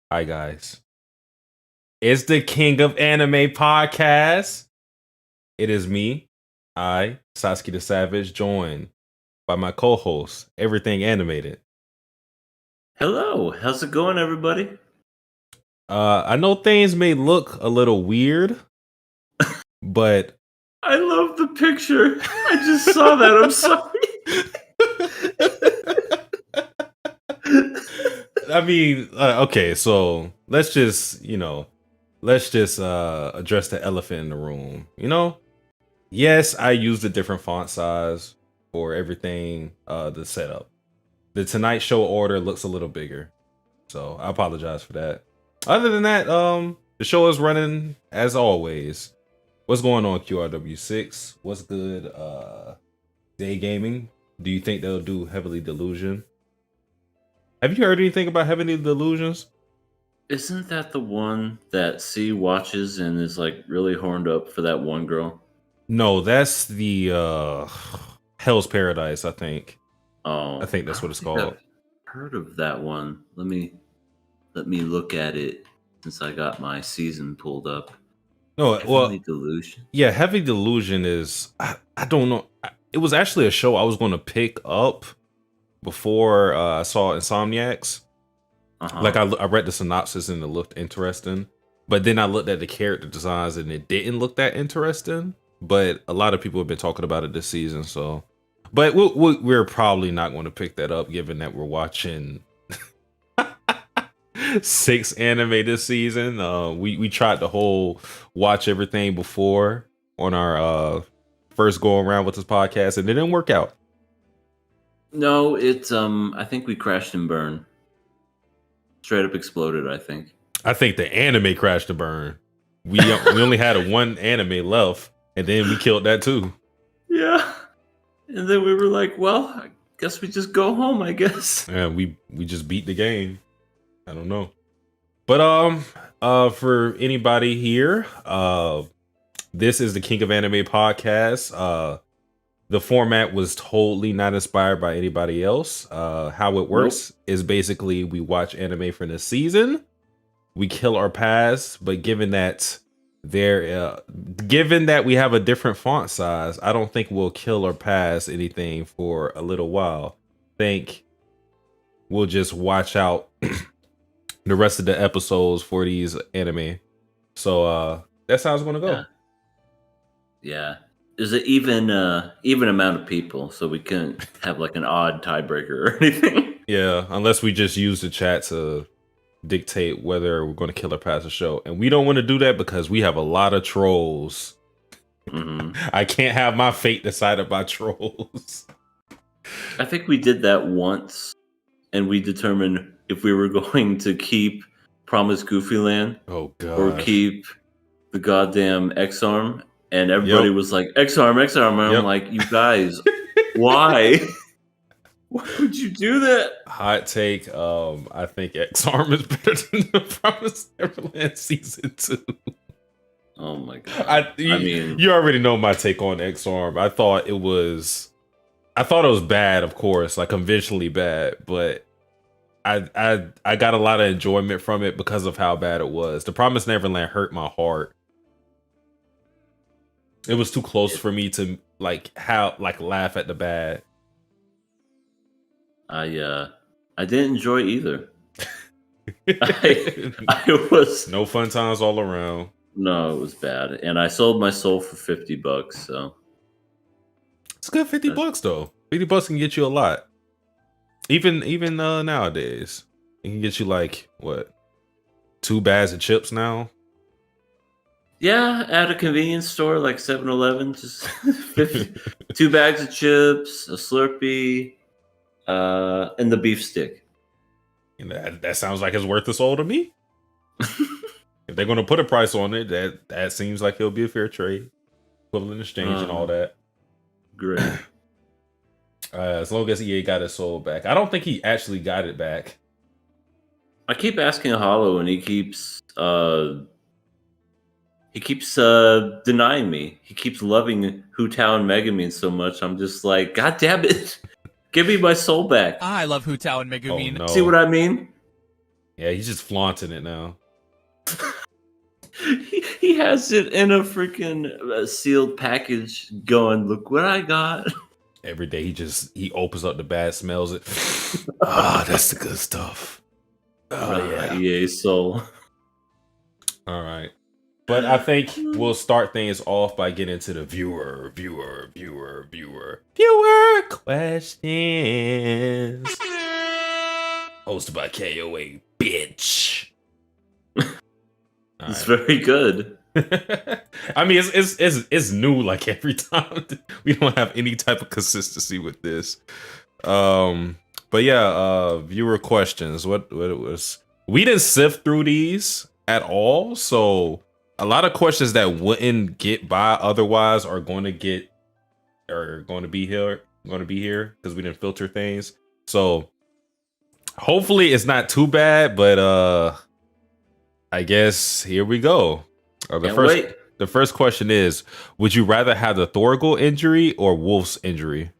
Hi guys. It's the King of Anime podcast. It is me, Sasuke the Savage, joined by my co-host, Everything Animated. Hello, how's it going, everybody? I know things may look a little weird, but I love the picture. I just saw that. I'm sorry. I mean, okay, so let's just address the elephant in the room. Yes, I used a different font size for everything, the setup. The Tonight Show order looks a little bigger, so I apologize for that. Other than that, the show is running as always. What's going on, QRW6? What's good, Day Gaming? Do you think they'll do Heavily Delusion? Have you heard anything about Heavily Delusions? Isn't that the one that C watches and is like really horned up for that one girl? No, that's the Hell's Paradise, I think. Oh, I think that's what it's called. I've heard of that one. Let me look at it since I got my season pulled up. No, Heavenly Delusion. Yeah, Heavy Delusion is I don't know. It was actually a show I was going to pick up before I saw Insomniacs. Like I read the synopsis and it looked interesting, but then I looked at the character designs and it didn't look that interesting. But a lot of people have been talking about it this season, so. But we're probably not going to pick that up, given that we're watching 6 anime this season. We tried the whole watch everything before on our first go around with this podcast, and it didn't work out. No, it's I think we crashed and burned. Straight up exploded, I think. I think the anime crashed and burned. We only had one anime left, and then we killed that too. Yeah. And then we were like, well, I guess we just go home, I guess. Yeah, we just beat the game. I don't know. But for anybody here, this is the King of Anime podcast. The format was totally not inspired by anybody else. How it works is basically we watch anime for the season, we kill our past, but given that we have a different font size, I don't think we'll kill or pass anything for a little while. I think we'll just watch out the rest of the episodes for these anime. So that's how it's gonna go. Yeah. There's an even amount of people, so we couldn't have like an odd tiebreaker or anything. Yeah, unless we just use the chat to dictate whether we're going to kill or pass the show, and we don't want to do that because we have a lot of trolls. I can't have my fate decided by trolls. I think we did that once, and we determined if we were going to keep Promise Goofy Land or keep the goddamn X-Arm. And everybody was like, X-Arm. And I'm like, you guys, why? Why would you do that? Hot take. I think X-Arm is better than the Promised Neverland season 2. Oh my god. I mean, you already know my take on X-Arm. I thought it was bad, of course, like conventionally bad, but I got a lot of enjoyment from it because of how bad it was. The Promised Neverland hurt my heart. It was too close for me to laugh at the bad. I didn't enjoy either. I was no fun times all around. No, it was bad, and I sold my soul for $50. So it's good. $50 though. $50 can get you a lot. Even nowadays, it can get you like what, 2 bags of chips now. Yeah, at a convenience store like 7-Eleven, just 2 bags of chips, a Slurpee, and the beef stick. And that sounds like it's worth the soul to me. If they're going to put a price on it, that seems like it'll be a fair trade, equivalent exchange, and all that. Great. As long as EA got his soul back, I don't think he actually got it back. I keep asking Hollow, and he keeps denying me. He keeps loving Hu Tao and Megumin so much. I'm just like, God damn it. Give me my soul back. I love Hu Tao and Megumin. Oh, no. See what I mean? Yeah, he's just flaunting it now. He has it in a freaking sealed package going, look what I got. Every day he opens up the bag, smells it. Ah, that's the good stuff. Oh yeah. EA Soul. All right. But I think we'll start things off by getting into the viewer questions. Hosted by KOA, bitch. It's very good. I mean, it's new like every time. We don't have any type of consistency with this. But yeah, viewer questions. What it was? We didn't sift through these at all, so a lot of questions that wouldn't get by otherwise are going to be here because we didn't filter things. So hopefully it's not too bad, but I guess here we go. The first question is, would you rather have the Thorgal injury or Wolf's injury?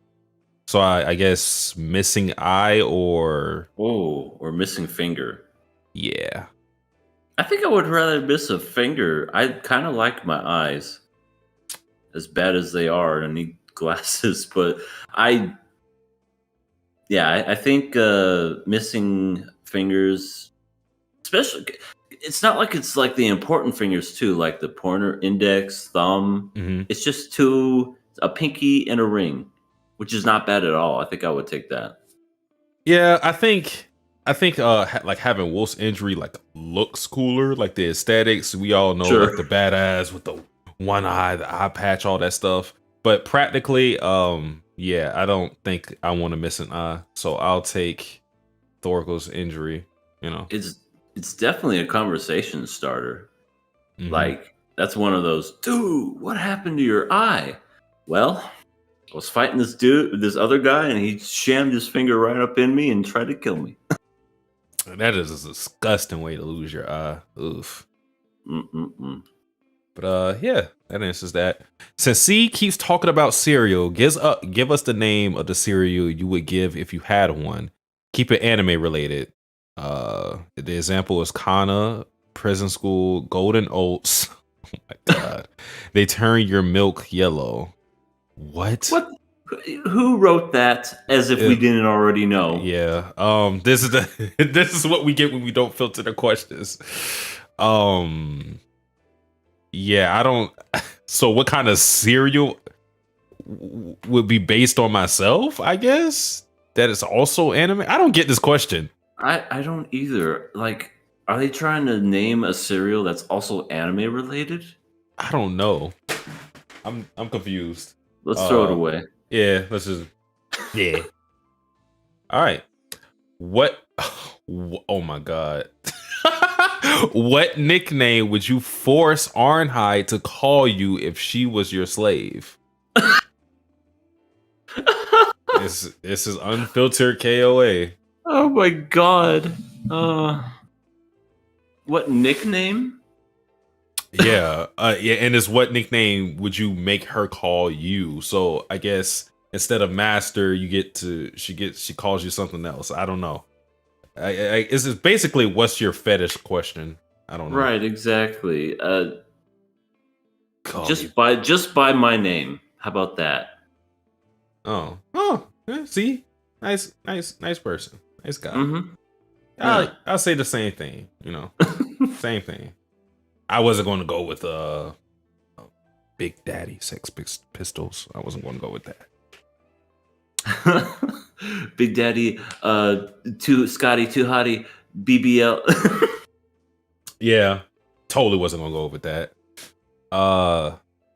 So I guess missing eye or missing finger. Yeah. I think I would rather miss a finger. I kind of like my eyes, as bad as they are. I need glasses, but I think missing fingers, especially, it's not like it's like the important fingers too, like the pointer, index, thumb. Mm-hmm. It's just a pinky and a ring, which is not bad at all. I think I would take that. Yeah, I think like having Wolf's injury like looks cooler, like the aesthetics. We all know like the badass with the one eye, the eye patch, all that stuff. But practically, yeah, I don't think I want to miss an eye, so I'll take Thorgal's injury. You know, it's definitely a conversation starter. Mm-hmm. Like that's one of those. Dude, what happened to your eye? Well, I was fighting this other guy, and he shammed his finger right up in me and tried to kill me. That is a disgusting way to lose your eye. Oof. Mm-mm-mm. But yeah, that answers that. Since C keeps talking about cereal, give us the name of the cereal you would give if you had one. Keep it anime related. The example is Kana, Prison School, Golden Oats. Oh my god. They turn your milk yellow. What? Who wrote that as if we didn't already know? Yeah. This is what we get when we don't filter the questions. Yeah, I don't. So what kind of cereal would be based on myself? I guess that is also anime. I don't get this question. I don't either. Like, are they trying to name a cereal that's also anime related? I don't know. I'm confused. Let's throw it away. Yeah, let's just. Yeah. All right. What? Oh my god. What nickname would you force Arnhide to call you if she was your slave? This is unfiltered KOA. Oh my god. What nickname? Yeah, and it's what nickname would you make her call you? So I guess instead of master, she calls you something else. I don't know. It's basically what's your fetish question? I don't know. Right, exactly. Just by my name. How about that? Oh, see, nice person, nice guy. Mm-hmm. Yeah. I'll say the same thing. You know, same thing. I wasn't going to go with Big Daddy Sex Pistols. I wasn't going to go with that. Big Daddy, too Scotty, too hottie, BBL. Yeah, totally wasn't going to go with that.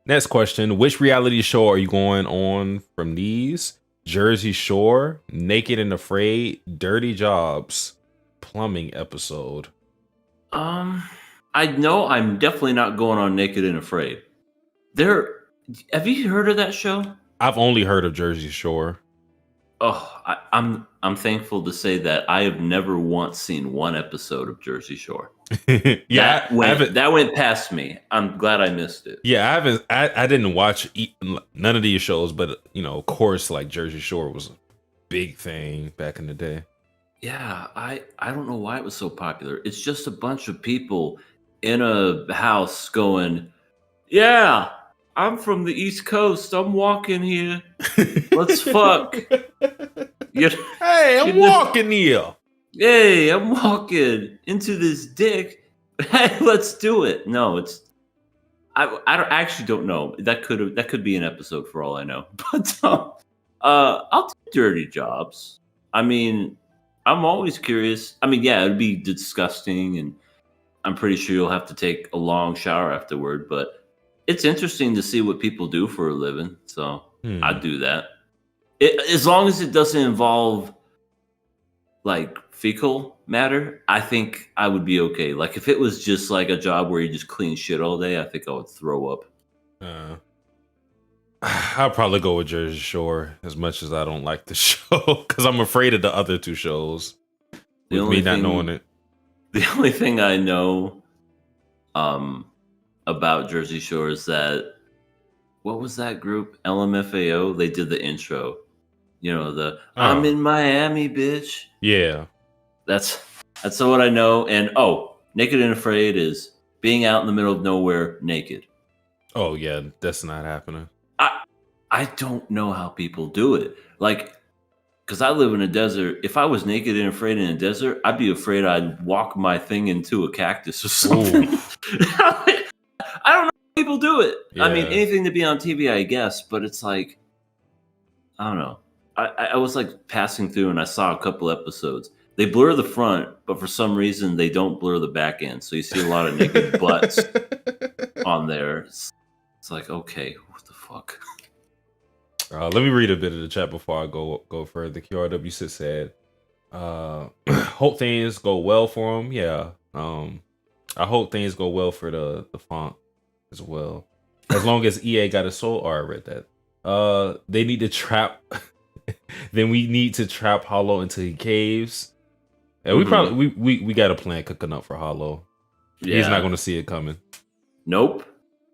Next question: which reality show are you going on from these? Jersey Shore, Naked and Afraid, Dirty Jobs, Plumbing episode. I know I'm definitely not going on Naked and Afraid. Have you heard of that show? I've only heard of Jersey Shore. Oh, I'm thankful to say that I have never once seen one episode of Jersey Shore. Yeah, that went past me. I'm glad I missed it. Yeah, I didn't watch none of these shows, but you know, of course, like Jersey Shore was a big thing back in the day. Yeah, I don't know why it was so popular. It's just a bunch of people in a house going, "Yeah, I'm from the East Coast. I'm walking here. Let's fuck." You know, Hey, you I'm know, walking here. hey, I'm walking into this dick. Hey, let's do it. No, it's I actually don't know. That could be an episode for all I know. But I'll do dirty jobs. I mean, I'm always curious. I mean, yeah, it'd be disgusting, and I'm pretty sure you'll have to take a long shower afterward. But it's interesting to see what people do for a living. So I'd do that. As long as it doesn't involve like fecal matter, I think I would be okay. Like if it was just like a job where you just clean shit all day, I think I would throw up. I'll probably go with Jersey Shore as much as I don't like the show because I'm afraid of the other two shows. With me not knowing it. The only thing I know about Jersey Shore is that what was that group? LMFAO? They did the intro. You know, I'm in Miami, bitch. Yeah. That's what I know. And Naked and Afraid is being out in the middle of nowhere naked. Oh yeah, that's not happening. I don't know how people do it. Like, because I live in a desert. If I was naked and afraid in a desert, I'd be afraid I'd walk my thing into a cactus or something. I don't know how people do it. Yeah. I mean, anything to be on TV, I guess. But it's like, I don't know. I was like passing through and I saw a couple episodes. They blur the front, but for some reason they don't blur the back end. So you see a lot of naked butts on there. It's like, okay, what the fuck? Let me read a bit of the chat before I go further. QRW6 said, hope things go well for him. Yeah. I hope things go well for the font as well. As long as EA got a soul. I read that. They need to trap. Then we need to trap Hollow into the caves. And we probably we got a plan cooking up for Hollow. Yeah. He's not going to see it coming. Nope.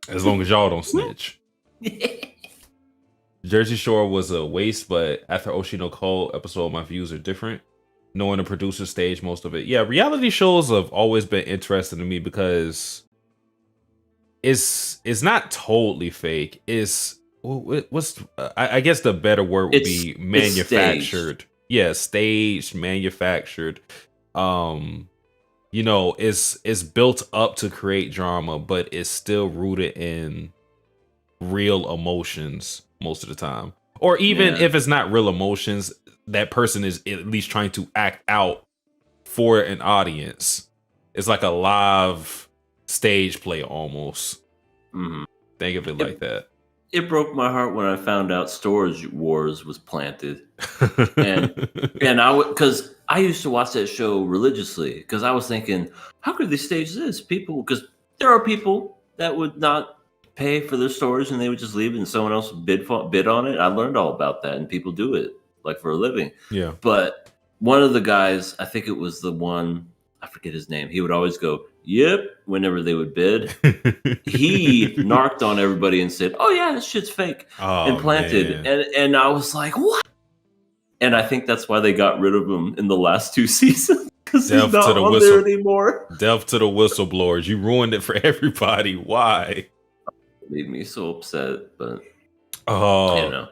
As long as y'all don't snitch. Jersey Shore was a waste, but after Oshi No Ko episode, my views are different. Knowing the producer stage most of it. Yeah, reality shows have always been interesting to me because it's not totally fake. I guess the better word would be manufactured. Yeah, staged, manufactured. You know, it's built up to create drama, but it's still rooted in real emotions most of the time. Or even if it's not real emotions, that person is at least trying to act out for an audience. It's like a live stage play almost. Think of it like that. It broke my heart when I found out Storage Wars was planted. and because I used to watch that show religiously because I was thinking, how could they stage this? People, because there are people that would not pay for their storage and they would just leave it and someone else would bid on it. I learned all about that and people do it like for a living. Yeah. But one of the guys, I think it was the one, I forget his name. He would always go, yep, whenever they would bid. He narked on everybody and said, oh yeah, this shit's fake and planted. And I was like, what? And I think that's why they got rid of him in the last 2 seasons. Because he's not on there anymore. Death to the whistleblowers. You ruined it for everybody. Why? Made me so upset, but you know.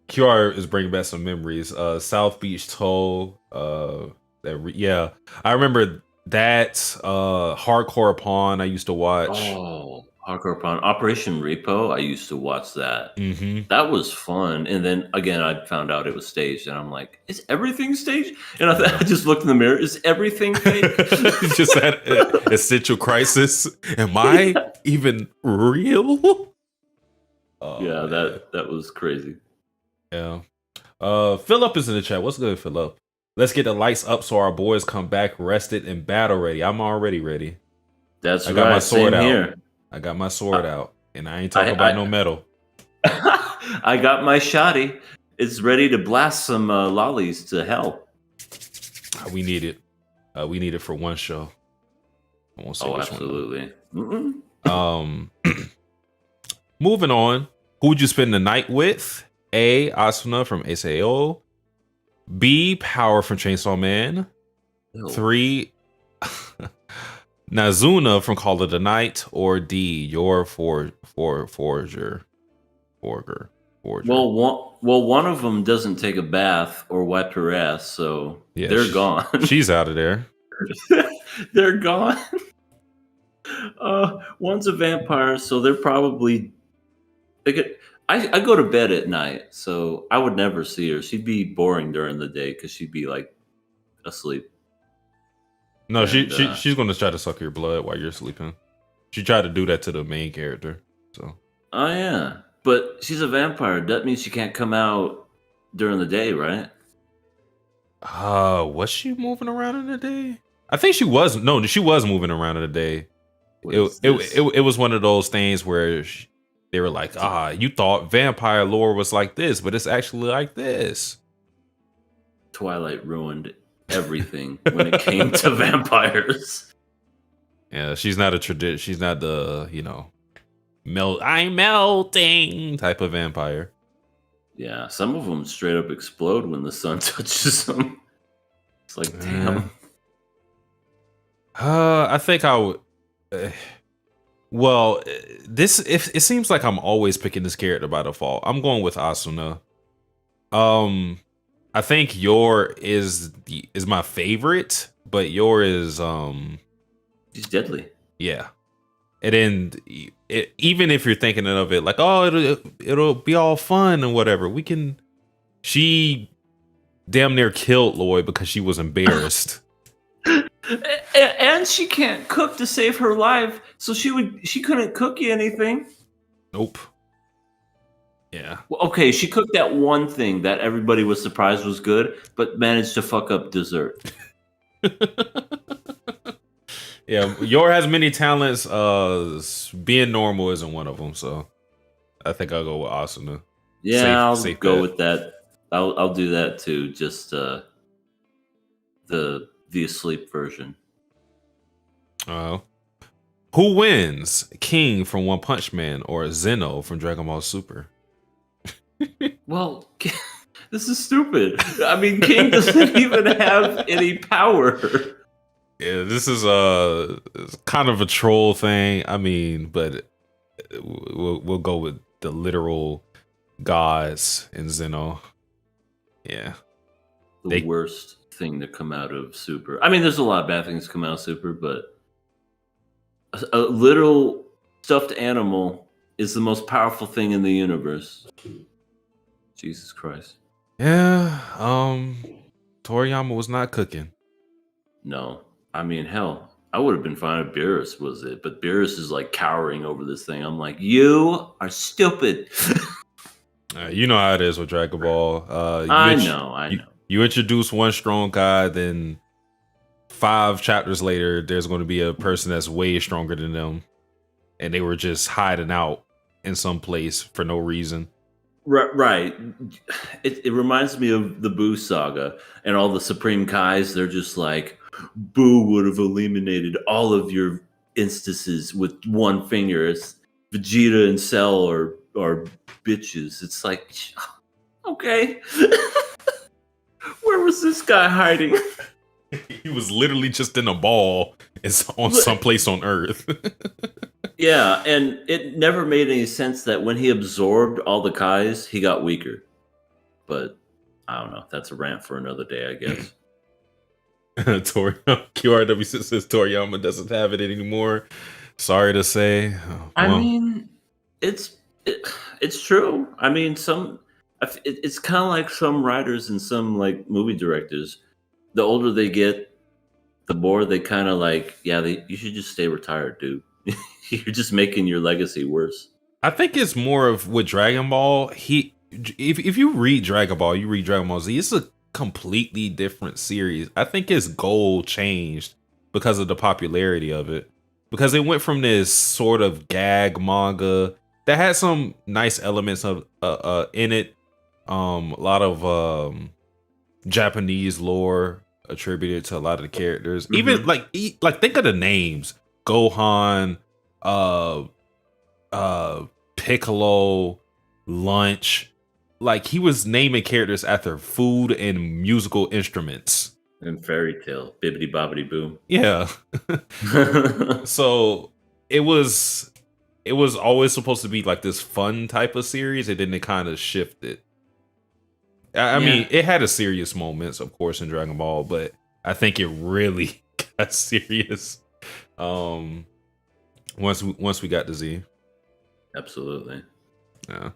QR is bringing back some memories. South Beach Toll. Yeah, I remember that. Hardcore Pawn. I used to watch. Oh, Hardcore Pawn. Operation Repo. I used to watch that. That was fun. And then again, I found out it was staged, and I'm like, is everything staged? And I just looked in the mirror. Is everything fake? Just had an essential crisis. Am I even real? Yeah, that was crazy. Yeah. Philip is in the chat. What's good, Philip? Let's get the lights up so our boys come back rested and battle ready. I'm already ready. I got my sword out. Here. I got my sword out, and I ain't talking about no metal. I got my shotty. It's ready to blast some lollies to hell. We need it. We need it for one show. I won't say which absolutely. Moving on. Who would you spend the night with? A. Asuna from SAO. B. Power from Chainsaw Man. Ew. 3, Nazuna from Call of the Night, or D, your forger. Well, one of them doesn't take a bath or wipe her ass, so Yeah, they're gone. She's out of there. They're gone. One's a vampire, so they're probably. I go to bed at night, so I would never see her. She'd be boring during the day because she'd be like asleep. No, and, she's going to try to suck your blood while you're sleeping. She tried to do that to the main character. So. Oh yeah, but she's a vampire. That means she can't come out during the day, right? Was she moving around in the day? I think she was. No, she was moving around in the day. It was one of those things where they were like, you thought vampire lore was like this, but it's actually like this. Twilight ruined everything when it came to vampires. Yeah, she's not she's not the, I'm melting type of vampire. Yeah, some of them straight up explode when the sun touches them. It's like, damn. I think I would. Well, it seems like I'm always picking this character by default. I'm going with Asuna. I think Yor is my favorite, but Yor is she's deadly. Yeah, and then even if you're thinking of it like, it'll be all fun and whatever, she damn near killed Lloyd because she was embarrassed. And she can't cook to save her life, so she couldn't cook you anything. Nope. Yeah. Well, okay, she cooked that one thing that everybody was surprised was good, but managed to fuck up dessert. Yeah, Yor has many talents. Being normal isn't one of them, so I think I'll go with Asuna. Yeah, I'll go with that. I'll do that too. Just the asleep version. Who wins, King from One Punch Man or Zeno from Dragon Ball Super? Well, this is stupid. I mean, King doesn't even have any power. Yeah, this is kind of a troll thing. I mean, but we'll go with the literal gods in Zeno. Yeah, the worst thing to come out of Super. I mean, there's a lot of bad things come out of Super, but a literal stuffed animal is the most powerful thing in the universe. Jesus Christ. Yeah, Toriyama was not cooking. No. I mean, hell, I would have been fine if Beerus was it, but Beerus is like cowering over this thing. I'm like, you are stupid. You know how it is with Dragon Ball. I know. You introduce one strong guy, then 5 chapters later, there's going to be a person that's way stronger than them, and they were just hiding out in some place for no reason. Right. It reminds me of the Boo saga and all the Supreme Kais. They're just like, Boo would have eliminated all of your instances with one finger. It's Vegeta and Cell are bitches. It's like, okay. Where was this guy hiding? He was literally just in a ball on someplace on Earth. Yeah, and it never made any sense that when he absorbed all the Kais, he got weaker. But I don't know. That's a rant for another day, I guess. QRW says Toriyama doesn't have it anymore. Sorry to say. I mean, it's true. I mean, it's kind of like some writers and some like movie directors. The older they get, the more they kind of like, you should just stay retired, dude. You're just making your legacy worse. I think it's more of with Dragon Ball. If you read Dragon Ball, you read Dragon Ball Z. It's a completely different series. I think its goal changed because of the popularity of it. Because it went from this sort of gag manga that had some nice elements of in it. A lot of Japanese lore attributed to a lot of the characters. Mm-hmm. Even like think of the names: Gohan, Piccolo, Lunch. Like he was naming characters after food and musical instruments. And fairy tale, bibbity bobbity boo. Yeah. So it was always supposed to be like this fun type of series, and then it kind of shifted. I mean, it had a serious moments, of course, in Dragon Ball, but I think it really got serious once we got to Z. Absolutely. Yeah.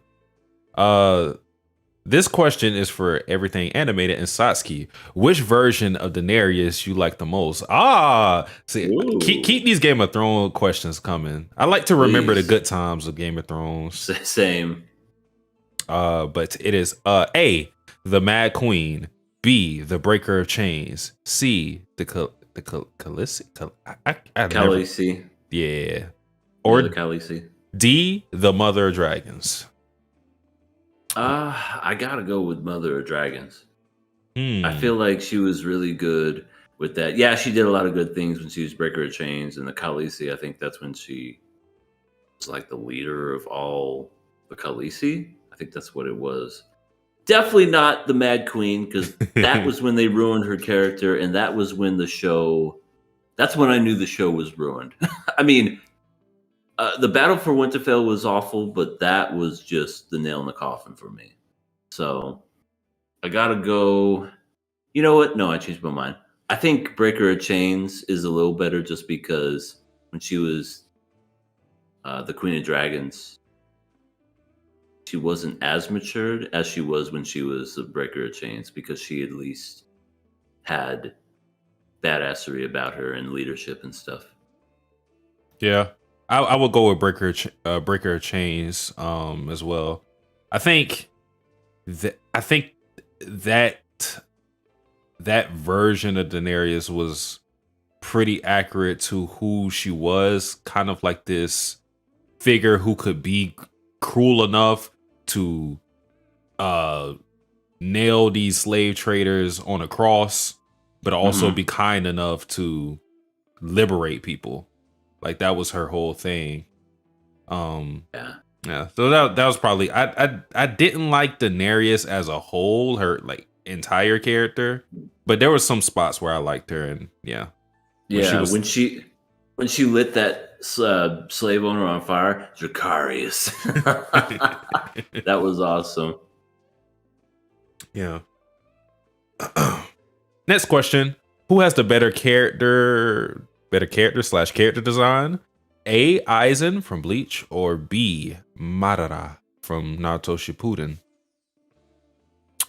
This question is for everything animated and Satsuki. Which version of Daenerys you like the most? See, keep these Game of Thrones questions coming. I like to remember the good times of Game of Thrones. Same. But it is A, the Mad Queen, B, the Breaker of Chains, C, the Khaleesi. Yeah. Or the Khaleesi. D, the Mother of Dragons. I gotta go with Mother of Dragons. I feel like she was really good with that. Yeah, she did a lot of good things when she was Breaker of Chains, and the Khaleesi, I think that's when she was like the leader of all the Khaleesi. I think that's what it was. Definitely not the Mad Queen, because that was when they ruined her character, and that was when that's when I knew the show was ruined. I mean, the Battle for Winterfell was awful, but that was just the nail in the coffin for me. So I gotta go. You know what? No, I changed my mind. I think Breaker of Chains is a little better just because when she was the Queen of Dragons, she wasn't as matured as she was when she was the Breaker of Chains, because she at least had badassery about her and leadership and stuff. Yeah. I would go with Breaker of Chains as well. I think that version of Daenerys was pretty accurate to who she was, kind of like this figure who could be cruel enough to nail these slave traders on a cross, but also be kind enough to liberate people. Like that was her whole thing. Yeah. So that was probably I didn't like Daenerys as a whole, her like entire character, but there were some spots where I liked her, and when she lit that slave owner on fire, Dracarius. That was awesome. Yeah. Next question: who has the better character /character design? A, Aizen from Bleach, or B, Madara from Naruto Shippuden?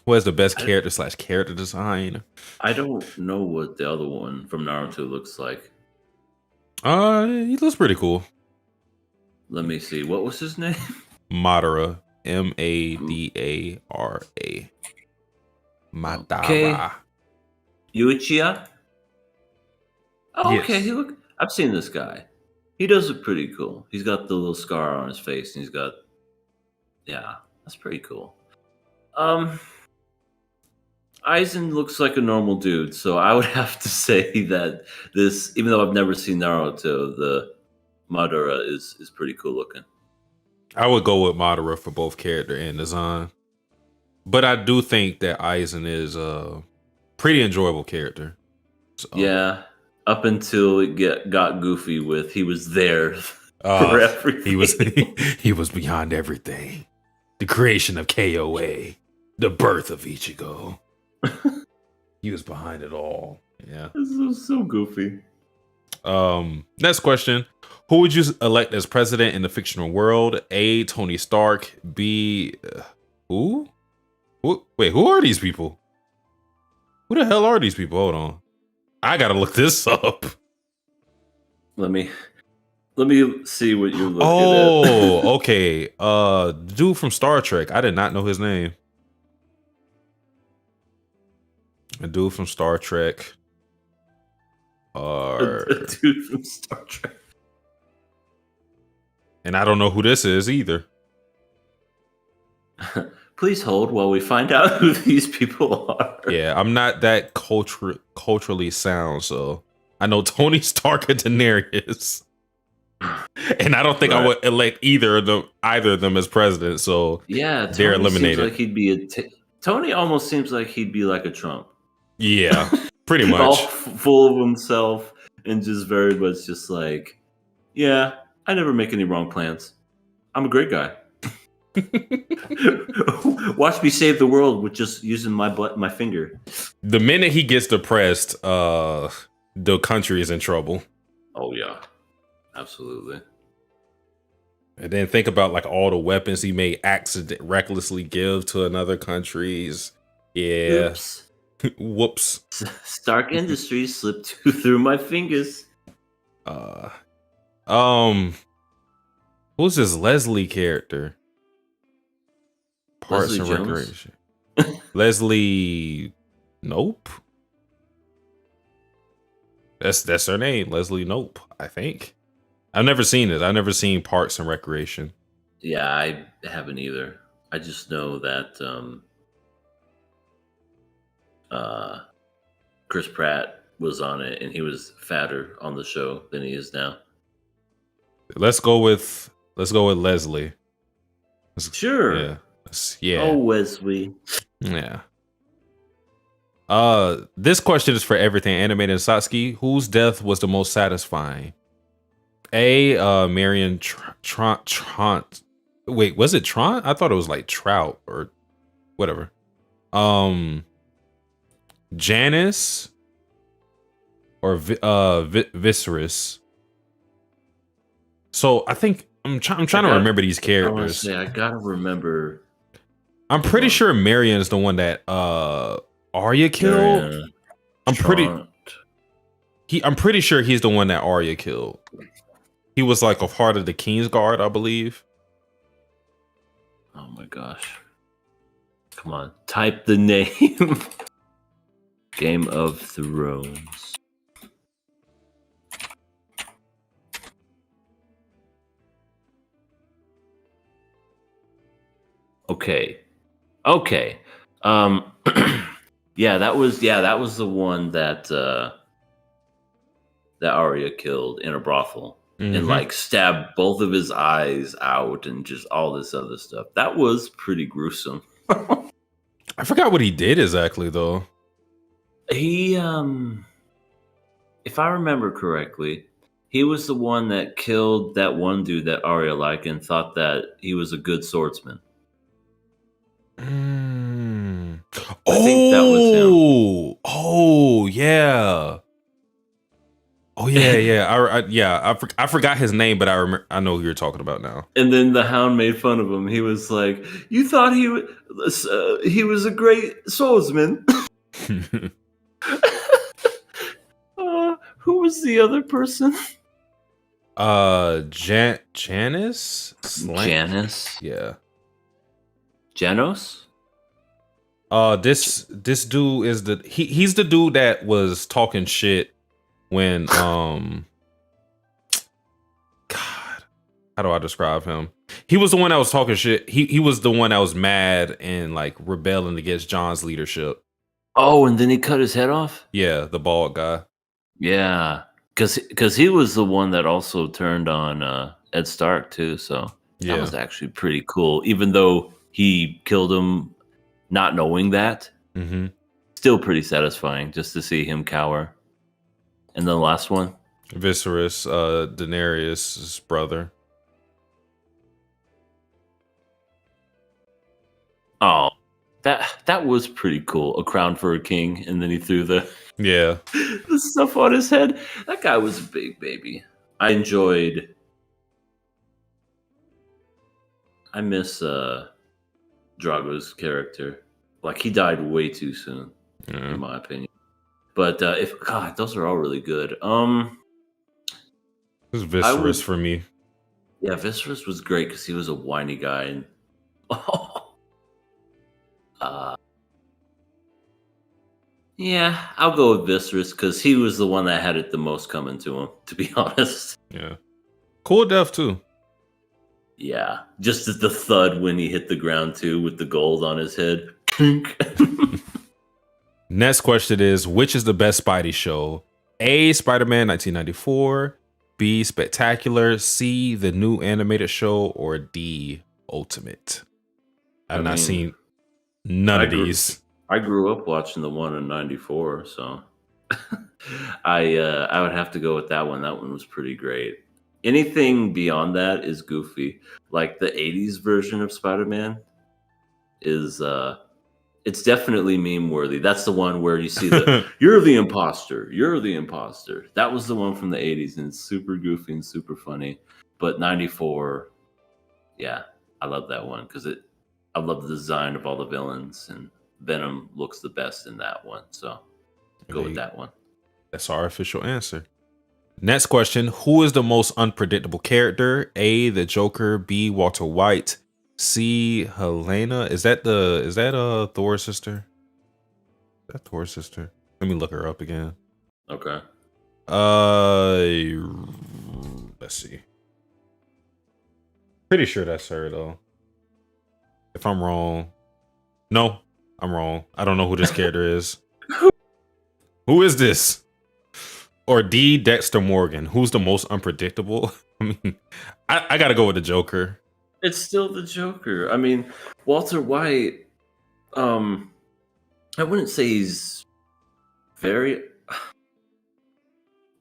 Who has the best character /character design? I don't know what the other one from Naruto looks like. He looks pretty cool. Let me see. What was his name? Madara. Madara. Madara. Okay. Yuichia? Oh, yes. Okay. I've seen this guy. He does look pretty cool. He's got the little scar on his face, and that's pretty cool. Aizen looks like a normal dude, so I would have to say that this, even though I've never seen Naruto, the Madara is pretty cool looking. I would go with Madara for both character and design, but I do think that Aizen is a pretty enjoyable character. So. Yeah. Up until it got goofy with he was there for everything. He was beyond everything. The creation of KOA, the birth of Ichigo. He was behind it all. Yeah. This is so goofy. Next question. Who would you elect as president in the fictional world? A, Tony Stark. B, who? Wait, who are these people? Who the hell are these people? Hold on. I gotta look this up. Let me see what you're looking at. Oh, okay. Dude from Star Trek. I did not know his name. A dude from Star Trek. A dude from Star Trek. And I don't know who this is either. Please hold while we find out who these people are. Yeah, I'm not that culturally sound, so I know Tony Stark and Daenerys. And I don't think I would elect either of them as president, so yeah, Tony they're eliminated. Seems like Tony almost seems like he'd be like a Trump. Yeah, Pretty much. All full of himself and just very much just like, yeah, I never make any wrong plans. I'm a great guy. Watch me save the world with just using my finger. The minute he gets depressed, the country is in trouble. Oh yeah, absolutely. And then think about like all the weapons he may recklessly give to another countries. Yeah. Oops. Whoops. Stark Industries slipped through my fingers. Who's this Leslie character? Parts Leslie and Jones? Recreation. Leslie Nope. That's her name, Leslie Nope, I think. I've never seen it. I've never seen Parks and Recreation. Yeah, I haven't either. I just know that Chris Pratt was on it, and he was fatter on the show than he is now. Let's go with Leslie. Sure. Yeah. Yeah. Oh, Wesley. Yeah. This question is for everything animated and Satsuki. Whose death was the most satisfying? A. Marion Trant. Wait, was it Trant? I thought it was like Trout or whatever. Janice or Viserys. So I think I'm trying to remember these characters. I gotta remember. I'm pretty sure Marion is the one that Arya killed. I'm pretty sure he's the one that Arya killed. He was like a part of the Kingsguard, I believe. Oh my gosh. Come on, type the name. Game of Thrones. Okay. Yeah, that was the one that that Arya killed in a brothel. Mm-hmm. And like stabbed both of his eyes out and just all this other stuff. That was pretty gruesome. I forgot what he did exactly though. He if I remember correctly, he was the one that killed that one dude that Arya liked and thought that he was a good swordsman. I think that was him. Oh yeah. Oh yeah. I forgot his name, but I know who you're talking about now. And then the Hound made fun of him. He was like, "You thought he was a great swordsman." Who was the other person? Janice. Janice. Yeah. Janos. This dude is he's the dude that was talking shit when God, how do I describe him? He was the one that was talking shit. He was the one that was mad and like rebelling against Jon's leadership. Oh, and then he cut his head off? Yeah, the bald guy. Yeah. Cause he was the one that also turned on Ed Stark too, so that was actually pretty cool. Even though he killed him not knowing that. Mm-hmm. Still pretty satisfying just to see him cower. And then the last one? Viserys, Daenerys' brother. Oh, that was pretty cool. A crown for a king, and then he threw the stuff on his head. That guy was a big baby. I miss Drago's character. Like, he died way too soon, in my opinion. But those are all really good. It was Viserys for me. Yeah, Viserys was great because he was a whiny guy. And yeah, I'll go with Viserys because he was the one that had it the most coming to him, to be honest. Yeah. Cool death, too. Yeah, just the thud when he hit the ground, too, with the gold on his head. Next question is, which is the best Spidey show? A, Spider-Man 1994, B, Spectacular, C, the new animated show, or D, Ultimate? I've not seen none of these. I grew up watching the one in 94, so I would have to go with that one. That one was pretty great. Anything beyond that is goofy. Like the '80s version of Spider-Man is it's definitely meme worthy. That's the one where you see the you're the imposter. You're the imposter. That was the one from the '80s, and it's super goofy and super funny. But '94, yeah, I love that one because I love the design of all the villains, and Venom looks the best in that one. So go with that one. That's our official answer. Next question: who is the most unpredictable character? A, the Joker. B, Walter White. C, Helena. Is that Thor's sister? Is that Thor's sister? Let me look her up again. Okay. Let's see. Pretty sure that's her though. If I'm wrong, no, I'm wrong. I don't know who this character is. Who is this? Or D, Dexter Morgan. Who's the most unpredictable? I mean, I gotta go with the Joker. It's still the Joker. I mean, Walter White, I wouldn't say he's very...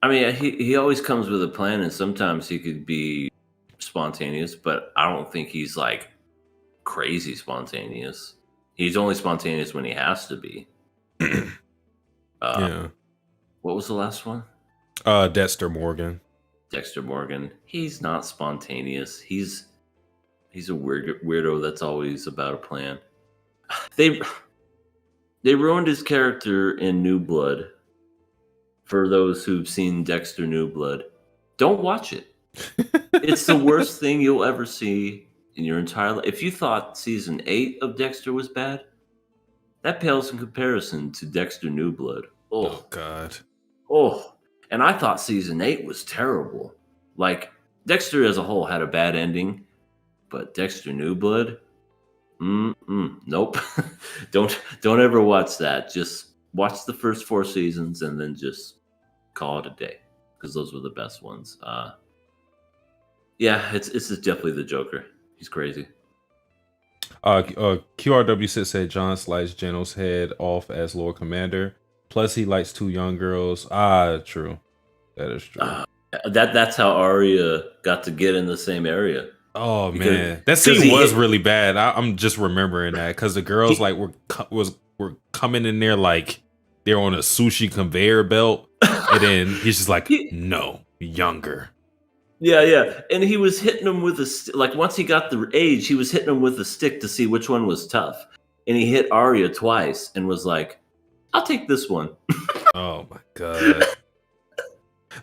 I mean, he always comes with a plan, and sometimes he could be spontaneous, but I don't think he's like crazy spontaneous. He's only spontaneous when he has to be. Yeah. What was the last one? Dexter Morgan. Dexter Morgan. He's not spontaneous. He's a weirdo that's always about a plan. They ruined his character in New Blood. For those who've seen Dexter New Blood, don't watch it. It's the worst thing you'll ever see in your entire life. If you thought season 8 of Dexter was bad, that pales in comparison to Dexter New Blood. Oh God. Oh, and I thought season 8 was terrible. Like, Dexter as a whole had a bad ending, but Dexter New Blood, nope. Don't ever watch that. Just watch the first 4 seasons and then just call it a day, because those were the best ones. Yeah, it's definitely the Joker. He's crazy. QRW6 said John sliced Genos' head off as Lord Commander. Plus, he likes 2 young girls. True. That is true. That's how Arya got to get in the same area. Oh man, that scene was really bad. I'm just remembering that because the girls were coming in there like they're on a sushi conveyor belt, and then he's just like, no, younger. Yeah, and he was hitting them with like once he got the age, he was hitting them with a stick to see which one was tough, and he hit Arya twice and was like, I'll take this one. Oh my God.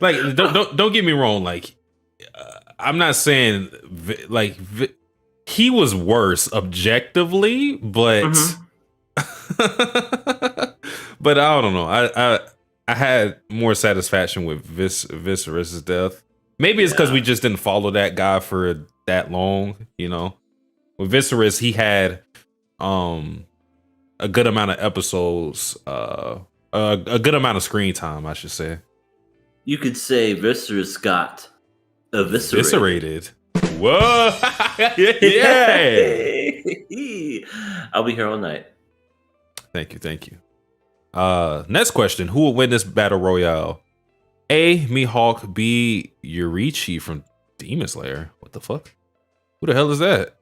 Like, don't get me wrong. Like, I'm not saying he was worse objectively, but but I don't know. I had more satisfaction with Viserys' death. Maybe it's because we just didn't follow that guy for that long. You know, with Viserys, he had a good amount of episodes, a good amount of screen time, I should say. You could say Viserys got eviscerated. Whoa! Yeah. I'll be here all night. Thank you. Next question: who will win this battle royale? A, Mihawk. B, Yorichi from Demon Slayer. What the fuck? Who the hell is that?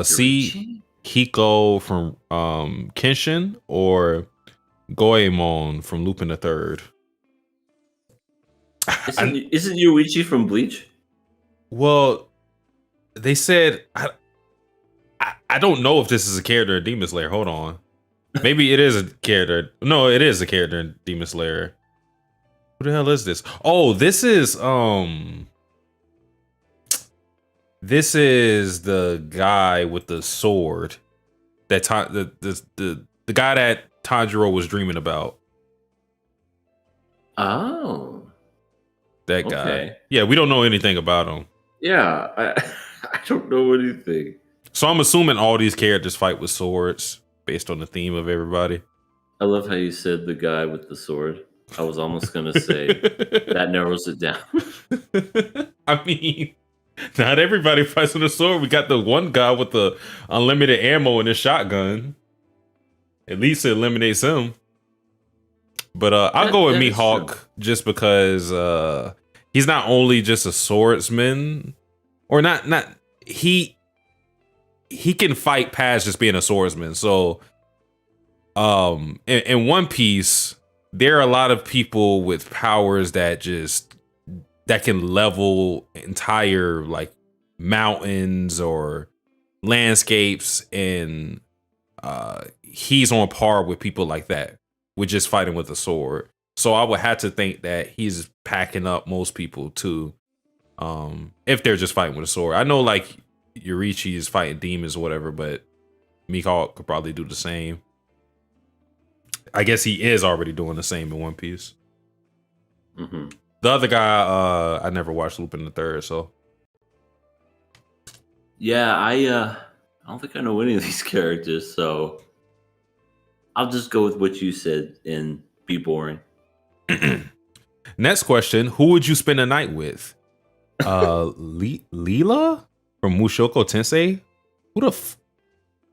C, Hiko from Kenshin, or Goemon from Lupin the Third. Isn't Yorichi from Bleach? Well, they said I don't know if this is a character in Demon Slayer. Hold on, maybe it is a character. No, it is a character in Demon Slayer. Who the hell is this? Oh, this is the guy with the sword that the guy that Tanjiro was dreaming about. Oh. That guy. Okay. Yeah, we don't know anything about him. Yeah, I don't know anything. So I'm assuming all these characters fight with swords based on the theme of everybody. I love how you said the guy with the sword. I was almost going to say that narrows it down. I mean, not everybody fights with a sword. We got the one guy with the unlimited ammo and his shotgun. At least it eliminates him. But I'll go with Mihawk just because he's not only just a swordsman, or not he can fight past just being a swordsman. So in One Piece, there are a lot of people with powers that can level entire like mountains or landscapes, and he's on par with people like that with just fighting with a sword. So I would have to think that he's packing up most people too, if they're just fighting with a sword. I know like Yorichi is fighting demons or whatever, but Mihawk could probably do the same. I guess he is already doing the same in One Piece. Mm-hmm. The other guy, I never watched Lupin the Third, so yeah, I don't think I know any of these characters, so I'll just go with what you said and be boring. Next question: who would you spend a night with? Leela from Mushoku Tensei?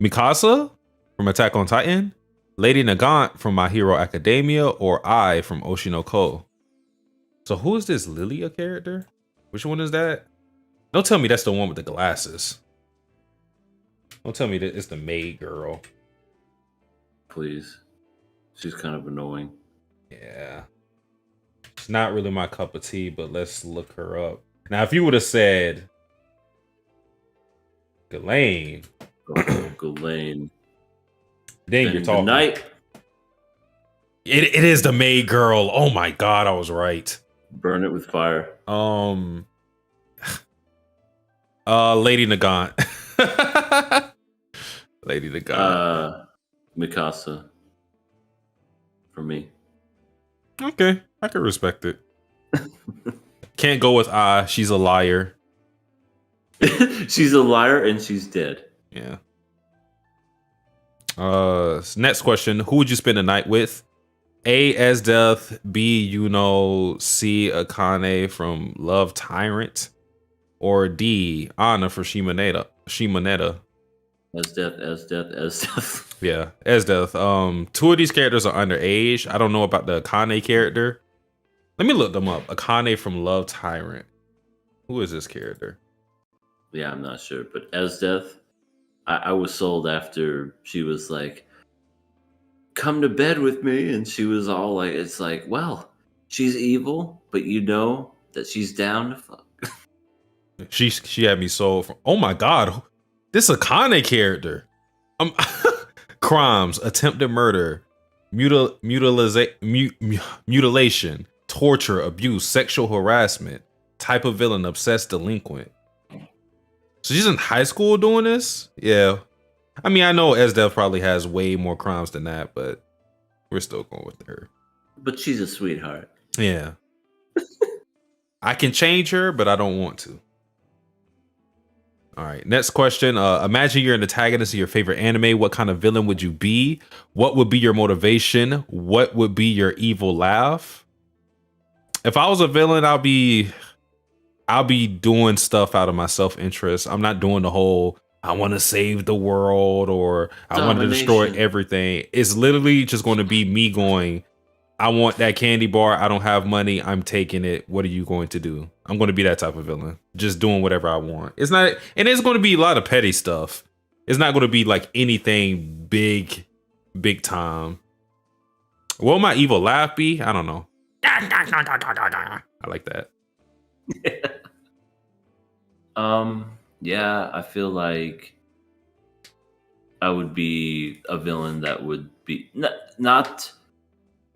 Mikasa from Attack on Titan? Lady Nagant from My Hero Academia? Or I from Oshi No Ko? So who is this Lilia character? Which one is that? Don't tell me that's the one with the glasses. Don't tell me that it's the maid girl. Please. She's kind of annoying. Yeah. It's not really my cup of tea, but let's look her up. Now, if you would have said Ghislaine. Ghislaine. Then you're talking. It is the maid girl. Oh my god, I was right. Burn it with fire. Lady Nagant. Lady Nagant. Mikasa. For me. Okay, I can respect it. Can't go with she's a liar. She's a liar and she's dead. Yeah. Next question: who would you spend the night with? A. Esdeath, B. Yuno, C. Akane from Love Tyrant, or D. Anna for Shimoneta. Esdeath. Yeah, Esdeath. Two of these characters are underage. I don't know about the Akane character. Let me look them up. Akane from Love Tyrant. Who is this character? Yeah, I'm not sure. But Esdeath, I was sold after she was like, come to bed with me. And she was all like, it's like, well, she's evil, but you know that she's down to fuck. She had me sold from, oh my god, this Akane character. Crimes, attempted murder, mutilation, torture, abuse, sexual harassment, type of villain, obsessed delinquent. So she's in high school doing this? Yeah. I mean, I know Esdeath probably has way more crimes than that, but we're still going with her. But she's a sweetheart. Yeah. I can change her, but I don't want to. All right, next question. Imagine you're an antagonist of your favorite anime. What kind of villain would you be? What would be your motivation? What would be your evil laugh? If I was a villain, I'll be doing stuff out of my self-interest. I'm not doing the whole I want to save the world or I want to destroy everything. It's literally just going to be me going, I want that candy bar. I don't have money. I'm taking it. What are you going to do? I'm going to be that type of villain. Just doing whatever I want. It's not, and it's going to be a lot of petty stuff. It's not going to be like anything big time. What would my evil laugh be? I don't know. I like that. Yeah, I feel like I would be a villain that would be not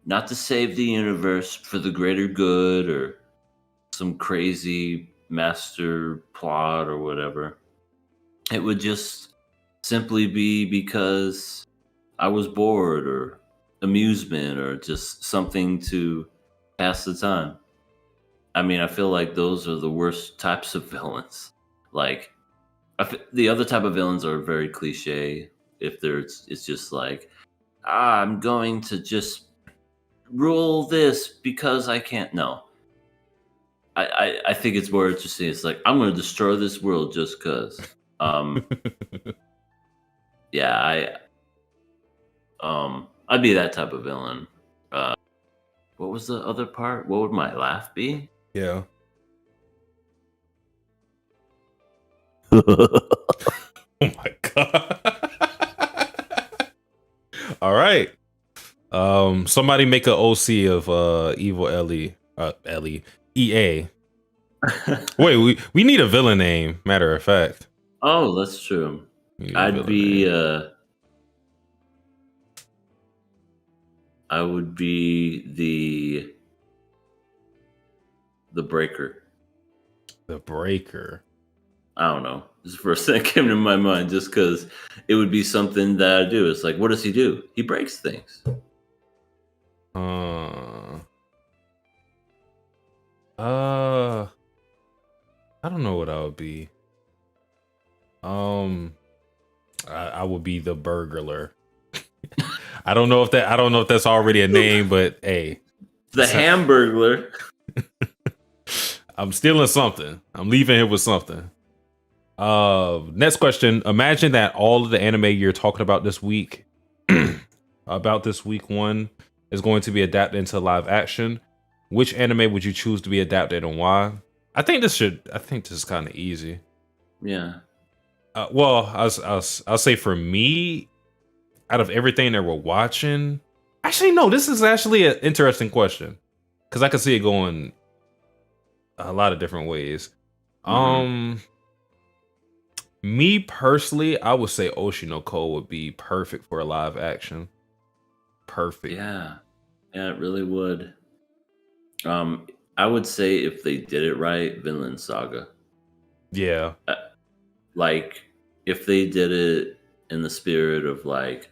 to save the universe for the greater good or some crazy master plot or whatever. It would just simply be because I was bored or amusement or just something to pass the time. I mean, I feel like those are the worst types of villains. Like, the other type of villains are very cliche. If it's just like, I'm going to just rule this because I can't. No, I think it's more interesting. It's like, I'm going to destroy this world just because. Yeah, I'd be that type of villain. What was the other part? What would my laugh be? Yeah. Oh my god. All right. Somebody make an OC of evil Ellie. Ellie. EA. Wait, we need a villain name, matter of fact. Oh, that's true. I'd be I would be the breaker. The breaker. I don't know. This is the first thing that came to my mind just because it would be something that I do. It's like, what does he do? He breaks things. I don't know what I would be. I would be the burglar. I don't know if that's already a name, but hey. The Hamburglar. I'm stealing something. I'm leaving here with something. Next question. Imagine that all of the anime you're talking about this week, about this week one, is going to be adapted into live action. Which anime would you choose to be adapted and why? I think this is kind of easy. Yeah. Well, I'll say for me, out of everything that we're watching, actually no, this is actually an interesting question because I can see it going a lot of different ways. Me personally, I would say Oshi No Ko would be perfect for a live action. Perfect. Yeah, it really would. I would say if they did it right, Vinland Saga. Yeah. Like if they did it in the spirit of like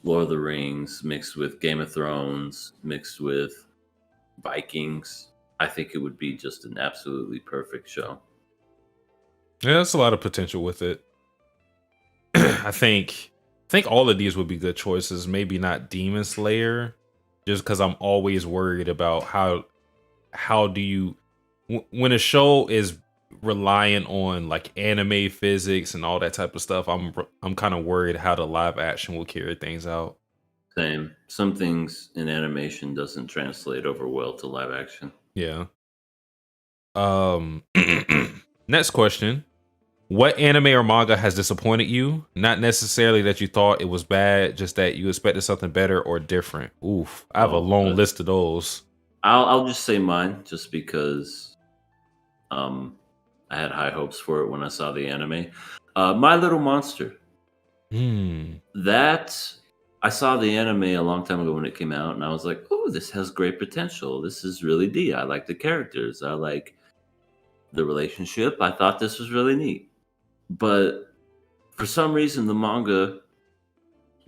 Lord of the Rings mixed with Game of Thrones mixed with Vikings, I think it would be just an absolutely perfect show. Yeah, there's a lot of potential with it. I think all of these would be good choices. Maybe not Demon Slayer, just because I'm always worried about how do you when a show is reliant on like anime physics and all that type of stuff. I'm kind of worried how the live action will carry things out. Same. Some things in animation doesn't translate over well to live action. Yeah. Next question. What anime or manga has disappointed you? Not necessarily that you thought it was bad, just that you expected something better or different. Oof. I have a long list of those. I'll just say mine just because I had high hopes for it when I saw the anime. My Little Monster. That I saw the anime a long time ago when it came out, and I was like, "Oh, this has great potential. This is really neat. I like the characters. I like the relationship. I thought this was really neat." But for some reason, the manga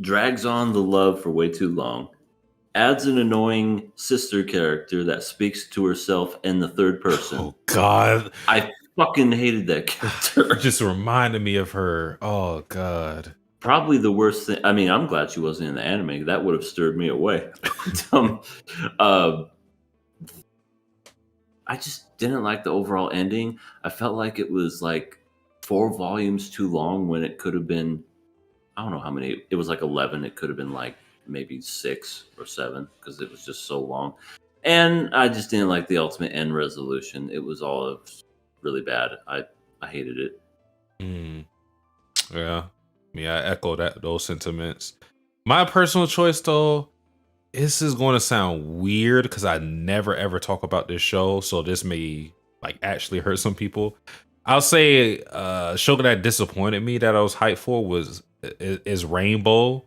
drags on the love for way too long. Adds an annoying sister character that speaks to herself in the third person. Oh God, I fucking hated that character. It just reminded me of her. Oh God. Probably the worst thing. I mean, I'm glad she wasn't in the anime. That would have stirred me away. I just didn't like the overall ending. I felt like it was like 4 volumes too long when it could have been, I don't know how many. It was like 11. It could have been like maybe 6 or 7 because it was just so long. And I just didn't like the ultimate end resolution. It was all really bad. I hated it. Yeah. I echo those sentiments. My personal choice, though, this is going to sound weird because I never ever talk about this show, so this may like actually hurt some people. I'll say a show that disappointed me that I was hyped for is Rainbow.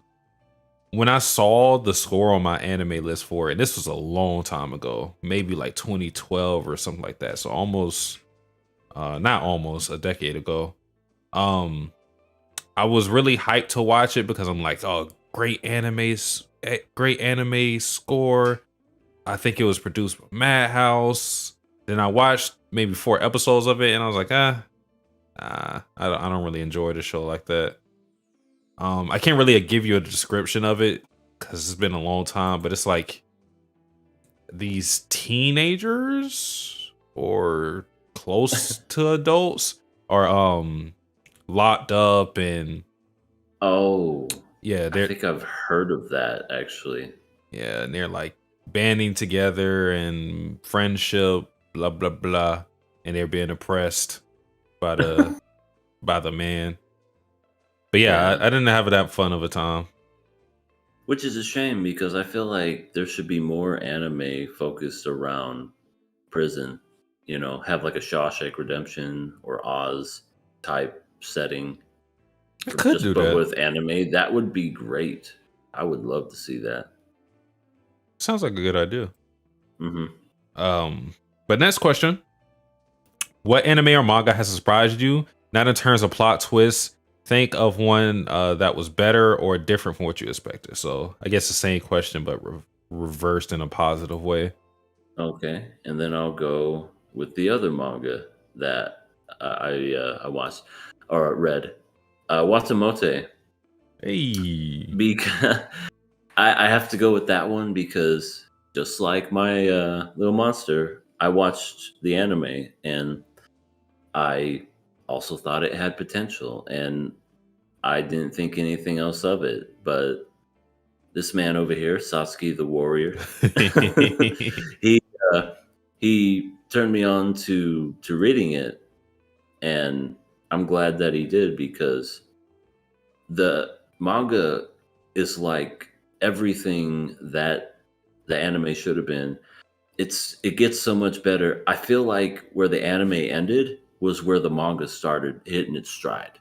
When I saw the score on my anime list for it, this was a long time ago, maybe like 2012 or something like that. So almost, not almost a decade ago. I was really hyped to watch it because I'm like, oh, great anime score. I think it was produced by Madhouse. Then I watched maybe 4 episodes of it, and I was like, I don't really enjoy the show like that. I can't really give you a description of it because it's been a long time, but it's like these teenagers or close to adults are locked up and oh yeah, I think I've heard of that actually. Yeah, and they're like banding together and friendship, blah blah blah, and they're being oppressed by the by the man. But yeah, I didn't have that fun of a time. Which is a shame because I feel like there should be more anime focused around prison. You know, have like a Shawshank Redemption or Oz type setting. I could do that with anime. That would be great. I would love to see that. Sounds like a good idea. Mm-hmm. But next question: what anime or manga has surprised you? Not in terms of plot twists. Think of one that was better or different from what you expected. So I guess the same question, but reversed in a positive way. Okay, and then I'll go with the other manga that I watched or read, Watamote. Hey, Because I have to go with that one because just like my Little Monster, I watched the anime and I also thought it had potential, and I didn't think anything else of it. But this man over here, Satsuki the Warrior, he he turned me on to reading it, and I'm glad that he did because the manga is like everything that the anime should have been. It gets so much better. I feel like where the anime ended was where the manga started hitting its stride,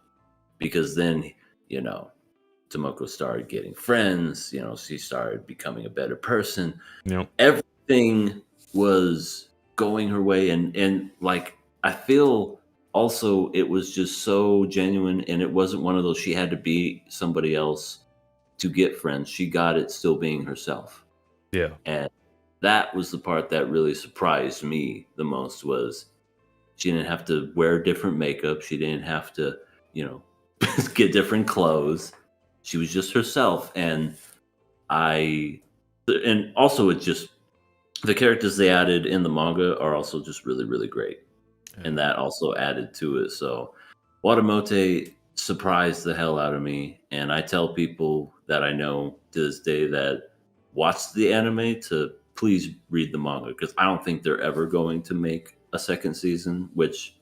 because then Tomoko started getting friends. She started becoming a better person. Yep. Everything was going her way, and like I feel also it was just so genuine, and it wasn't one of those she had to be somebody else to get friends. She got it still being herself. Yeah. And that was the part that really surprised me the most, was she didn't have to wear different makeup. She didn't have to, get different clothes. She was just herself. And also it's just, the characters they added in the manga are also just really, really great. Yeah. And that also added to it. So Watamote surprised the hell out of me. And I tell people that I know to this day that watch the anime to please read the manga, because I don't think they're ever going to make a second season, which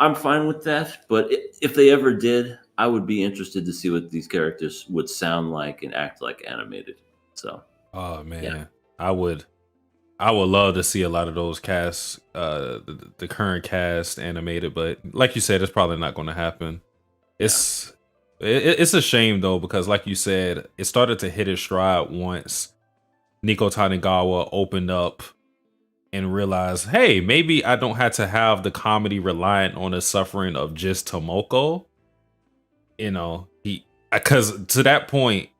I'm fine with that. But if they ever did, I would be interested to see what these characters would sound like and act like animated. So, oh man, yeah. I would love to see a lot of those casts, the current cast animated, but like you said, it's probably not going to happen. It's a shame though, because like you said, it started to hit its stride once Nico Tanigawa opened up and realized, hey, maybe I don't have to have the comedy reliant on the suffering of just Tomoko. Because to that point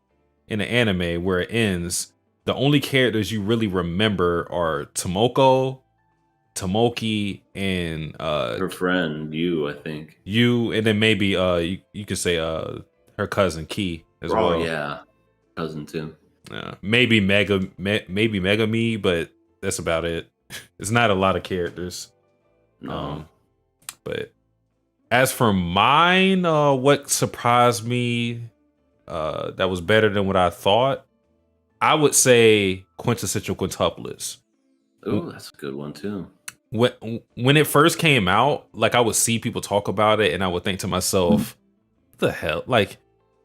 in the anime where it ends, the only characters you really remember are Tomoko, Tomoki, and her friend Yu, I think. Yu, and then maybe you could say her cousin Ki as well. Oh yeah, cousin too. Maybe Megumin, but that's about it. It's not a lot of characters. No. But as for mine, what surprised me that was better than what I thought, I would say Quintessential Quintuplets. Oh, that's a good one too. When it first came out, like I would see people talk about it and I would think to myself, what the hell? Like,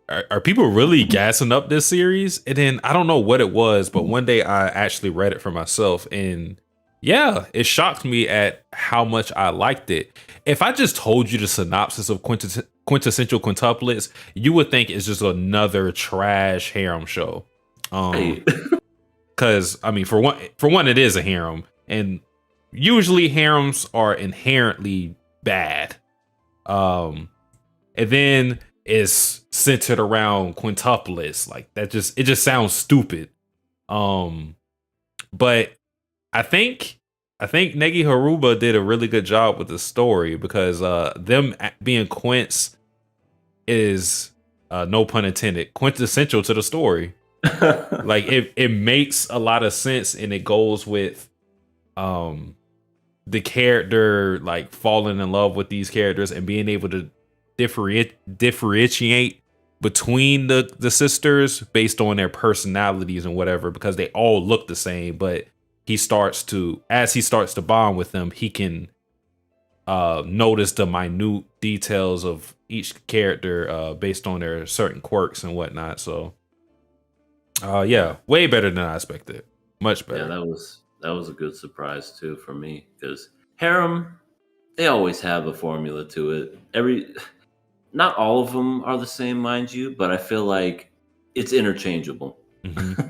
are people really gassing up this series? And then I don't know what it was, but one day I actually read it for myself, and yeah, it shocked me at how much I liked it. If I just told you the synopsis of Quintessential Quintuplets, you would think it's just another trash harem show. Because I mean, for one, it is a harem, and usually harems are inherently bad. And then it's centered around quintuplets, like that. It just sounds stupid. But I think Negi Haruba did a really good job with the story, because them being quints is no pun intended, quintessential to the story. Like it makes a lot of sense, and it goes with the character like falling in love with these characters and being able to differentiate between the sisters based on their personalities and whatever, because they all look the same. But as he starts to bond with them, he can notice the minute details of each character based on their certain quirks and whatnot. So yeah, way better than I expected. Much better. Yeah, that was a good surprise too for me, because harem, they always have a formula to it. Not all of them are the same, mind you, but I feel like it's interchangeable. Mm-hmm.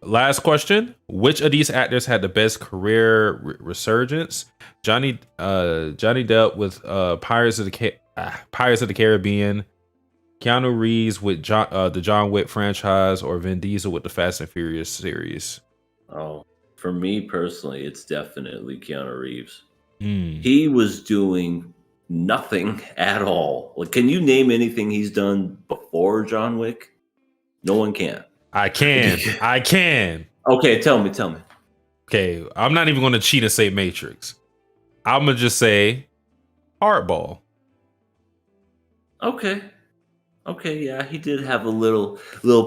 Last question: which of these actors had the best career resurgence? Johnny Depp with Pirates of the Caribbean, Keanu Reeves with the John Wick franchise, or Vin Diesel with the Fast and Furious series? Oh, for me personally, it's definitely Keanu Reeves. Mm. He was doing nothing at all. Like, can you name anything he's done before John Wick? No one can. I can. I can. Okay, tell me. Okay, I'm not even going to cheat and say Matrix. I'm going to just say Hardball. Okay, yeah, he did have a little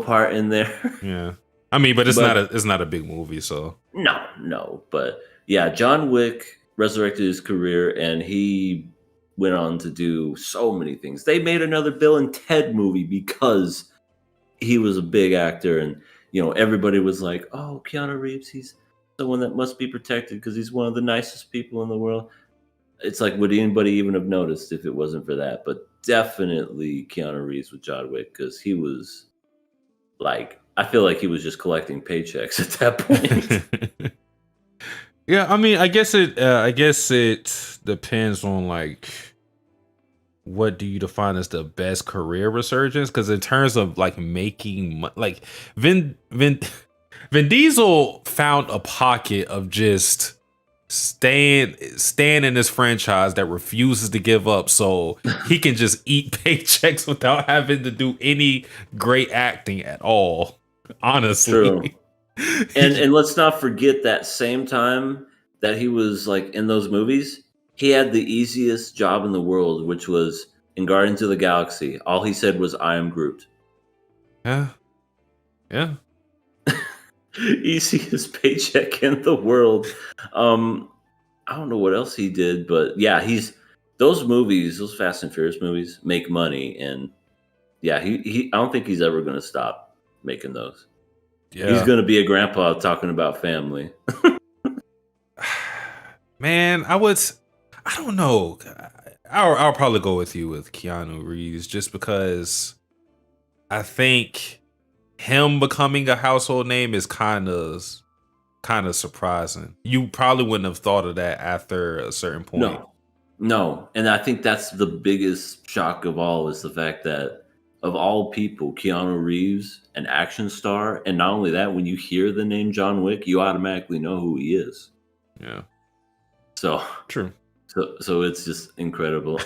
part in there. Yeah. I mean, but it's not a big movie, so. No, but yeah, John Wick resurrected his career, and he went on to do so many things. They made another Bill and Ted movie because he was a big actor, and everybody was like, "Oh, Keanu Reeves, he's someone that must be protected because he's one of the nicest people in the world." It's like, would anybody even have noticed if it wasn't for that? But definitely Keanu Reeves with John Wick, because he was like, I feel like he was just collecting paychecks at that point. Yeah, I mean, I guess it depends on like what do you define as the best career resurgence? Because in terms of like making like Vin Diesel found a pocket of just staying in this franchise that refuses to give up, so he can just eat paychecks without having to do any great acting at all. Honestly. True. And let's not forget that same time that he was like in those movies, he had the easiest job in the world, which was in Guardians of the Galaxy. All he said was, "I am Groot." Yeah. Easiest paycheck in the world. I don't know what else he did, but yeah, those Fast and Furious movies make money, and yeah, he I don't think he's ever going to stop making those. Yeah. He's going to be a grandpa talking about family. Man, I don't know. I'll probably go with you with Keanu Reeves, just because I think him becoming a household name is kind of surprising. You probably wouldn't have thought of that after a certain point. No. And I think that's the biggest shock of all, is the fact that of all people, Keanu Reeves, an action star, and not only that, when you hear the name John Wick, you automatically know who he is. Yeah. So true. So it's just incredible.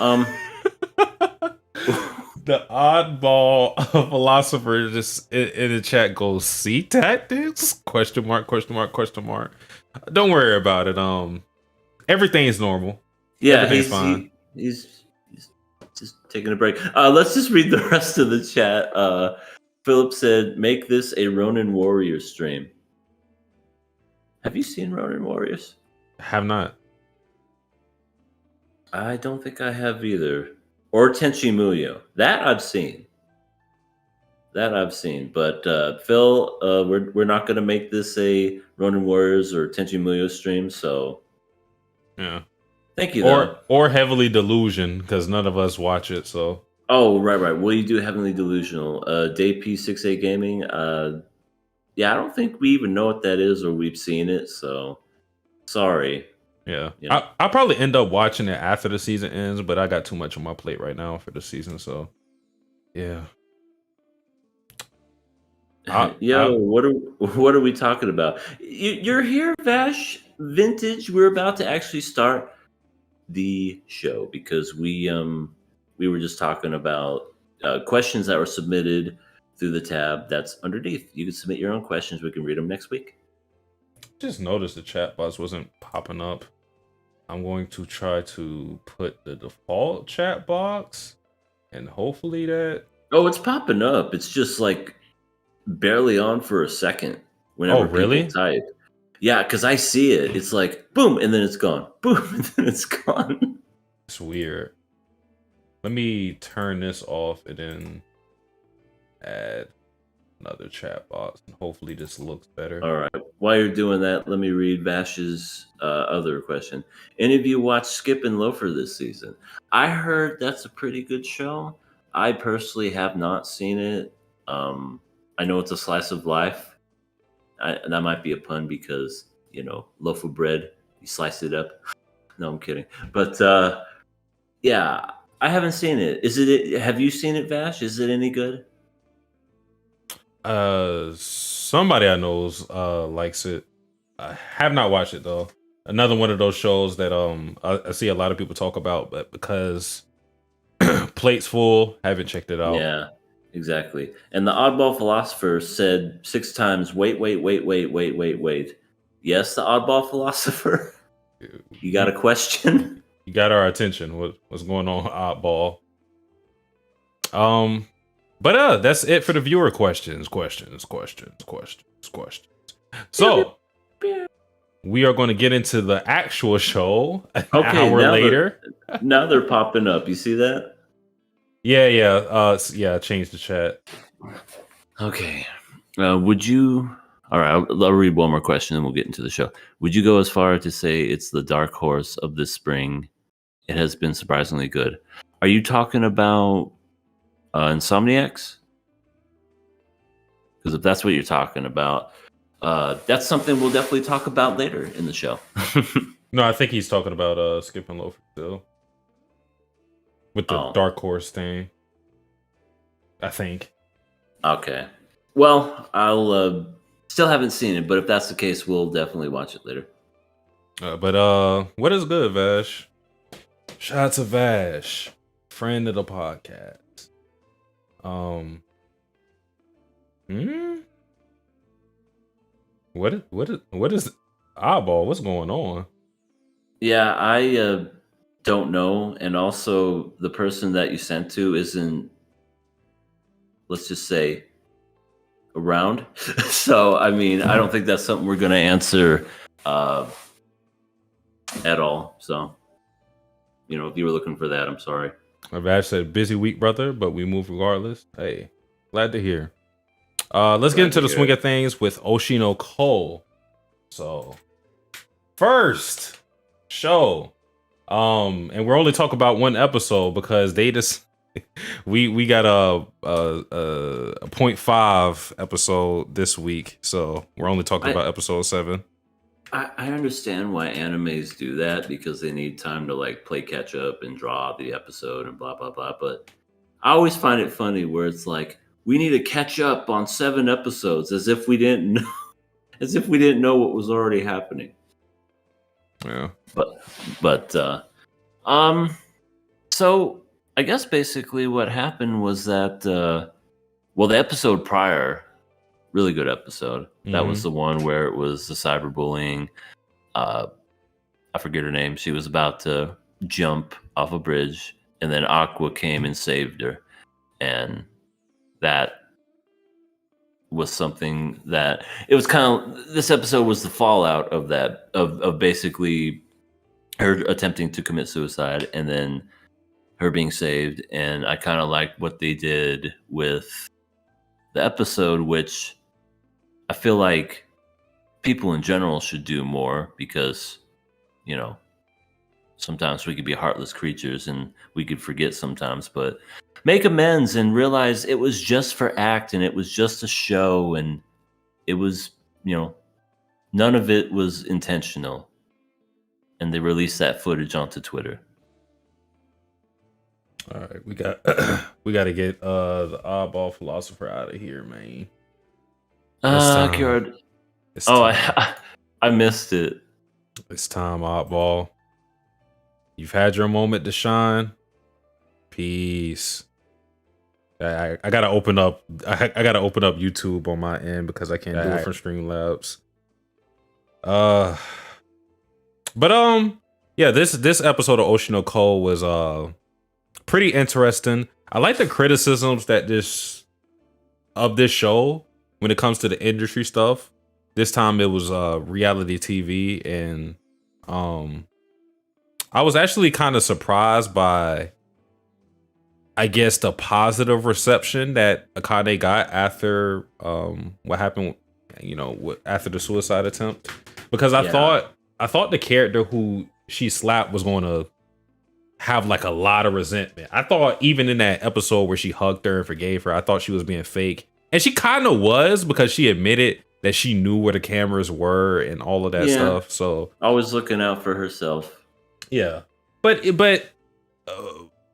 The oddball philosopher just in the chat goes, "See tactics? Question mark. Don't worry about it. Everything's normal. Yeah, everything's fine. He's just taking a break. Let's just read the rest of the chat. Philip said, "Make this a Ronin Warriors stream." Have you seen Ronin Warriors? Have not. I don't think I have either. Or Tenchi Muyo. That I've seen. But Phil, we're not going to make this a Ronin Warriors or Tenchi Muyo stream. So yeah, thank you. Or Heavily Delusion, because none of us watch it. So right. Will you do Heavenly Delusional? Day P68 Gaming. Yeah, I don't think we even know what that is, or we've seen it. So sorry. Yeah, I'll probably end up watching it after the season ends, but I got too much on my plate right now for the season, so yeah. What are we talking about? You're here, Vash Vintage. We're about to actually start the show because we were just talking about questions that were submitted through the tab that's underneath. You can submit your own questions. We can read them next week. Just noticed the chat box wasn't popping up. I'm going to try to put the default chat box and hopefully that. Oh, it's popping up. It's just like barely on for a second Oh, whenever people really? type. Yeah, because I see it. It's like boom, and then it's gone. Boom, and then it's gone. It's weird. Let me turn this off and then add another chat box, and hopefully this looks better. All right. While you're doing that, let me read Vash's other question. Any of you watch Skip and Loafer this season? I heard that's a pretty good show. I personally have not seen it. I know it's a slice of life. And that might be a pun because, loaf of bread, you slice it up. No, I'm kidding. But yeah, I haven't seen it. Have you seen it, Vash? Is it any good? Somebody I know likes it. I have not watched it though. Another one of those shows that I see a lot of people talk about, but because plate's full, haven't checked it out. Yeah, exactly. And the oddball philosopher said 6 times, wait. Yes, the oddball philosopher. You got a question? You got our attention. What's going on, oddball? But that's it for the viewer questions. So we are going to get into the actual show an hour later. Now they're popping up. You see that? Yeah. I changed the chat. Okay. Would you? All right. I'll read one more question, and we'll get into the show. Would you go as far to say it's the dark horse of this spring? It has been surprisingly good. Are you talking about Insomniacs? Because if that's what you're talking about, that's something we'll definitely talk about later in the show. No, I think he's talking about Skip and Loafer still. With the dark horse thing. I think. Okay. Well, I'll still haven't seen it, but if that's the case, we'll definitely watch it later. But what is good, Vash? Shout out to Vash, friend of the podcast. What is oddball? What's going on? Yeah, I don't know, and also the person that you sent to isn't, let's just say, around. So I mean, I don't think that's something we're going to answer at all. So if you were looking for that, I'm sorry. Vash said busy week, brother, but we move regardless. Hey, glad to hear. Let's get into the swing of things with Oshi No Ko. So first show. And we're only talking about one episode because they just we got a 0.5 episode this week, so we're only talking about episode 7. I understand why animes do that because they need time to play catch up and draw the episode and blah blah blah. But I always find it funny where it's like we need to catch up on 7 episodes as if we didn't know what was already happening. Yeah. But so I guess basically what happened was that the episode prior, really good episode. Mm-hmm. That was the one where it was the cyberbullying. I forget her name. She was about to jump off a bridge, and then Aqua came and saved her, and that was something that it was kind of. This episode was the fallout of that of basically her attempting to commit suicide and then her being saved. And I kind of liked what they did with the episode, which I feel like people in general should do more because, sometimes we could be heartless creatures and we could forget sometimes, but make amends and realize it was just for act and it was just a show and it was, none of it was intentional. And they released that footage onto Twitter. All right, we got to get the oddball philosopher out of here, man. Kira. I missed it. It's time, oddball. You've had your moment to shine. Peace. I gotta open up. I gotta open up YouTube on my end because I can't do it from Streamlabs. But yeah, this episode of Oshi No Ko was pretty interesting. I like the criticisms that this show when it comes to the industry stuff. This time it was reality TV, and I was actually kind of surprised by, I guess, the positive reception that Akane got after what happened, after the suicide attempt, because I thought the character who she slapped was going to have like a lot of resentment. I thought even in that episode where she hugged her and forgave her, I thought she was being fake, and she kind of was, because she admitted that she knew where the cameras were and all of that stuff. So always looking out for herself. Yeah, but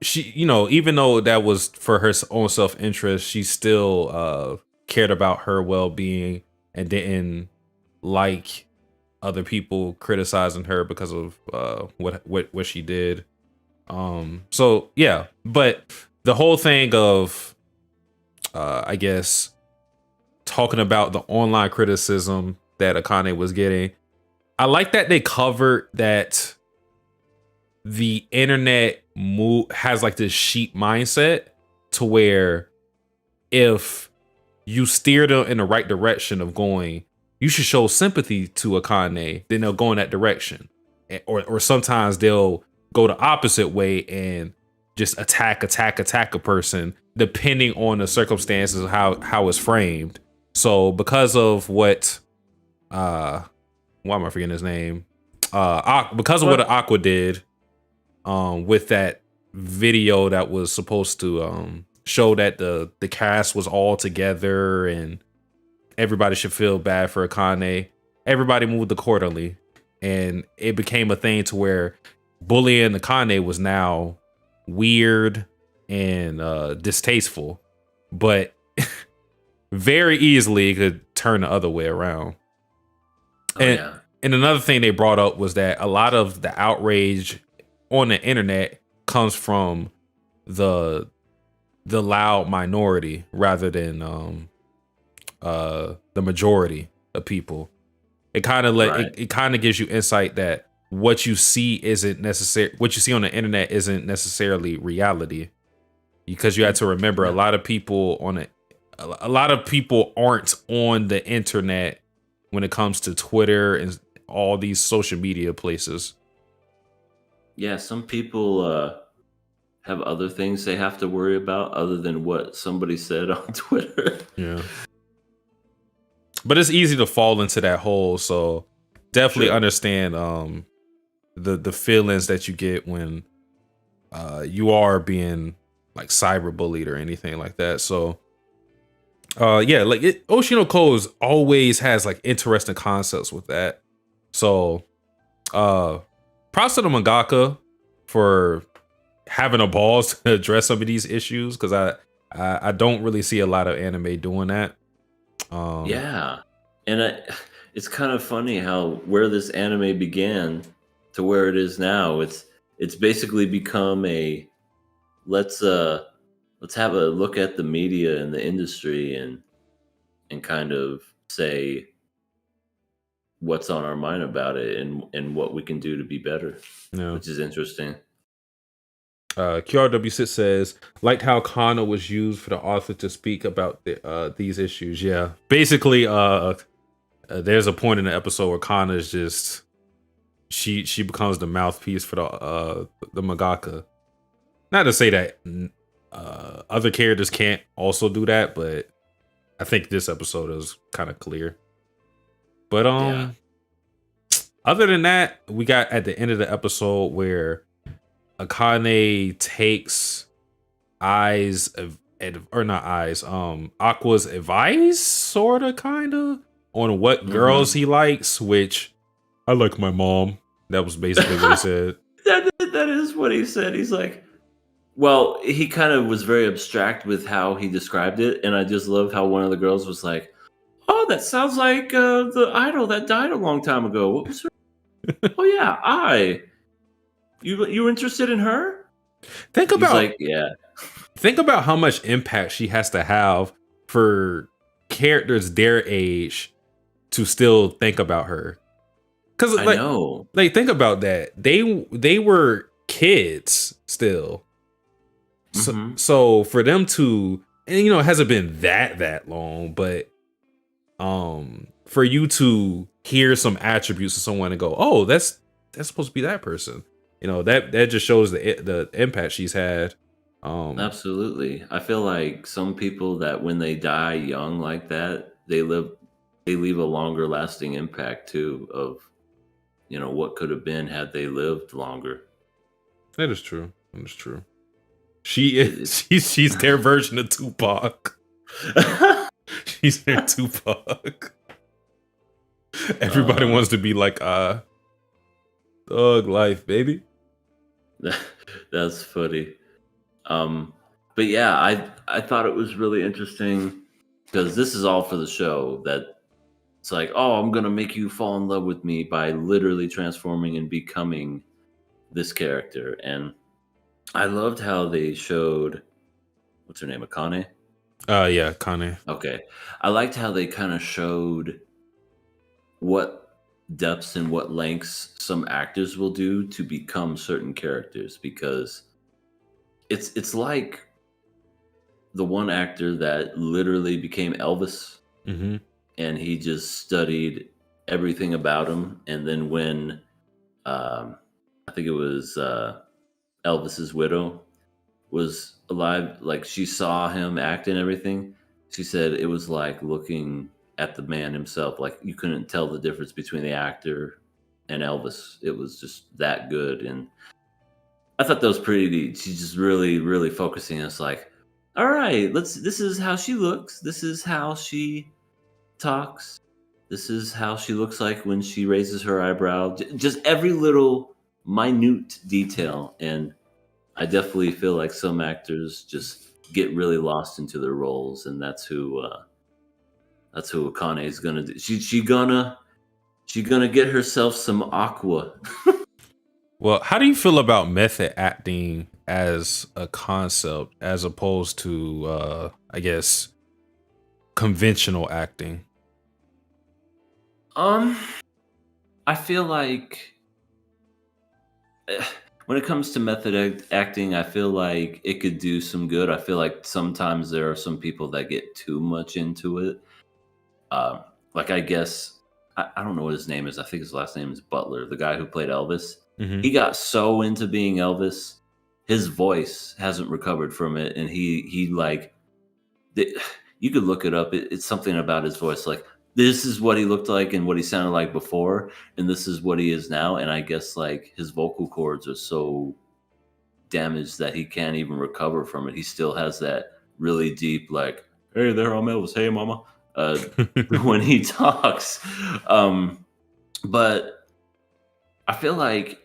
she, even though that was for her own self-interest, she still cared about her well-being and didn't like other people criticizing her because of what she did. So yeah, but the whole thing of I guess talking about the online criticism that Akane was getting, I like that they covered that the internet has like this sheep mindset to where if you steer them in the right direction of going, you should show sympathy to Akane, then they'll go in that direction. Or sometimes they'll go the opposite way and just attack a person, depending on the circumstances of how it's framed. So because of what why am I forgetting his name? Because of what Aqua did with that video that was supposed to show that the cast was all together and everybody should feel bad for Akane, everybody moved accordingly, and it became a thing to where bullying Akane was now weird and distasteful, but very easily it could turn the other way around. And another thing they brought up was that a lot of the outrage on the internet comes from the loud minority rather than the majority of people. It kind of it kind of gives you insight that what you see on the internet isn't necessarily reality, because you have to remember a lot of people aren't on the internet when it comes to Twitter and all these social media places. Yeah, some people have other things they have to worry about other than what somebody said on Twitter. Yeah. But it's easy to fall into that hole, so definitely understand the feelings that you get when you are being like cyberbullied or anything like that. So Oshi No Ko always has like interesting concepts with that. So props to the mangaka for having a balls to address some of these issues, because I don't really see a lot of anime doing that. And it's kind of funny how where this anime began to where it is now, it's basically become a let's have a look at the media and the industry and kind of say what's on our mind about it and what we can do to be better. Which is interesting. QRW6 says, liked how Kana was used for the author to speak about these issues. Yeah, basically there's a point in the episode where Kana is just she becomes the mouthpiece for the mangaka. Not to say that other characters can't also do that, but I think this episode is kind of clear. But other than that, we got at the end of the episode where Akane takes Aqua's advice, sorta, kinda, on what girls he likes, which I like my mom. That was basically what he said. That is what he said. He's like, well, he kind of was very abstract with how he described it, and I just love how one of the girls was like, "Oh, that sounds like the idol that died a long time ago. What was her? Oh yeah, You were interested in her? Think about Think about how much impact she has to have for characters their age to still think about her. Because I know, like, think about that. They were kids still. So for them to, and it hasn't been that long, but for you to hear some attributes of someone and go, oh, that's supposed to be that person, that just shows the impact she's had. Absolutely. I feel like some people that when they die young like that, they leave a longer lasting impact too of what could have been had they lived longer. That is true. She's their version of Tupac. She's their Tupac. Everybody wants to be like thug life, baby. That's funny. But yeah, I thought it was really interesting because this is all for the show, that it's like, oh, I'm gonna make you fall in love with me by literally transforming and becoming this character. And I loved how they showed, what's her name, Akane? Yeah, Kane. Okay. I liked how they kind of showed what depths and what lengths some actors will do to become certain characters, because it's like the one actor that literally became Elvis, and he just studied everything about him. And then when I think it was Elvis's widow was alive, like she saw him act and everything, she said it was like looking at the man himself. Like you couldn't tell the difference between the actor and Elvis. It was just that good. And I thought that was pretty neat. She's just really, really focusing. It's like, all right, this is how she looks. This is how she talks. This is how she looks like when she raises her eyebrow. Just every little minute detail. And I definitely feel like some actors just get really lost into their roles, and that's who Akane is gonna do. She gonna get herself some aqua. Well, how do you feel about method acting as a concept as opposed to I guess conventional acting? I feel like when it comes to method acting, I feel like it could do some good. I feel like sometimes there are some people that get too much into it. Like I guess I don't know what his name is. I think his last name is Butler, the guy who played Elvis. He got so into being Elvis, his voice hasn't recovered from it, and he like, you could look it up. It's something about his voice, like this is what he looked like and what he sounded like before, and this is what he is now. And I guess like his vocal cords are so damaged that he can't even recover from it. He still has that really deep, like, "Hey there, I'm Elvis. Hey, mama," when he talks. But I feel like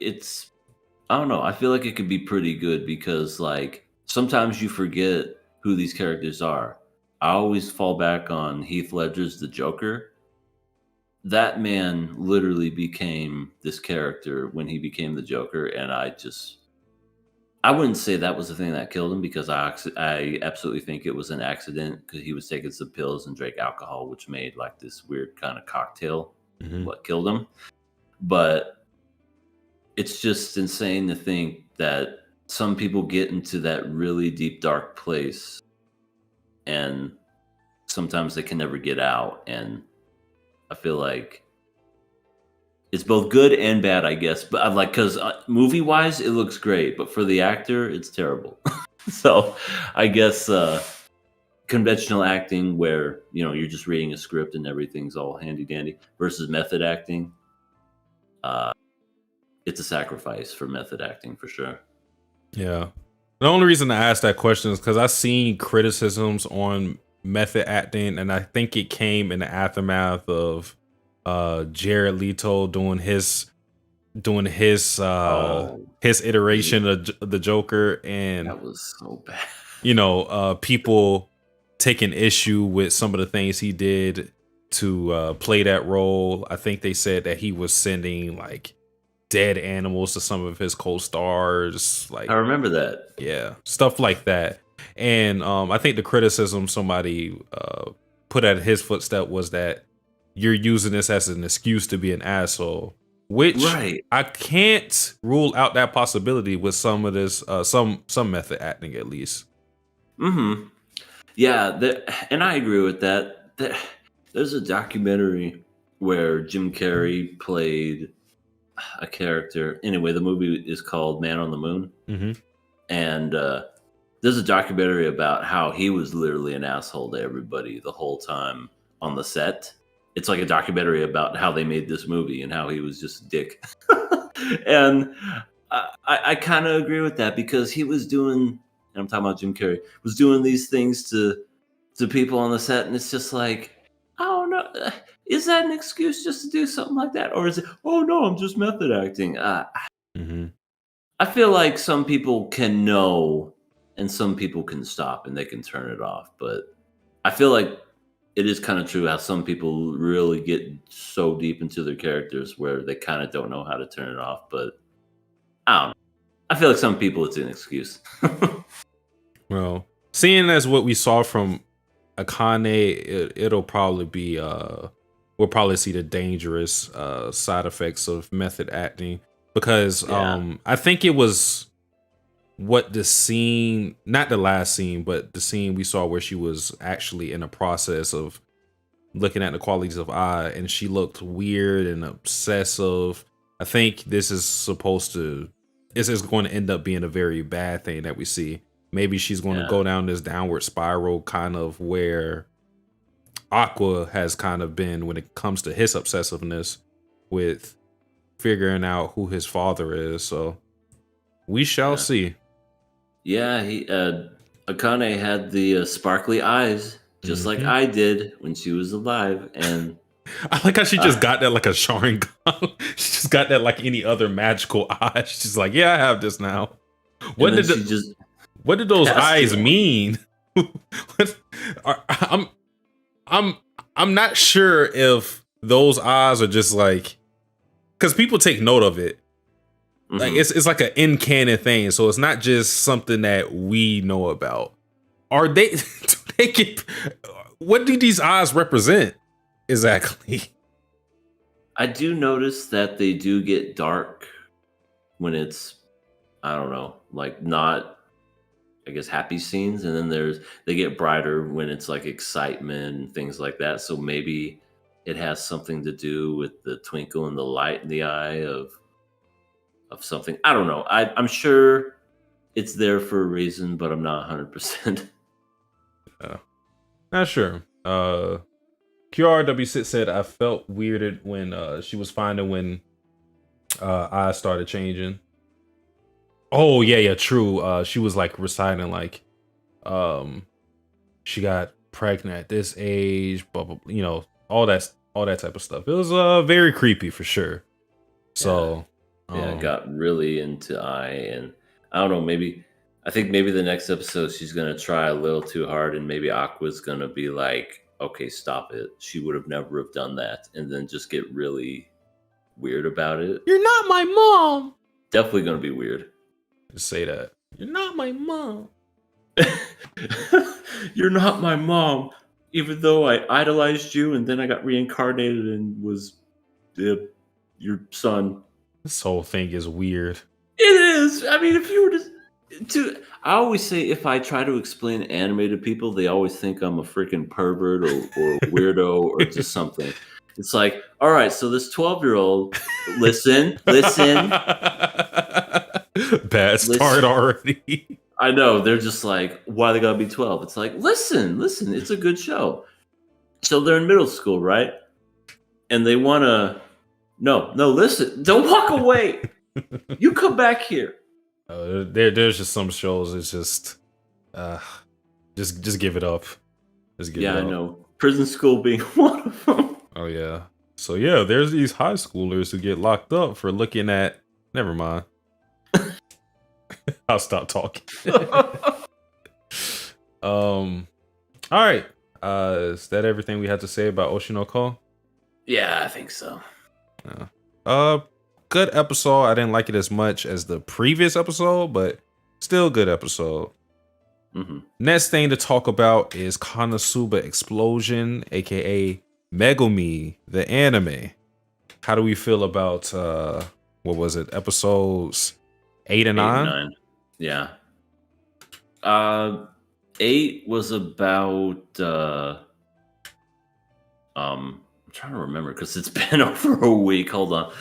I don't know. I feel like it could be pretty good because like sometimes you forget who these characters are. I always fall back on Heath Ledger's The Joker. That man literally became this character when he became the Joker, and I wouldn't say that was the thing that killed him, because I absolutely think it was an accident, because he was taking some pills and drank alcohol, which made like this weird kind of cocktail. What killed him. But it's just insane to think that some people get into that really deep, dark place, and sometimes they can never get out. And I feel like it's both good and bad, I guess. But I'm like, because movie wise, it looks great, but for the actor, it's terrible. So I guess conventional acting, where you're just reading a script and everything's all handy dandy, versus method acting, it's a sacrifice for method acting for sure. Yeah. The only reason I asked that question is because I've seen criticisms on method acting, and I think it came in the aftermath of Jared Leto doing his iteration of the Joker, and that was so bad. People taking issue with some of the things he did to play that role. I think they said that he was sending like dead animals to some of his co-stars. Like, I remember that. Yeah, stuff like that. And I think the criticism somebody put at his footstep was that you're using this as an excuse to be an asshole. which I can't rule out that possibility with some of this, some method acting at least. Mm-hmm. Yeah, and I agree with that. There's a documentary where Jim Carrey played a character. Anyway, the movie is called Man on the Moon. Mm-hmm. And there's a documentary about how he was literally an asshole to everybody the whole time on the set. It's like a documentary about how they made this movie and how he was just a dick. And I kind of agree with that because he was doing, and I'm talking about Jim Carrey, was doing these things to people on the set, and it's just like, I don't know, is that an excuse just to do something like that, or is it, oh no, I'm just method acting? Mm-hmm. I feel like some people can know, and some people can stop, and they can turn it off. But I feel like it is kind of true how some people really get so deep into their characters where they kind of don't know how to turn it off. But I don't know. I feel like some people it's an excuse. Well, seeing as what we saw from Akane, it'll probably be we'll probably see the dangerous side effects of method acting because I think it was what the scene, not the last scene, but the scene we saw where she was actually in a process of looking at the qualities of Ai and she looked weird and obsessive. I think this is going to end up being a very bad thing that we see. Maybe she's going to go down this downward spiral kind of where Aqua has kind of been when it comes to his obsessiveness with figuring out who his father is. So we shall see. Yeah, Akane had the sparkly eyes, just like I did when she was alive. And I like how she just got that like a Sharingan. She just got that like any other magical eye. She's like, yeah, I have this now. What did those eyes mean? I'm not sure if those eyes are just like, because people take note of it. Mm-hmm. Like it's like an in canon thing, so it's not just something that we know about. Are they? What do these eyes represent exactly? I do notice that they do get dark when it's, I don't know, like not, I guess, happy scenes, and then they get brighter when it's like excitement and things like that. So maybe it has something to do with the twinkle and the light in the eye of something. I don't know. I'm sure it's there for a reason, but I'm not 100%. Not sure. QRW6 said, I felt weirded when she was finding when eyes started changing. Oh yeah, true. She was like reciting like she got pregnant at this age, blah, blah, you know, all that type of stuff. It was very creepy for sure. So I got really into Ai, and I don't know, I think maybe the next episode she's gonna try a little too hard, and maybe Aqua's gonna be like, okay, stop it. She would have never have done that, and then just get really weird about it. You're not my mom. Definitely gonna be weird. Just say that. You're not my mom. You're not my mom. Even though I idolized you, and then I got reincarnated and was your son. This whole thing is weird. It is. I mean, if you were to I always say if I try to explain anime to people, they always think I'm a freaking pervert or weirdo or just something. It's like, all right, so this 12-year-old, listen. Bad start already. I know. They're just like, why they gotta be 12? It's like, listen, it's a good show. So they're in middle school, right? And they want to, no, listen, don't walk away. You come back here. There's just some shows. It's just give it up. Just give it up. I know. Prison School being one of them. Oh yeah. So yeah, there's these high schoolers who get locked up for looking at. Never mind. I'll stop talking. All right. Is that everything we had to say about Oshi No Ko? Yeah, I think so. Good episode. I didn't like it as much as the previous episode, but still good episode. Mm-hmm. Next thing to talk about is Konosuba Explosion, aka Megumi, the anime. How do we feel about what was it? Episodes 8 and 9? Yeah. 8 was about I'm trying to remember because it's been over a week. Hold on.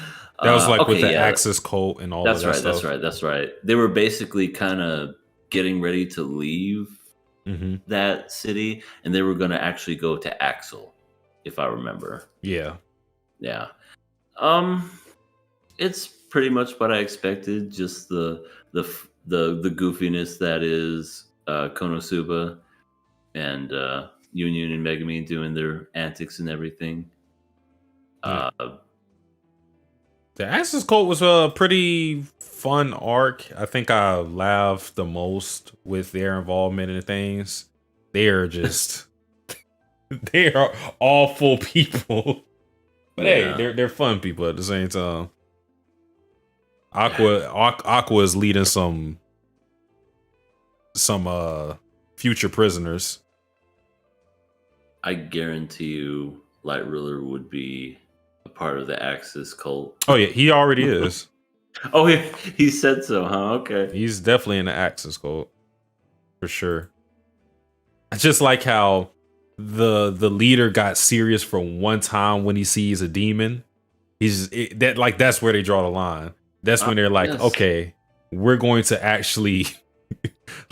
That was like with the Axis cult and all of that stuff. That's right. They were basically kind of getting ready to leave that city, and they were going to actually go to Axel, if I remember. Yeah. It's pretty much what I expected. Just the goofiness that is Konosuba and Union and Megumin doing their antics and everything. Yeah. The Axis Cult was a pretty fun arc. I think I laughed the most with their involvement in things. They are just they are awful people. But hey, they're fun people at the same time. Aqua is leading some future prisoners. I guarantee you Light Ruler would be a part of the Axis cult. Oh yeah, he already is. Oh, he said so, huh? Okay. He's definitely in the Axis cult. For sure. I just like how the leader got serious for one time when he sees a demon. That's where they draw the line. That's when they're like, okay, we're going to actually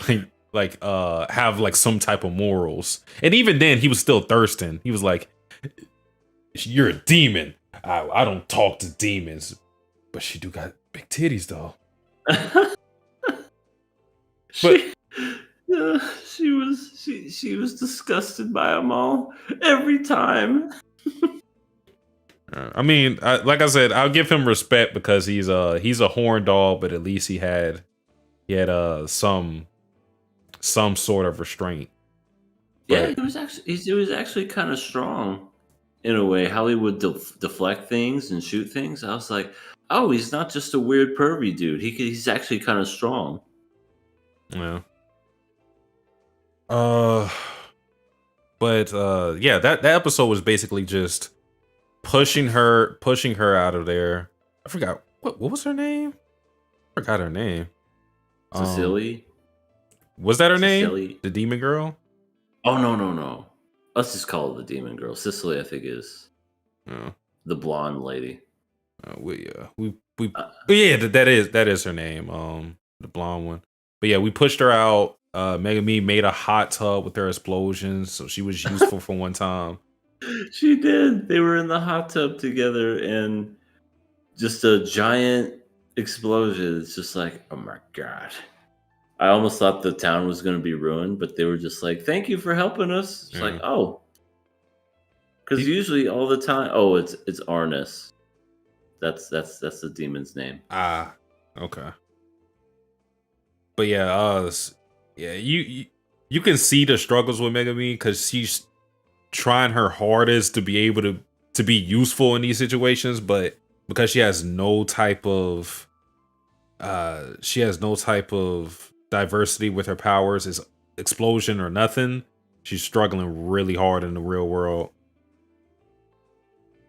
have like some type of morals. And even then he was still thirsting. He was like, you're a demon. I don't talk to demons. But she do got big titties though. She was disgusted by them all every time. I mean, like I said, I'll give him respect because he's a horn dog, but at least he had some sort of restraint. Yeah, he was actually kind of strong in a way. How he would deflect things and shoot things. I was like, oh, he's not just a weird pervy dude. He's actually kind of strong. Yeah. That episode was basically just pushing her out of there. I forgot what was her name? I forgot her name. Cecily. Was that her name? The demon girl? Oh no. Let's just call her the demon girl. Cecily, I think, is the blonde lady. That is her name. The blonde one. But yeah, we pushed her out. Megumin made a hot tub with her explosions, so she was useful for one time. She did. They were in the hot tub together, and just a giant explosion. It's just like, oh my god. I almost thought the town was going to be ruined, but they were just like, thank you for helping us. It's like, oh. Because usually all the time, it's Arnis. That's the demon's name. Ah, okay. But yeah, you can see the struggles with Megumin because she's trying her hardest to be able to be useful in these situations, but because she has no type of diversity with her powers, is explosion or nothing. She's struggling really hard in the real world.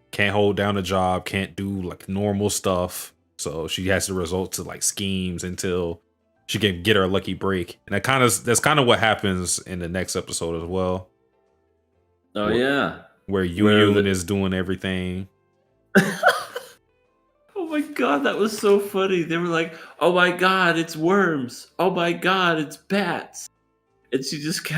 Can't hold down a job, can't do like normal stuff. So she has to resort to like schemes until she can get her lucky break. And that's kind of what happens in the next episode as well. Oh yeah. Where Yun is doing everything. Oh my god, that was so funny. They were like, oh my god, it's worms. Oh my god, it's bats. And she just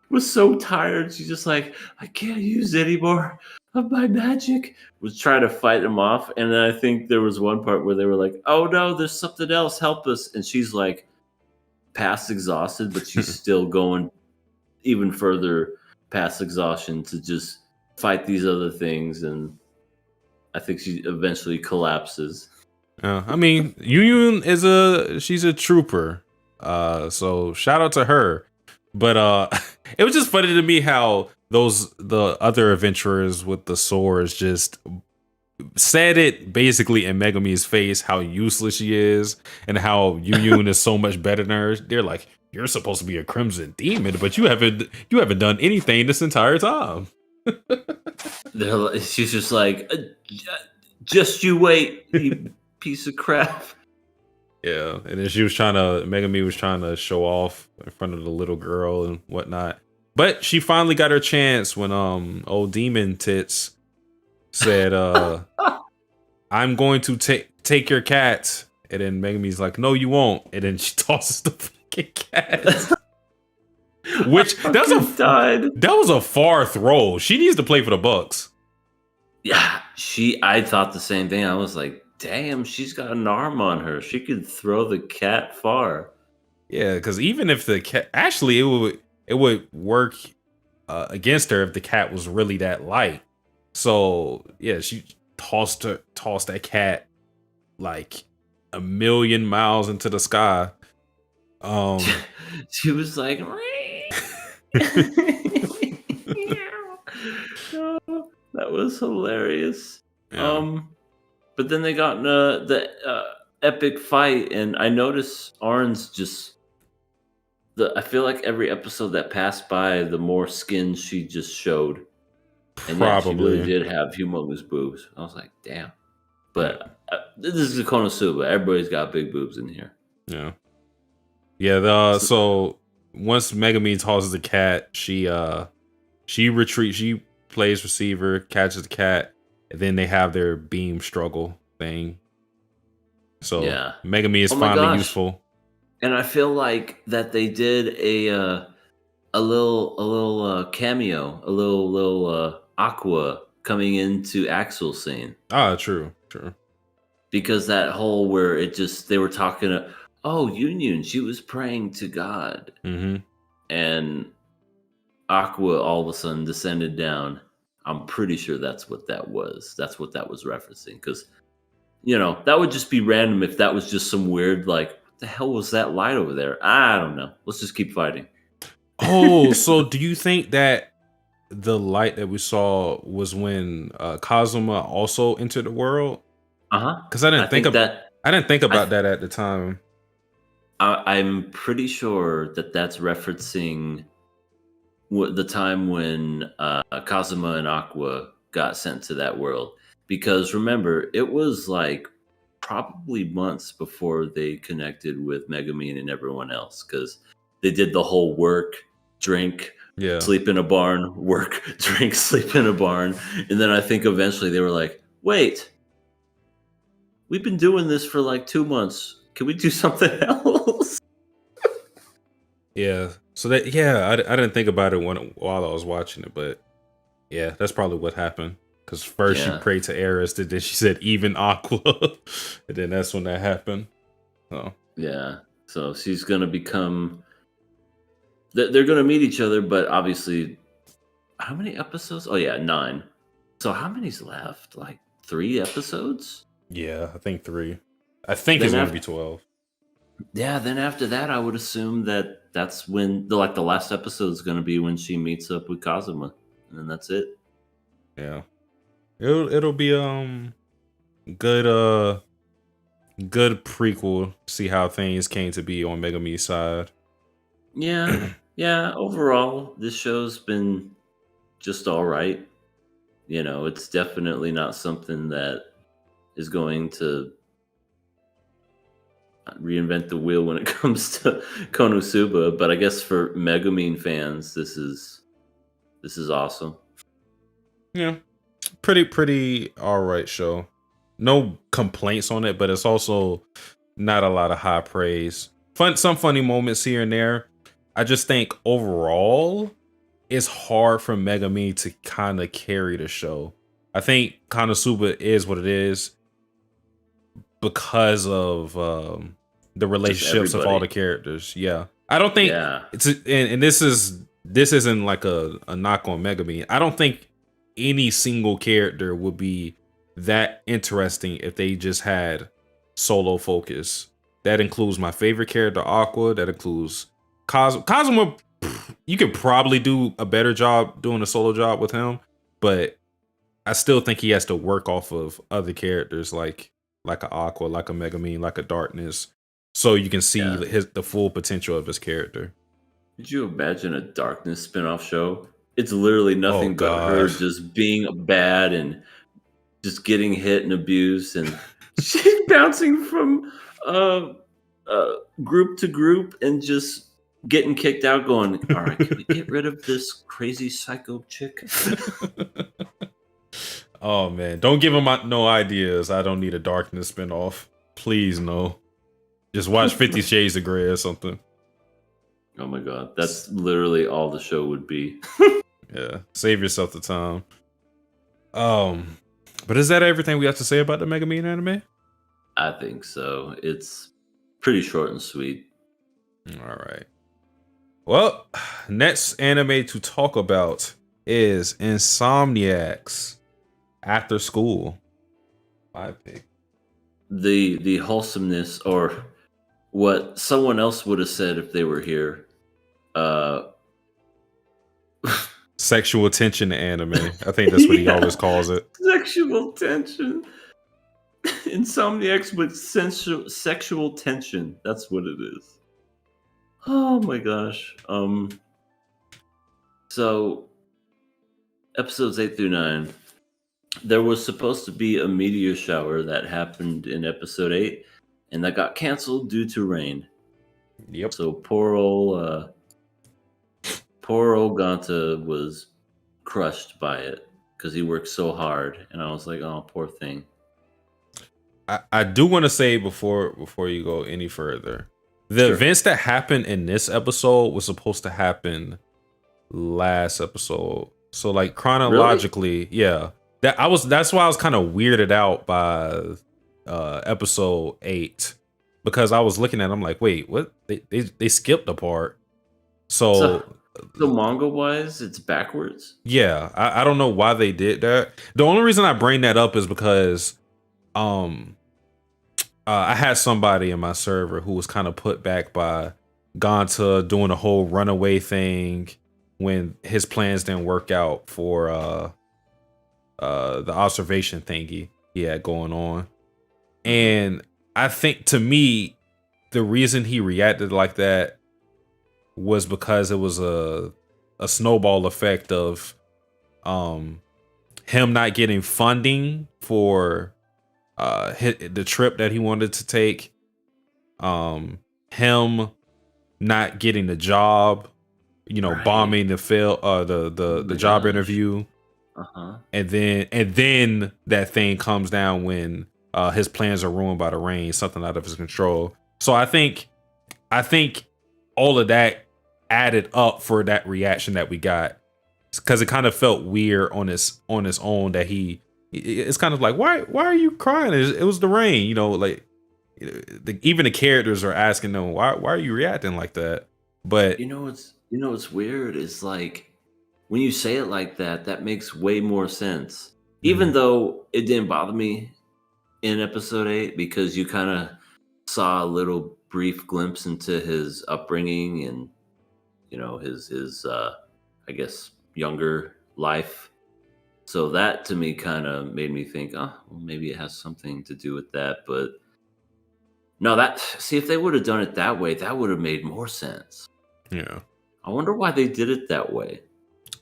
was so tired. She's just like, I can't use any more of my magic. Was trying to fight them off. And then I think there was one part where they were like, oh no, there's something else. Help us. And she's like past exhausted, but she's still going even further past exhaustion to just fight these other things. And I think she eventually collapses. I mean, Yun she's a trooper. So shout out to her. But it was just funny to me how the other adventurers with the swords just said it basically in Megumin's face how useless she is and how Yun is so much better than her. They're like, you're supposed to be a crimson demon, but you haven't done anything this entire time. She's just like, just you wait, you piece of crap. Yeah, and then Megumin was trying to show off in front of the little girl and whatnot. But she finally got her chance when old demon tits said, I'm going to take your cat. And then Megumin's like, no, you won't. And then she tosses the fucking cat. Which that was a far throw. She needs to play for the Bucks. Yeah, I thought the same thing. I was like, damn, she's got an arm on her. She could throw the cat far. Yeah, because even if the cat, actually, it would work against her if the cat was really that light. So yeah, she tossed that cat like a million miles into the sky. She was like, that was hilarious. Yeah. But then they got in the epic fight, and I noticed Arn's just I feel like every episode that passed by, the more skin she just showed. And yeah, she really did have humongous boobs. I was like, damn. But this is a Konosuba. Everybody's got big boobs in here. Yeah. Yeah, so once Megumin tosses the cat, she retreats, she plays receiver, catches the cat, and then they have their beam struggle thing. So yeah, Megumin is finally useful. And I feel like that they did a little cameo, a little Aqua coming into Axel's scene. Ah, true. Because that whole where they were talking, Union, she was praying to God. Mm-hmm. And Aqua all of a sudden descended down. I'm pretty sure that's what that was. That's what that was referencing. Because, that would just be random if that was just some weird, like, what the hell was that light over there? I don't know. Let's just keep fighting. Oh, so do you think that the light that we saw was when Kazuma also entered the world? Because I didn't think about that at the time. I'm pretty sure that's referencing the time when Kazuma and Aqua got sent to that world. Because remember, it was like probably months before they connected with Megumin and everyone else. Because they did the whole work, drink, sleep in a barn, work, drink, sleep in a barn. And then I think eventually they were like, wait, we've been doing this for like 2 months. Can we do something else? Yeah. So I didn't think about it while I was watching it, but yeah, that's probably what happened. Because first she prayed to Eris, then she said even Aqua, and then that's when that happened. So yeah, so she's gonna become. They're gonna meet each other, but obviously, how many episodes? Oh yeah, 9. So how many's left? Like 3 episodes? Yeah, I think 3. I think it's gonna be 12. Yeah, then after that, I would assume that's when the last episode is going to be when she meets up with Kazuma, and then that's it. Yeah, it'll be good prequel. See how things came to be on Megumin's side. Yeah, yeah. Overall, this show's been just all right. It's definitely not something that is going to reinvent the wheel when it comes to Konosuba, but I guess for Megumin fans, this is awesome. Yeah, pretty all right show. No complaints on it, but it's also not a lot of high praise. Some funny moments here and there. I just think overall, it's hard for Megumin to kind of carry the show. I think Konosuba is what it is because of the relationships of all the characters. Yeah, I don't think it's and this isn't like a knock on Megumin. I don't think any single character would be that interesting if they just had solo focus. That includes my favorite character, Aqua. That includes Kazuma. You could probably do a better job doing a solo job with him, but I still think he has to work off of other characters like a Aqua, like a Megumin, like a Darkness, so you can see the full potential of his character. Could you imagine a Darkness spinoff show? it's literally nothing but her just being bad and just getting hit and abused, and she's bouncing from group to group and just getting kicked out. Going, all right, can we get rid of this crazy psycho chick? Oh man, don't give him no ideas. I don't need a Darkness spinoff. Please no. Just watch 50 Shades of Grey or something. Oh my god, that's literally all the show would be. Yeah, save yourself the time. But is that everything we have to say about the Megumin anime? I think so. It's pretty short and sweet. All right. Well, next anime to talk about is Insomniacs After School. My pick. The wholesomeness, or what someone else would have said if they were here. Sexual tension anime. I think that's what he always calls it. Sexual tension. Insomniacs with sexual tension. That's what it is. Oh my gosh. So episodes 8 through 9. There was supposed to be a meteor shower that happened in episode 8, and that got canceled due to rain. Yep. So poor old Ganta was crushed by it because he worked so hard, and I was like, oh, poor thing. I do want to say before you go any further, the events that happened in this episode was supposed to happen last episode. So like chronologically, yeah. That's why I was kind of weirded out by episode 8, because I was looking at it, I'm like, wait, what? They skipped a part. So manga wise, it's backwards. Yeah, I don't know why they did that. The only reason I bring that up is because I had somebody in my server who was kind of put back by Ganta doing a whole runaway thing when his plans didn't work out for the observation thingy he had going on. And I think, to me, the reason he reacted like that was because it was a snowball effect of him not getting funding for the trip that he wanted to take, him not getting the job, bombing the the job interview, and then that thing comes down when his plans are ruined by the rain, something out of his control. So I think all of that added up for that reaction that we got, because it kind of felt weird on its own that it's kind of like, why are you crying? It was the rain, like even the characters are asking them, why are you reacting like that? But what's weird is, like, when you say it like that, that makes way more sense. Even though it didn't bother me in episode 8, because you kind of saw a little brief glimpse into his upbringing and his I guess younger life. So that to me kind of made me think, oh, well, maybe it has something to do with that. But no, if they would have done it that way, that would have made more sense. Yeah. I wonder why they did it that way.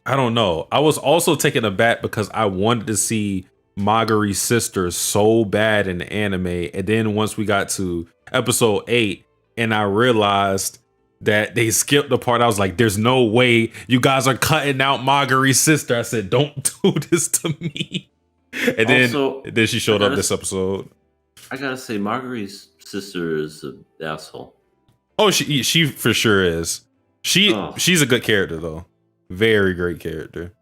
I don't know. I was also taken aback because I wanted to see Magari's sister so bad in the anime. And then once we got to episode 8 and I realized that they skipped the part, I was like, there's no way you guys are cutting out Magari's sister. I said, don't do this to me. And then she showed up this episode. I gotta say, Magari's sister is an asshole. Oh, she for sure is. She's a good character though. Very great character.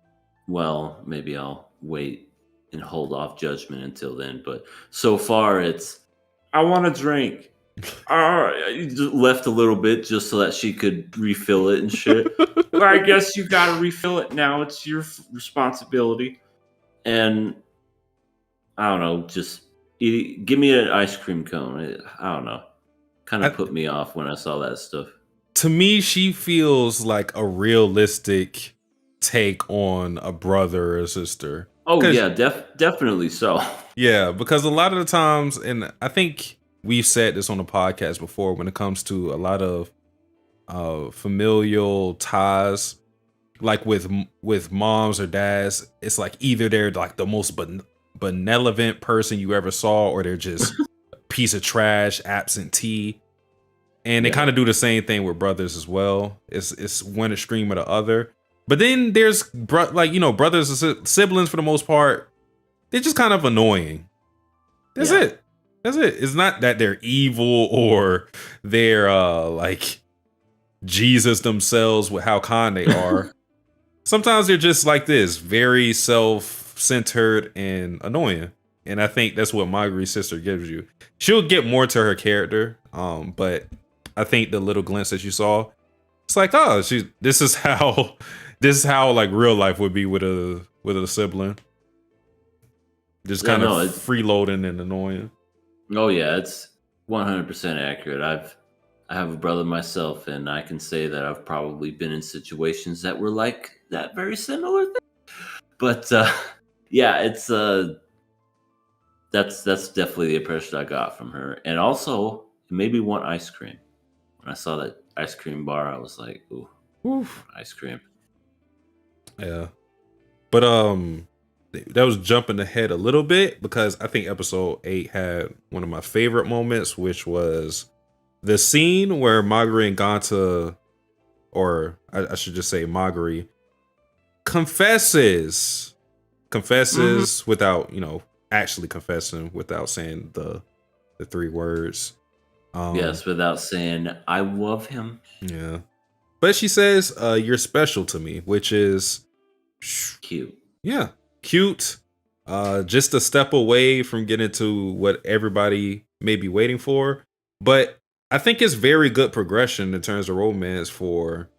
Well, maybe I'll wait and hold off judgment until then. But so far, it's, I want a drink. Left a little bit just so that she could refill it and shit. Well, I guess you gotta refill it now. It's your responsibility. And I don't know, just give me an ice cream cone. I don't know. Kind of put me off when I saw that stuff. To me, she feels like a realistic take on a brother or sister. Oh yeah, definitely so. Yeah, because a lot of the times, and I think we've said this on the podcast before, when it comes to a lot of familial ties, like with moms or dads, it's like either they're like the most benevolent person you ever saw, or they're just a piece of trash, absentee. And they kind of do the same thing with brothers as well. It's one extreme or the other. But then there's brothers and siblings for the most part. They're just kind of annoying. That's it. It's not that they're evil or they're like Jesus themselves with how kind they are. Sometimes they're just like this, very self-centered and annoying. And I think that's what Marguerite's sister gives you. She'll get more to her character, but I think the little glimpse that you saw, it's like, oh, this is how like real life would be with a sibling. Just kind of freeloading and annoying. Oh yeah, it's 100% accurate. I have a brother myself, and I can say that I've probably been in situations that were like that, very similar thing. But yeah, it's that's definitely the impression I got from her. And also, it made me want ice cream. When I saw that ice cream bar, I was like, ooh, ice cream. Yeah. But that was jumping ahead a little bit, because I think episode 8 had one of my favorite moments, which was the scene where Maguri and Ganta, or I should just say Maguri, confesses without, actually confessing, without saying the 3 words. Yes, without saying I love him. Yeah. But she says, you're special to me, which is cute. Yeah. Cute. Just a step away from getting to what everybody may be waiting for. But I think it's very good progression in terms of romance for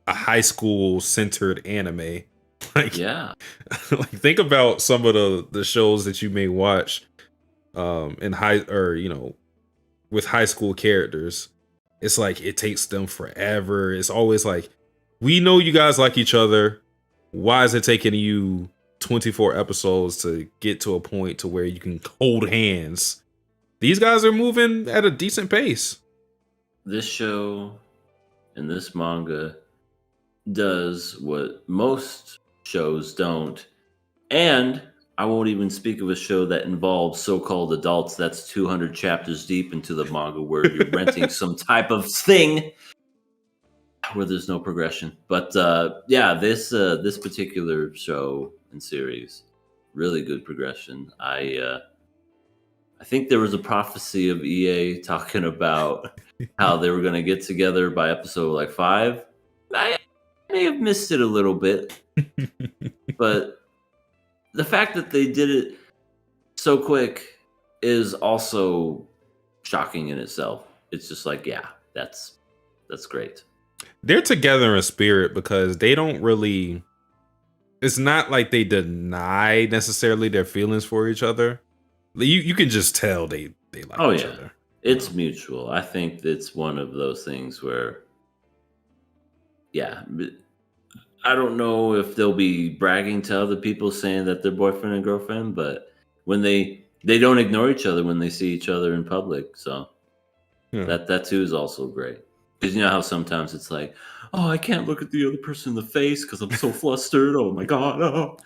a high school centered anime. Like, like, think about some of the shows that you may watch in with high school characters. It's like it takes them forever. It's always like, we know you guys like each other. Why is it taking you 24 episodes to get to a point to where you can hold hands? These guys are moving at a decent pace. This show and this manga does what most shows don't. And I won't even speak of a show that involves so-called adults that's 200 chapters deep into the manga, where you're renting some type of thing where there's no progression. But this particular show and series, really good progression. I think there was a prophecy of EA talking about how they were going to get together by episode like 5. I may have missed it a little bit, but the fact that they did it so quick is also shocking in itself. It's just like, yeah, that's great. They're together in spirit, because they don't really, it's not like they deny necessarily their feelings for each other. You can just tell they like each other. It's mutual. I think it's one of those things where, I don't know if they'll be bragging to other people saying that they're boyfriend and girlfriend, but when they don't ignore each other when they see each other in public. So that too is also great. Because you know how sometimes it's like, oh, I can't look at the other person in the face because I'm so flustered. Oh my god. Oh.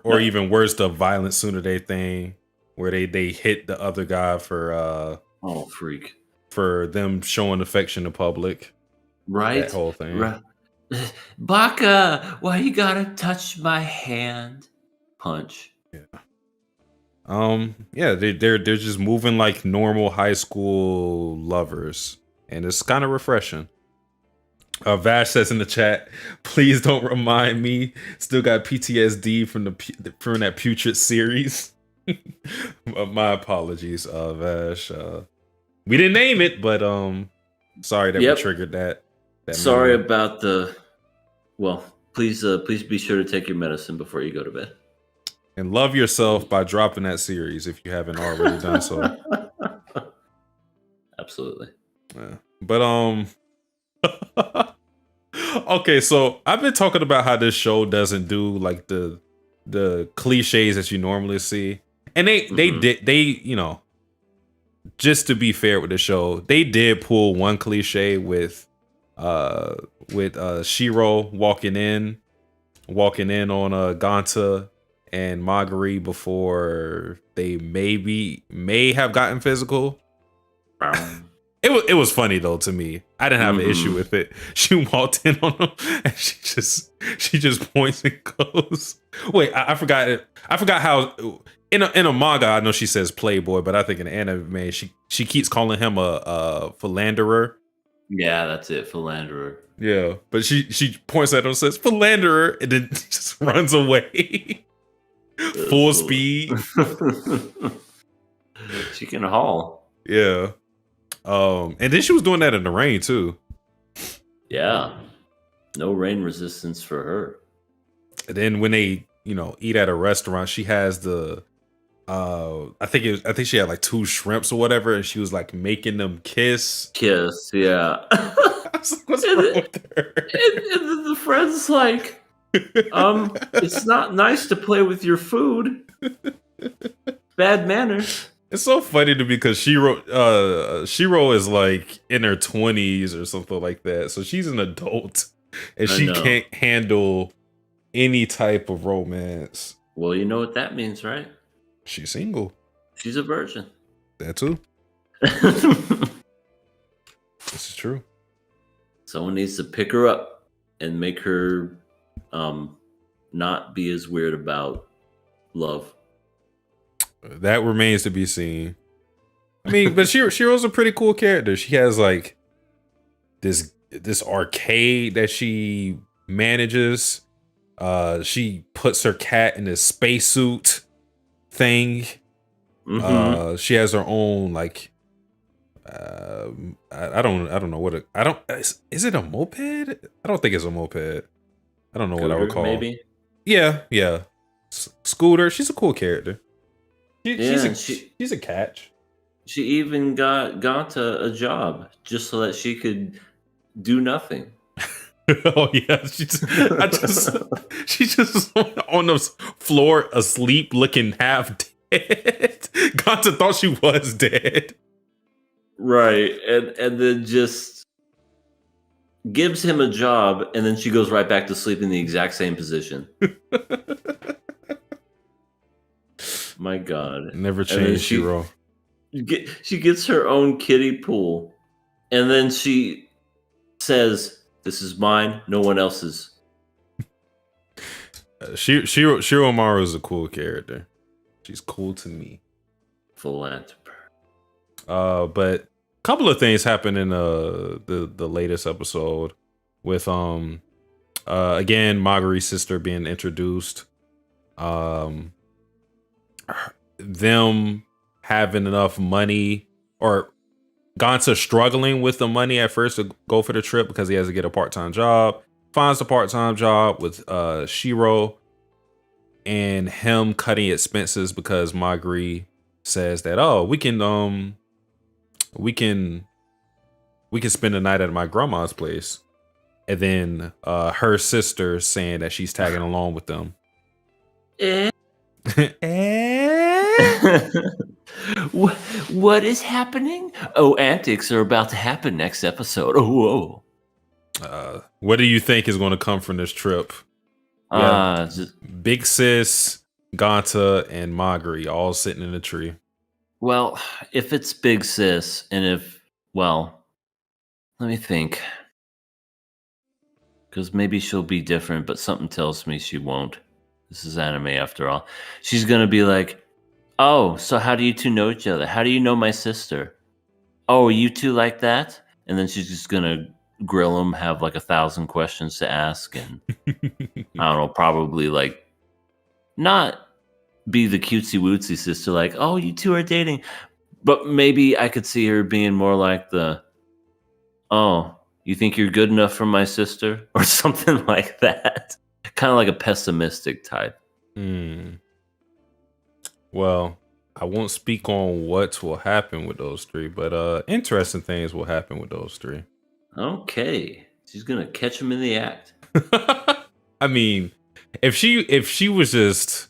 Or even worse, the Violent Tsunade thing, where they hit the other guy for freak, for them showing affection in public. Right. That whole thing. Right. Baka, why you gotta touch my hand? Punch. They're just moving like normal high school lovers, and it's kind of refreshing. Vash says in the chat, please don't remind me. Still got PTSD from that putrid series. My apologies, Vash. We didn't name it, but sorry that we triggered that. Sorry about the. Well, please be sure to take your medicine before you go to bed. And love yourself by dropping that series if you haven't already done so. Absolutely. Yeah. But okay, so I've been talking about how this show doesn't do like the cliches that you normally see. And they just to be fair with the show, they did pull one cliche with Shiro walking in walking in on Ganta and Magari before they may have gotten physical. It was funny though to me. I didn't have an issue with it. She walked in on him and she just points and goes. Wait, I forgot it. I forgot how in a manga I know she says playboy, but I think in the anime she keeps calling him a philanderer. Yeah, that's it, philanderer. Yeah, but she points at him and says philanderer, and then just runs away. Full speed. She can haul. Yeah. And then she was doing that in the rain too. Yeah. No rain resistance for her. And then when they, eat at a restaurant, she has the I think she had like 2 shrimps or whatever, and she was like making them kiss. Yeah. What's wrong with her? And the friend's like, it's not nice to play with your food. Bad manners. It's so funny to me because Shiro is like in her 20s or something like that. So she's an adult and she can't handle any type of romance. Well, you know what that means, right? She's single. She's a virgin. That too. This is true. Someone needs to pick her up and make her not be as weird about love. That remains to be seen. I mean, but Shiro's a pretty cool character. She has like this arcade that she manages. She puts her cat in this spacesuit thing. She has her own like I don't know what is it a moped? I don't think it's a moped. I don't know what I would call. Maybe. Yeah. Scooter. She's a cool character. She's a catch. She even got Ganta a job just so that she could do nothing. Oh yeah, she's just on the floor asleep, looking half dead. Ganta thought she was dead. Right, and then just gives him a job, and then she goes right back to sleep in the exact same position. My God. Never changed, Shiro. She gets her own kiddie pool, and then she says, "This is mine, no one else's." Shiro Maru is a cool character. She's cool to me. Philanthropist. But a couple of things happened in the latest episode with again Magari's sister being introduced. Them having enough money, or Ganta struggling with the money at first to go for the trip because he has to get a part-time job. Finds a part-time job with Shiro, and him cutting expenses because Magari says that we can spend the night at my grandma's place, and then her sister saying that she's tagging along with them. What is happening? Oh, antics are about to happen next episode. Oh, whoa. What do you think is going to come from this trip? Big Sis, Ganta, and Magari all sitting in a tree. Well, if it's Big Sis, and let me think. Because maybe she'll be different, but something tells me she won't. This is anime after all. She's going to be like, "Oh, so how do you two know each other? How do you know my sister? Oh, are you two like that?" And then she's just going to grill him, have like 1,000 questions to ask. And I don't know, probably like not be the cutesy wootsy sister like, "Oh, you two are dating." But maybe I could see her being more like "Oh, you think you're good enough for my sister?" Or something like that. Kind of like a pessimistic type. Well, I won't speak on what will happen with those three, but interesting things will happen with those three. Okay. She's gonna catch him in the act. I mean, if she was just,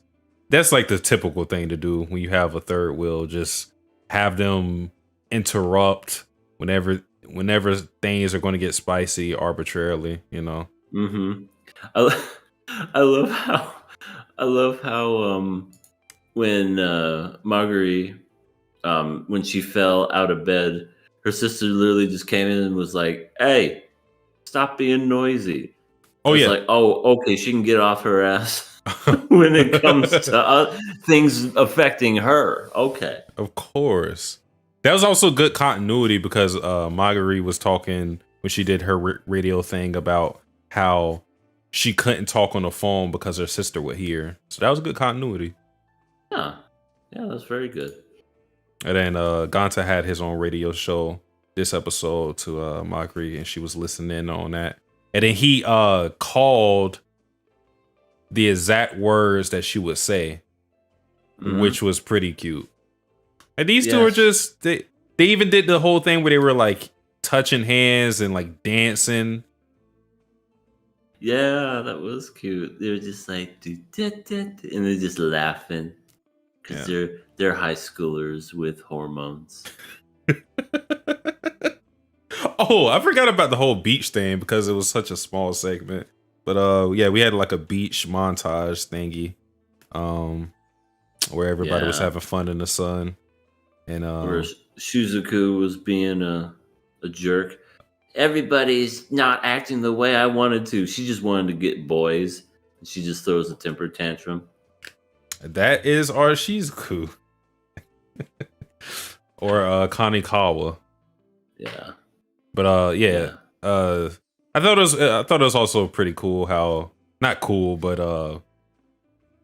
that's like the typical thing to do when you have a third wheel, just have them interrupt whenever things are going to get spicy arbitrarily, you know. I love how I love how when Marguerite when she fell out of bed, her sister literally just came in and was like, "Hey, stop being noisy." Oh It's yeah. like, oh, okay, she can get off her ass when it comes to things affecting her. Okay, of course. That was also good continuity because Marguerite was talking when she did her radio thing about how she couldn't talk on the phone because her sister would hear. So that was good continuity. yeah, that's very good. And then Ganta had his own radio show this episode to Marguerite, and she was listening on that. And then he called the exact words that she would say, which was pretty cute. And these two are just they even did the whole thing where they were like touching hands and like dancing. Yeah, that was cute. They were just like and they're just laughing because they're high schoolers with hormones. Oh, I forgot about the whole beach thing because it was such a small segment. But yeah, we had like a beach montage thingy, where everybody was having fun in the sun, and where Shizuku was being a jerk. Everybody's not acting the way I wanted to. She just wanted to get boys, and she just throws a temper tantrum. That is our Shizuku, or Kanekawa. Yeah. But I thought it was also pretty cool how, not cool, but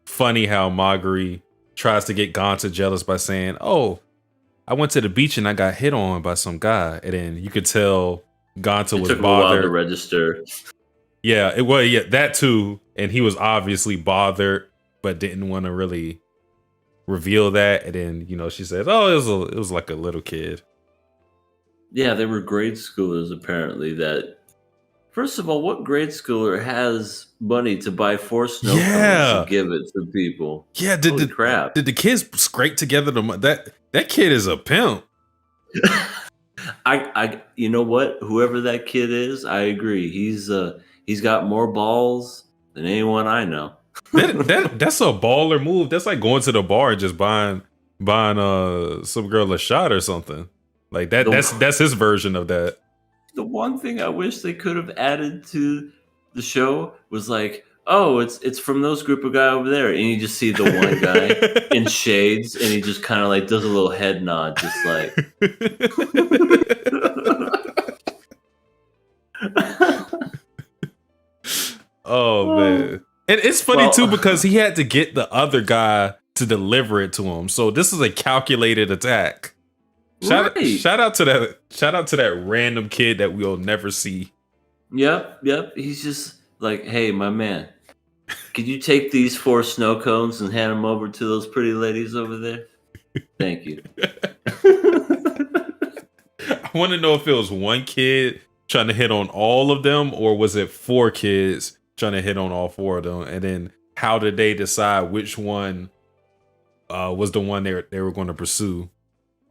funny how Marguerite tries to get Ganta jealous by saying, "Oh, I went to the beach and I got hit on by some guy," and then you could tell Ganta was bothered. Took a while to register. Yeah, it was that too, and he was obviously bothered, but didn't want to really reveal that. And then she said, "Oh, it was like a little kid." Yeah, they were grade schoolers apparently. That first of all, what grade schooler has money to buy 4 snow cones to give it to people? Yeah, did the kids scrape together that kid is a pimp? I you know what? Whoever that kid is, I agree. He's got more balls than anyone I know. That's a baller move. That's like going to the bar and just buying some girl a shot or something. Like that's his version of that. The one thing I wish they could have added to the show was like, oh, it's from those group of guys over there, and you just see the one guy in shades, and he just kind of like does a little head nod, just like. Oh man, and it's funny too because he had to get the other guy to deliver it to him, so this is a calculated attack. Shout out to that random kid that we'll never see. Yep. He's just like, hey, my man, could you take these 4 snow cones and hand them over to those pretty ladies over there? Thank you. I want to know if it was one kid trying to hit on all of them, or was it 4 kids trying to hit on all 4 of them? And then how did they decide which one was the one they were going to pursue?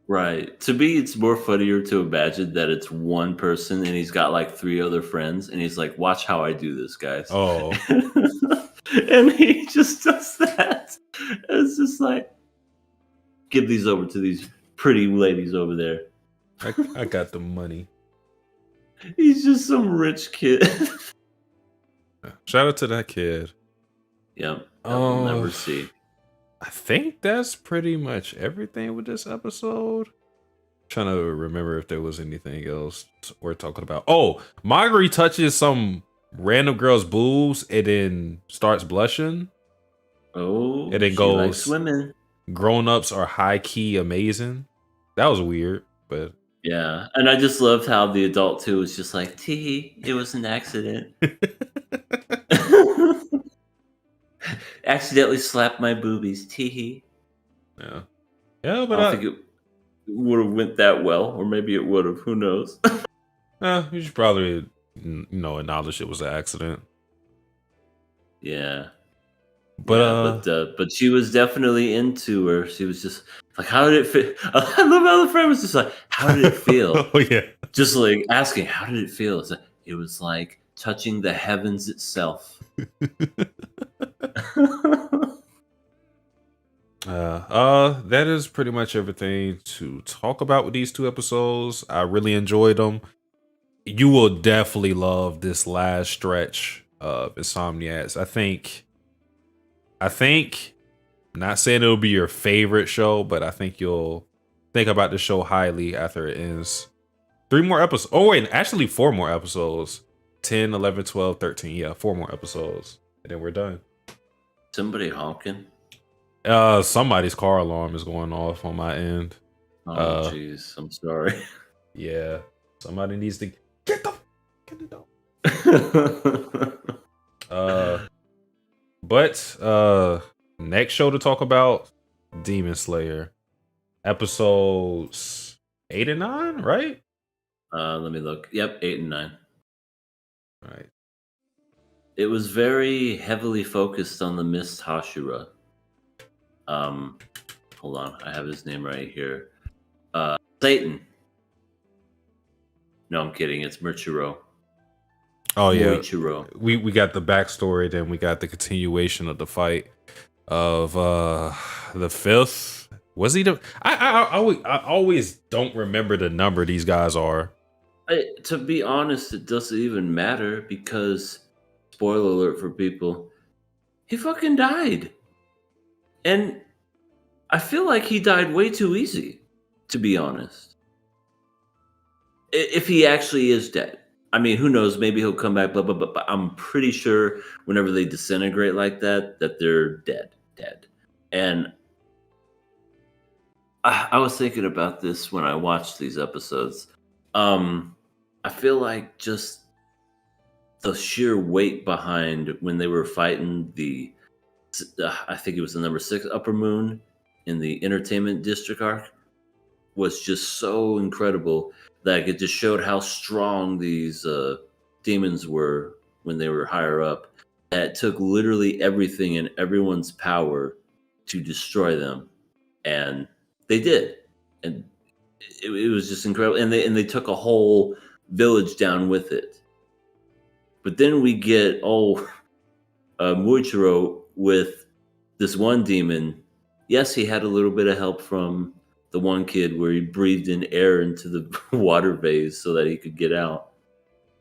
Right. To me, it's more funnier to imagine that it's one person and he's got like 3 other friends and he's like, watch how I do this, guys. Oh. And he just does that. It's just like, give these over to these pretty ladies over there. I got the money. He's just some rich kid. Shout out to that kid. Yep. I'll never see. I think that's pretty much everything with this episode. Trying to remember if there was anything else we're talking about. Oh, Marguerite touches some random girl's boobs and then starts blushing. Oh, and it goes, likes swimming. Grown-ups are high-key amazing. That was weird, but yeah. And I just loved how the adult too was just like, tee, it was an accident. Accidentally slapped my boobies. Teehee. Yeah, but I don't think it would have went that well, or maybe it would have. Who knows? You should probably, acknowledge it was an accident. Yeah, but she was definitely into her. She was just like, "How did it feel?" I love how the friend was just like, "How did it feel?" Oh yeah, just like asking, "How did it feel?" It was like touching the heavens itself. That is pretty much everything to talk about with these 2 episodes. I really enjoyed them. You will definitely love this last stretch of Insomniacs. I think, not saying it'll be your favorite show, but I think you'll think about the show highly after it ends. 3 more episodes. Oh, wait, actually 4 more episodes. 10, 11, 12, 13. Yeah, 4 more episodes. And then we're done. Somebody honking? Somebody's car alarm is going off on my end. Oh, jeez. I'm sorry. Yeah. Somebody needs to get the door. But next show to talk about, Demon Slayer. Episodes 8 and 9, right? Let me look. Yep, 8 and 9. All right. It was very heavily focused on the Mist Hashira. Hold on, I have his name right here. Satan. No, I'm kidding. It's Murchiro. Oh yeah, Muichiro. We got the backstory, then we got the continuation of the fight of the 5th. Was he the? I always don't remember the number these guys are. To be honest, it doesn't even matter because, spoiler alert for people, he fucking died, and I feel like he died way too easy. To be honest, if he actually is dead. I mean, who knows? Maybe he'll come back, blah, blah, blah. But I'm pretty sure whenever they disintegrate like that, that they're dead. And I was thinking about this when I watched these episodes. I feel like just the sheer weight behind when they were fighting the, I think it was the number 6 Upper Moon in the Entertainment District arc, was just so incredible. Like, it just showed how strong these demons were when they were higher up. That took literally everything in everyone's power to destroy them, and they did. And it was just incredible. And they took a whole village down with it. But then we get Muichiro with this one demon. Yes, he had a little bit of help from the one kid where he breathed in air into the water vase so that he could get out.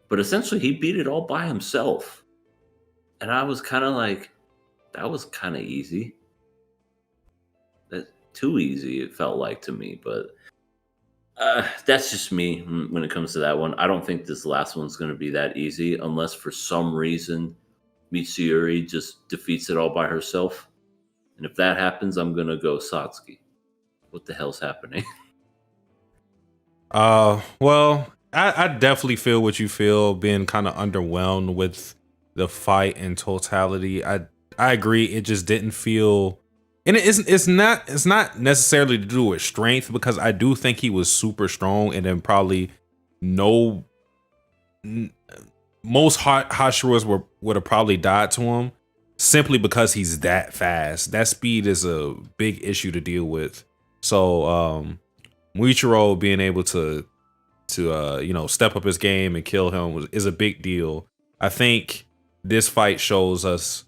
But essentially, he beat it all by himself. And I was kind of like, that was kind of easy. That's too easy, it felt like to me. But that's just me when it comes to that one. I don't think this last one's going to be that easy unless for some reason Mitsuri just defeats it all by herself. And if that happens, I'm going to go Satsuki. What the hell's happening? Well, I definitely feel what you feel, being kind of underwhelmed with the fight in totality. I agree, it just didn't feel, and it's not necessarily to do with strength, because I do think he was super strong, and then probably most Hashiras would have probably died to him simply because he's that fast. That speed is a big issue to deal with. So Muichiro being able to step up his game and kill him is a big deal. I think this fight shows us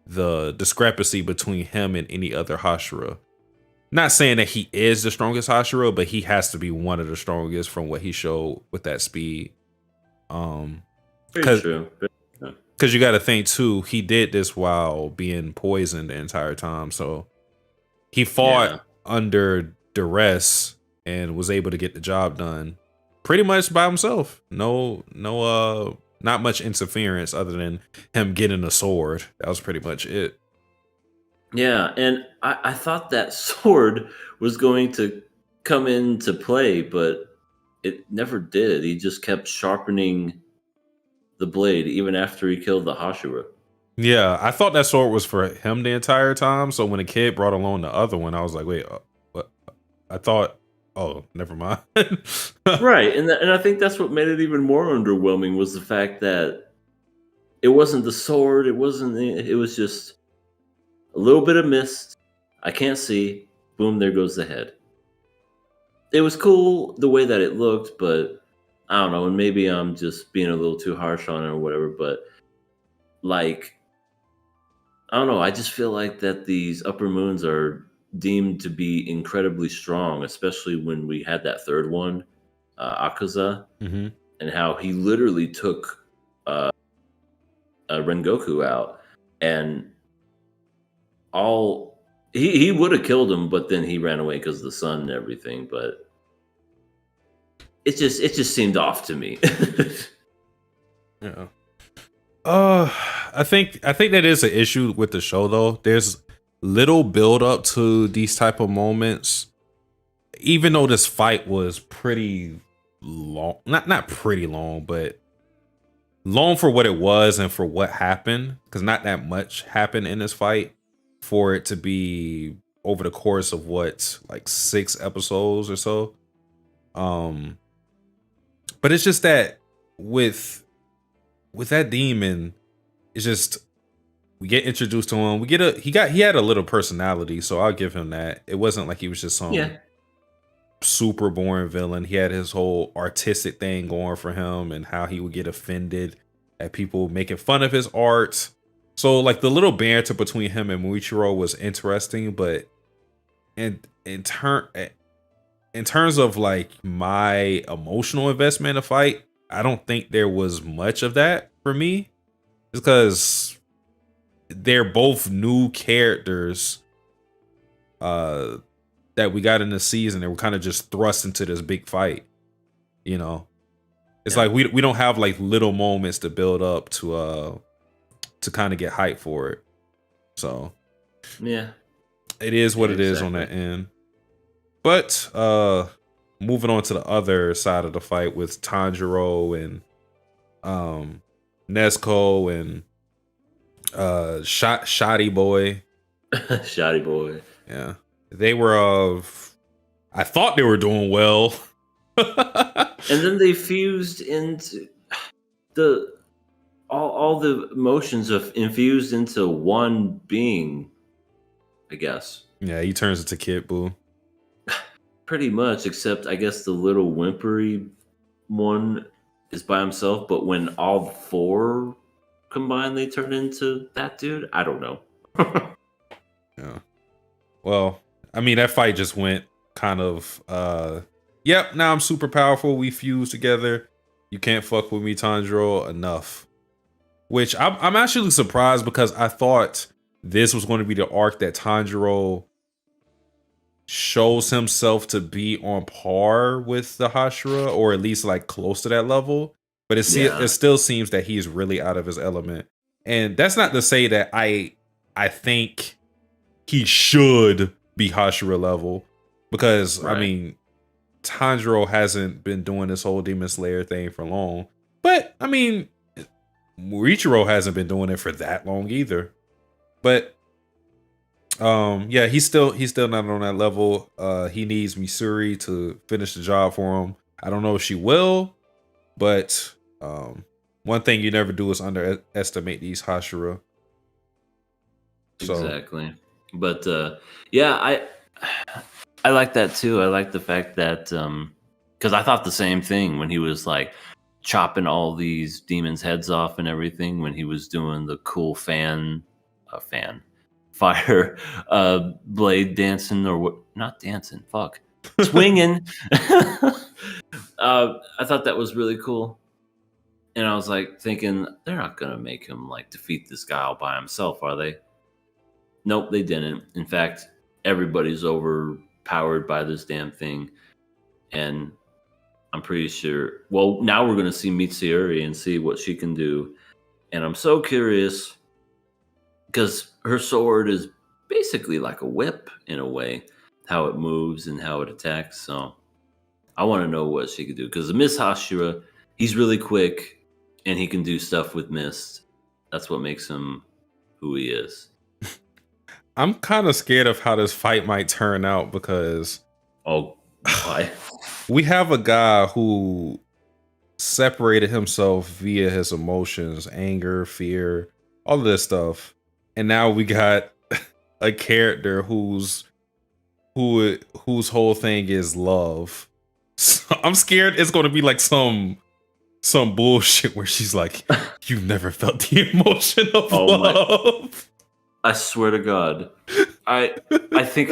the discrepancy between him and any other Hashira. Not saying that he is the strongest Hashira, but he has to be one of the strongest from what he showed with that speed. Very true. Because you got to think too, he did this while being poisoned the entire time, so he fought under duress and was able to get the job done pretty much by himself. No, not much interference other than him getting a sword. That was pretty much it. Yeah, and I thought that sword was going to come into play, but it never did. He just kept sharpening the blade even after he killed the Hashira. Yeah, I thought that sword was for him the entire time. So when a kid brought along the other one, I was like, wait, what? I thought, oh, never mind. Right, and I think that's what made it even more underwhelming was the fact that it wasn't the sword. It was just a little bit of mist. I can't see. Boom, there goes the head. It was cool the way that it looked, but I don't know, and maybe I'm just being a little too harsh on it or whatever, but like I don't know, I just feel like that these upper moons are deemed to be incredibly strong, especially when we had that third one, Akaza, Mm-hmm. and how he literally took Rengoku out, and all he would have killed him, but then he ran away because of the sun and everything. But it just seemed off to me. Yeah. I think that is an issue with the show though. There's little build up to these type of moments. Even though this fight was pretty long, not pretty long, but long for what it was and for what happened, because not that much happened in this fight for it to be over the course of what, like 6 episodes or so. But it's just that with that demon, it's just we get introduced to him. He had a little personality, so I'll give him that. It wasn't like he was just some super boring villain. He had his whole artistic thing going for him and how he would get offended at people making fun of his art. So like the little banter between him and Muichiro was interesting, but in terms of like my emotional investment in the fight, I don't think there was much of that for me. It's because they're both new characters that we got in the season. They were kind of just thrust into this big fight. You know, it's like we don't have like little moments to build up to kind of get hyped for it. So yeah, it is what it is on that end. But moving on to the other side of the fight with Tanjiro and Nezuko and Shoddy Boy. Shoddy Boy. Yeah. They were I thought they were doing well. And then they fused into all the emotions of infused into one being, I guess. Yeah, he turns into Kid Buu. Pretty much, except I guess the little whimpery one is by himself, but when all 4 combined they turn into that dude? I don't know. Yeah. Well, I mean, that fight just went kind of yep, now I'm super powerful. We fuse together. You can't fuck with me, Tanjiro. Enough. Which I'm actually surprised, because I thought this was going to be the arc that Tanjiro shows himself to be on par with the Hashira, or at least like close to that level. But it still seems that he's really out of his element. And that's not to say that I think he should be Hashira level, because right. I mean, Tanjiro hasn't been doing this whole Demon Slayer thing for long. But I mean, Muichiro hasn't been doing it for that long either. But yeah, he's still not on that level. He needs Misuri to finish the job for him. I don't know if she will, but one thing you never do is underestimate these Hashira. Exactly. But yeah, I like that too. I like the fact that because I thought the same thing when he was like chopping all these demons' heads off and everything, when he was doing the cool fire blade dancing, or what? Not dancing, fuck, swinging. I thought that was really cool, and I was like thinking, they're not gonna make him like defeat this guy all by himself, are they? Nope, they didn't. In fact, everybody's overpowered by this damn thing, and I'm pretty sure. Well, now we're gonna see Mitsuri and see what she can do, and I'm so curious because her sword is basically like a whip in a way, how it moves and how it attacks. So I want to know what she could do, because the Miss Hashira, he's really quick and he can do stuff with mist. That's what makes him who he is. I'm kind of scared of how this fight might turn out, because why? We have a guy who separated himself via his emotions, anger, fear, all of this stuff. And now we got a character whose whole thing is love. So I'm scared it's going to be like some bullshit where she's like, "You've never felt the emotion of love." I swear to God, I think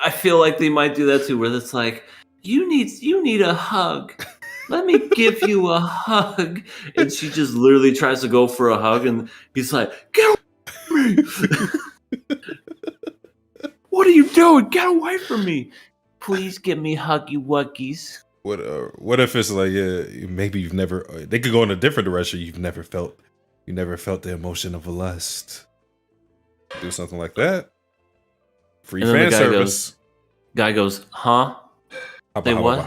I feel like they might do that too, where it's like, you need a hug. Let me give you a hug, and she just literally tries to go for a hug, and he's like, "Get away from me! What are you doing? Get away from me! Please give me huggy wuggies." What if it's like, maybe you've never? They could go in a different direction. You never felt the emotion of lust. Do something like that. Free and then fan service. Guy goes, huh? They what?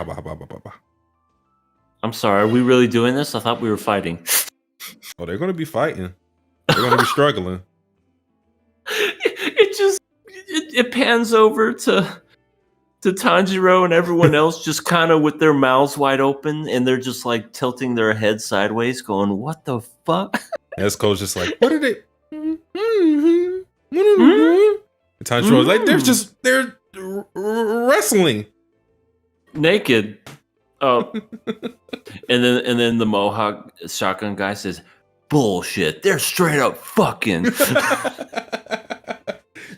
I'm sorry, are we really doing this? I thought we were fighting. Oh, they're going to be fighting. They're going to be struggling. It pans over to Tanjiro and everyone else just kind of with their mouths wide open, and they're just like tilting their head sideways going, what the fuck? Esco's just like, what are they? Tanjiro's like, they're wrestling. Naked. Oh. and then the Mohawk shotgun guy says, bullshit, they're straight up fucking.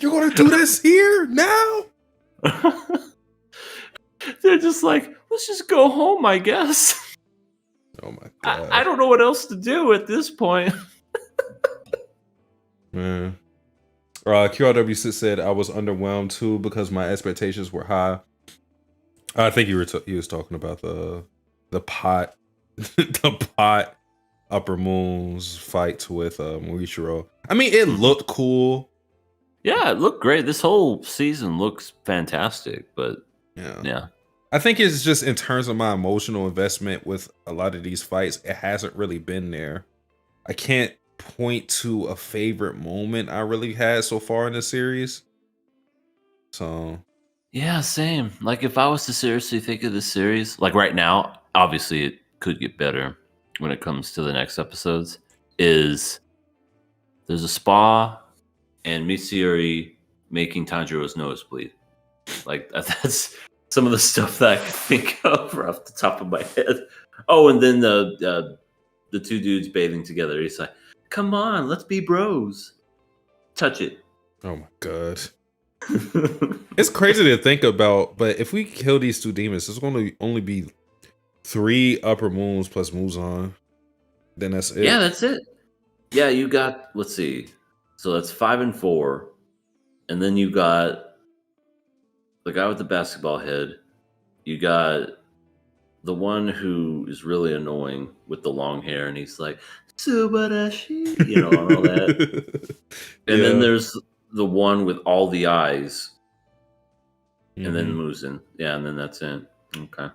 You're gonna do this here now? They're just like, let's just go home, I guess. Oh my God. I don't know what else to do at this point. Man. QRW6 said, I was underwhelmed too because my expectations were high. I think he was talking about the pot the pot Upper Moon's fight with Muichiro. I mean, it looked cool. Yeah, it looked great. This whole season looks fantastic, but yeah. I think it's just in terms of my emotional investment with a lot of these fights, it hasn't really been there. I can't point to a favorite moment I really had so far in the series. So yeah, same. Like if I was to seriously think of the series, like right now, obviously it could get better when it comes to the next episodes, is there's a spa and Mitsuri making Tanjiro's nose bleed. Like that's some of the stuff that I can think of off the top of my head. Oh, and then the two dudes bathing together. He's like, come on, let's be bros. Touch it. Oh my God. It's crazy to think about, but if we kill these two demons, there's going to only be 3 Upper Moons plus Muzan. Then that's it. Yeah, that's it. Yeah, you got, let's see. So that's 5 and 4. And then you got the guy with the basketball head. You got the one who is really annoying with the long hair, and he's like, Subarashi, you know, and all that. And then there's the one with all the eyes. And then Muzan. Yeah, and then that's it. Okay.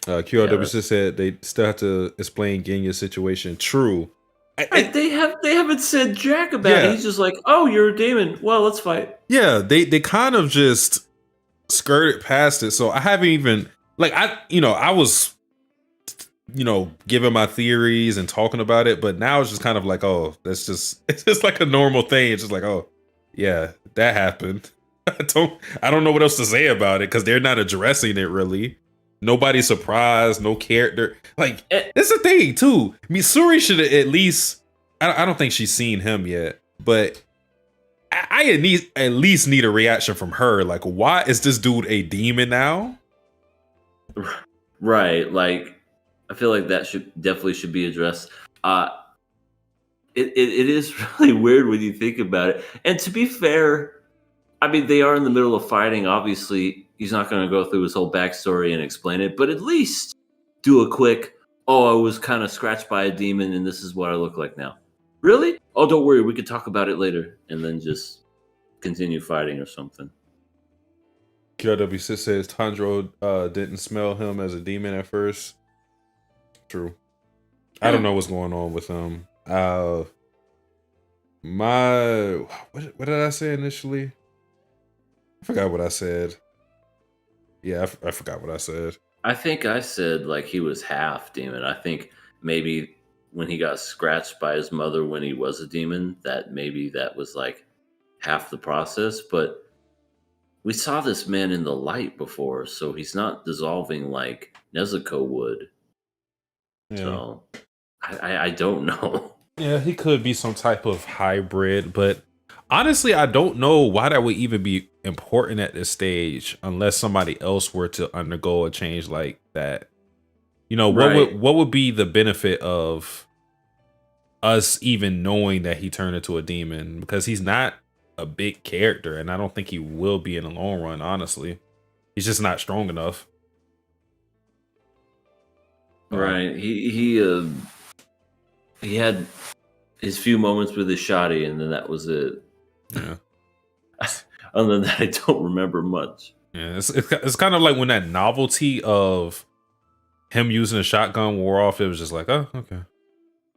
QRW said they still have to explain Genya's situation. True. They haven't said jack about it. He's just like, oh, you're a demon. Well, let's fight. Yeah, they kind of just skirted past it. So I haven't even I was giving my theories and talking about it, but now it's just kind of like, oh, it's just like a normal thing. It's just like, oh, yeah, that happened. I don't know what else to say about it because they're not addressing it really. Nobody's surprised, no character. Like, it's a thing too. Mitsuri should at least, I don't think she's seen him yet, but I at least need a reaction from her. Like, why is this dude a demon now? Right. Like, I feel like that should be addressed. It is really weird when you think about it. And to be fair, I mean, they are in the middle of fighting. Obviously, he's not going to go through his whole backstory and explain it, but at least do a quick, oh, I was kind of scratched by a demon and this is what I look like now. Really? Oh, don't worry. We could talk about it later. And then just continue fighting or something. QRW6 says Tanjiro didn't smell him as a demon at first. True. I don't know what's going on with him. What did I say initially? I forgot what I said. Yeah, I forgot what I said. I think I said like he was half demon. I think maybe when he got scratched by his mother when he was a demon, that maybe that was like half the process. But we saw this man in the light before, so he's not dissolving like Nezuko would. Yeah. So I don't know. Yeah, he could be some type of hybrid, but honestly, I don't know why that would even be important at this stage unless somebody else were to undergo a change like that. You know, Right. what would be the benefit of us even knowing that he turned into a demon? Because he's not a big character, and I don't think he will be in the long run, honestly. He's just not strong enough. Right. He had his few moments with his shoddy, and then that was it. Yeah. Other than that, I don't remember much. Yeah, it's kind of like when that novelty of him using a shotgun wore off. It was just like, oh, okay.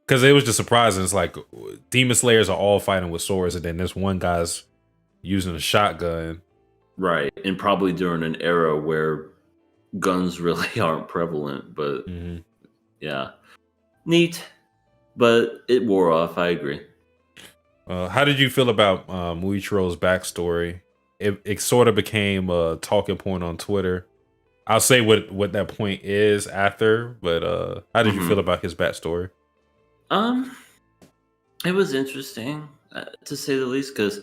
Because it was just surprising. It's like Demon Slayers are all fighting with swords, and then this one guy's using a shotgun. Right. And probably during an era where guns really aren't prevalent. But yeah. Neat. But it wore off. I agree. How did you feel about Muichiro's backstory? It sort of became a talking point on Twitter. I'll say what that point is after, but how did you feel about his backstory? It was interesting to say the least, because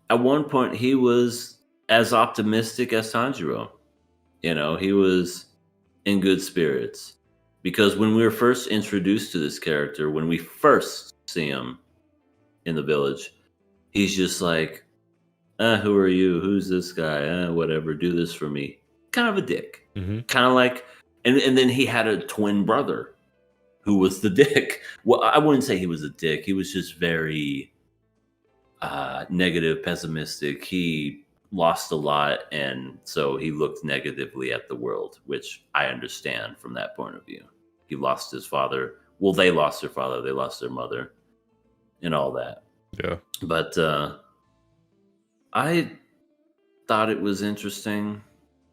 at one point he was as optimistic as Tanjiro. You know, he was in good spirits because when we were first introduced to this character, when we first see him in the village, he's just like, who are you? Who's this guy? Whatever, do this for me. Kind of a dick. Kind of like, and then he had a twin brother who was the dick. Well, I wouldn't say he was a dick. He was just very negative, pessimistic. He lost a lot, and so he looked negatively at the world, which I understand from that point of view. He lost his father. Well, they lost their father. They lost their mother, and all that. Yeah. But I thought it was interesting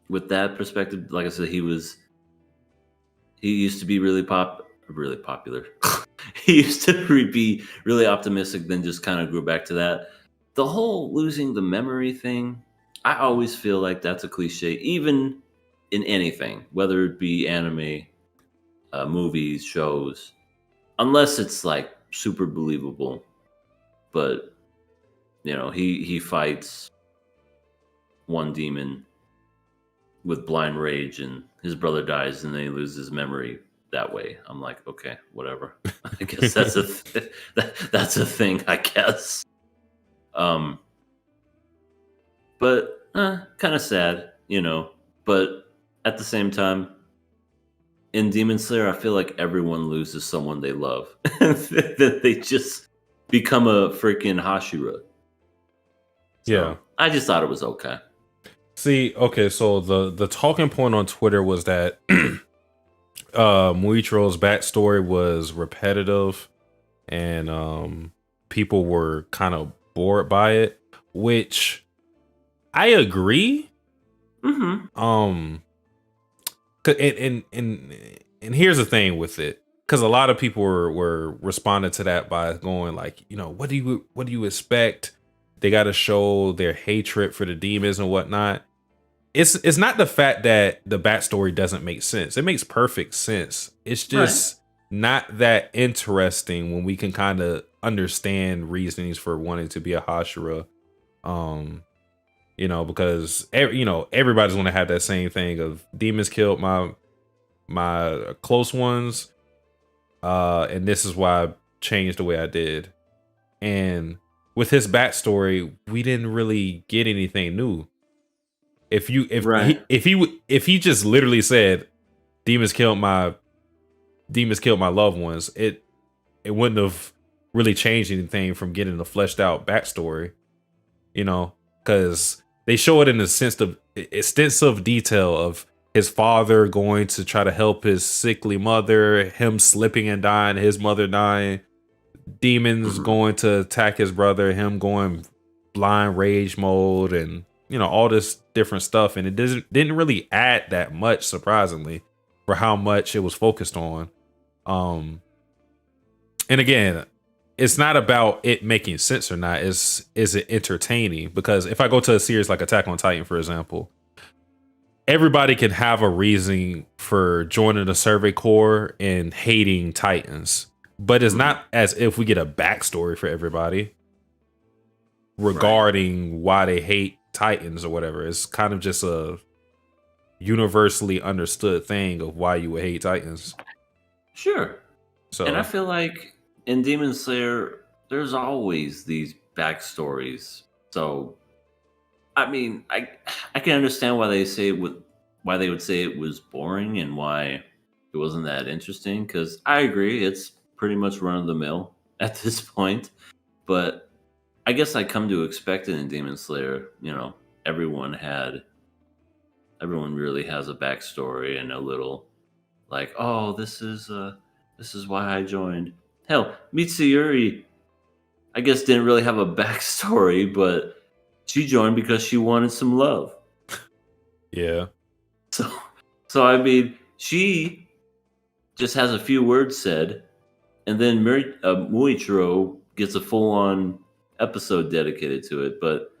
with that perspective. Like I said, he used to be really popular. He used to be really optimistic, then just kind of grew back to that. The whole losing the memory thing, I always feel like that's a cliche, even in anything, whether it be anime, movies, shows, unless it's like super believable. But you know, he fights one demon with blind rage, and his brother dies, and then he loses memory that way. I'm like, okay, whatever. I guess that's that's a thing, I guess. But kind of sad, you know. But at the same time, in Demon Slayer, I feel like everyone loses someone they love. That they just become a freaking Hashira. So, yeah. I just thought it was okay. See, okay, so the talking point on Twitter was that Muichiro's backstory was repetitive, and people were kind of bored by it, which I agree. And here's the thing with it, because a lot of people were responding to that by going like, you know, what do you expect? They got to show their hatred for the demons and whatnot. It's not the fact that the backstory doesn't make sense. It makes perfect sense. It's just not that interesting when we can kind of understand reasonings for wanting to be a Hashira. You know, because everybody's going to have that same thing of demons killed my close ones, and this is why I changed the way I did. And with his backstory, we didn't really get anything new. If he just literally said demons killed my loved ones, it wouldn't have really changed anything from getting the fleshed out backstory, you know, because they show it in the sense of extensive detail of his father going to try to help his sickly mother, him slipping and dying, his mother dying, demons going to attack his brother, him going blind rage mode, and you know, all this different stuff. And it didn't really add that much, surprisingly, for how much it was focused on. And again, it's not about it making sense or not. Is it entertaining? Because if I go to a series like Attack on Titan, for example, everybody can have a reason for joining the Survey Corps and hating Titans, but it's not as if we get a backstory for everybody regarding why they hate Titans or whatever. It's kind of just a universally understood thing of why you would hate Titans. Sure. So, and I feel like in Demon Slayer, there's always these backstories. So, I mean, I can understand why they would say it was boring and why it wasn't that interesting. Because I agree, it's pretty much run of the mill at this point. But I guess I come to expect it in Demon Slayer. You know, everyone really has a backstory and a little like, oh, this is why I joined. Hell, Mitsuyuri, I guess, didn't really have a backstory, but she joined because she wanted some love. Yeah. So I mean, she just has a few words said, and then Muichiro gets a full-on episode dedicated to it. But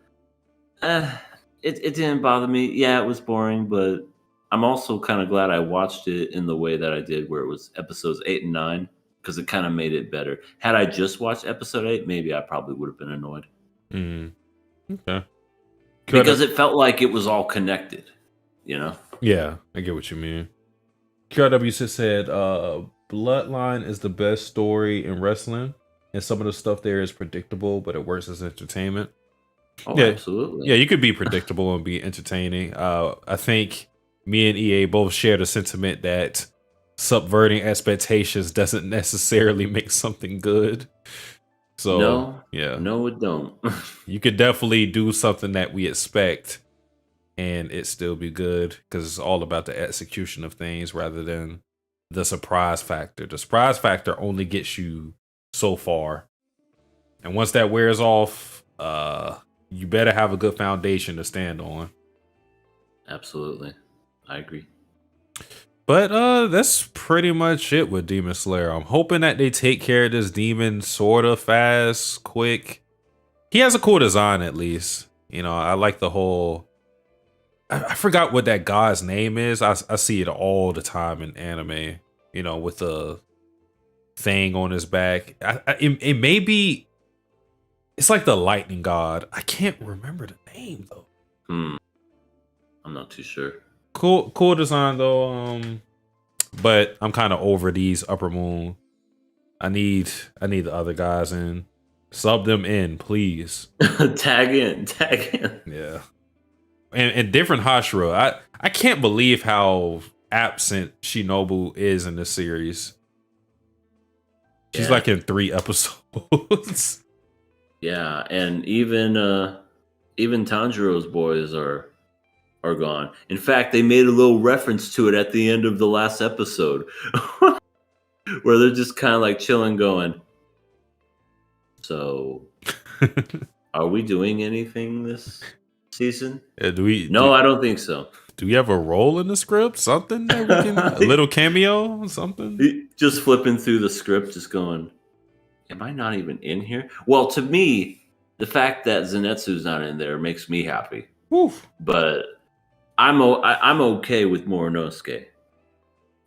it didn't bother me. Yeah, it was boring, but I'm also kind of glad I watched it in the way that I did, where it was episodes 8 and 9, because it kind of made it better. Had I just watched episode 8, maybe I probably would have been annoyed. Okay. Because it felt like it was all connected, you know? Yeah, I get what you mean. QRW said, Bloodline is the best story in wrestling, and some of the stuff there is predictable, but it works as entertainment. Oh, yeah, absolutely. Yeah, you could be predictable and be entertaining. I think me and EA both share the sentiment that subverting expectations doesn't necessarily make something good. So no, it don't. You could definitely do something that we expect and it still be good, because it's all about the execution of things rather than the surprise factor. The surprise factor only gets you so far, and once that wears off, you better have a good foundation to stand on. Absolutely, I agree. But that's pretty much it with Demon Slayer. I'm hoping that they take care of this demon sort of fast, quick. He has a cool design, at least. You know, I like the whole... I forgot what that guy's name is. I see it all the time in anime, you know, with the thing on his back. It may be... It's like the lightning god. I can't remember the name, though. I'm not too sure. Cool design, though. But I'm kind of over these Upper Moon. I need the other guys in. Sub them in, please. Tag in. Yeah. And different Hashira. I can't believe how absent Shinobu is in this series. She's like in 3 episodes. Yeah, and even Tanjiro's boys are gone. In fact, they made a little reference to it at the end of the last episode, where they're just kind of like chilling, going, so are we doing anything this season? I don't think so. Do we have a role in the script? Something that we can... a little cameo? Something? Just flipping through the script, just going, am I not even in here? Well, to me, the fact that Zenitsu's not in there makes me happy. Woof. But I'm okay with Moronosuke.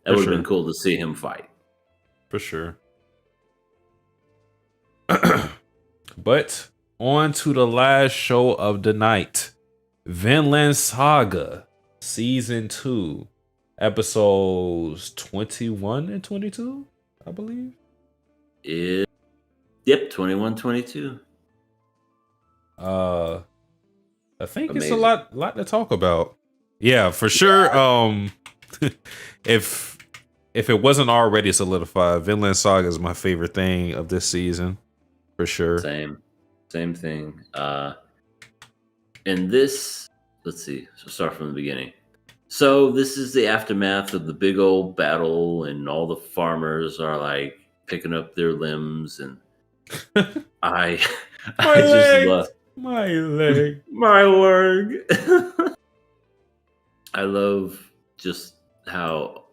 That would have been cool to see him fight. For sure. But on to the last show of the night. Vinland Saga Season 2. Episodes 21 and 22, I believe. Yep, 21, 22. I think Amazing. It's a lot to talk about. Yeah, for sure. Yeah. If it wasn't already solidified, Vinland Saga is my favorite thing of this season, for sure. Same thing. And this, let's see. So start from the beginning. So this is the aftermath of the big old battle, and all the farmers are like picking up their limbs, and I just love my leg, my leg. I love just how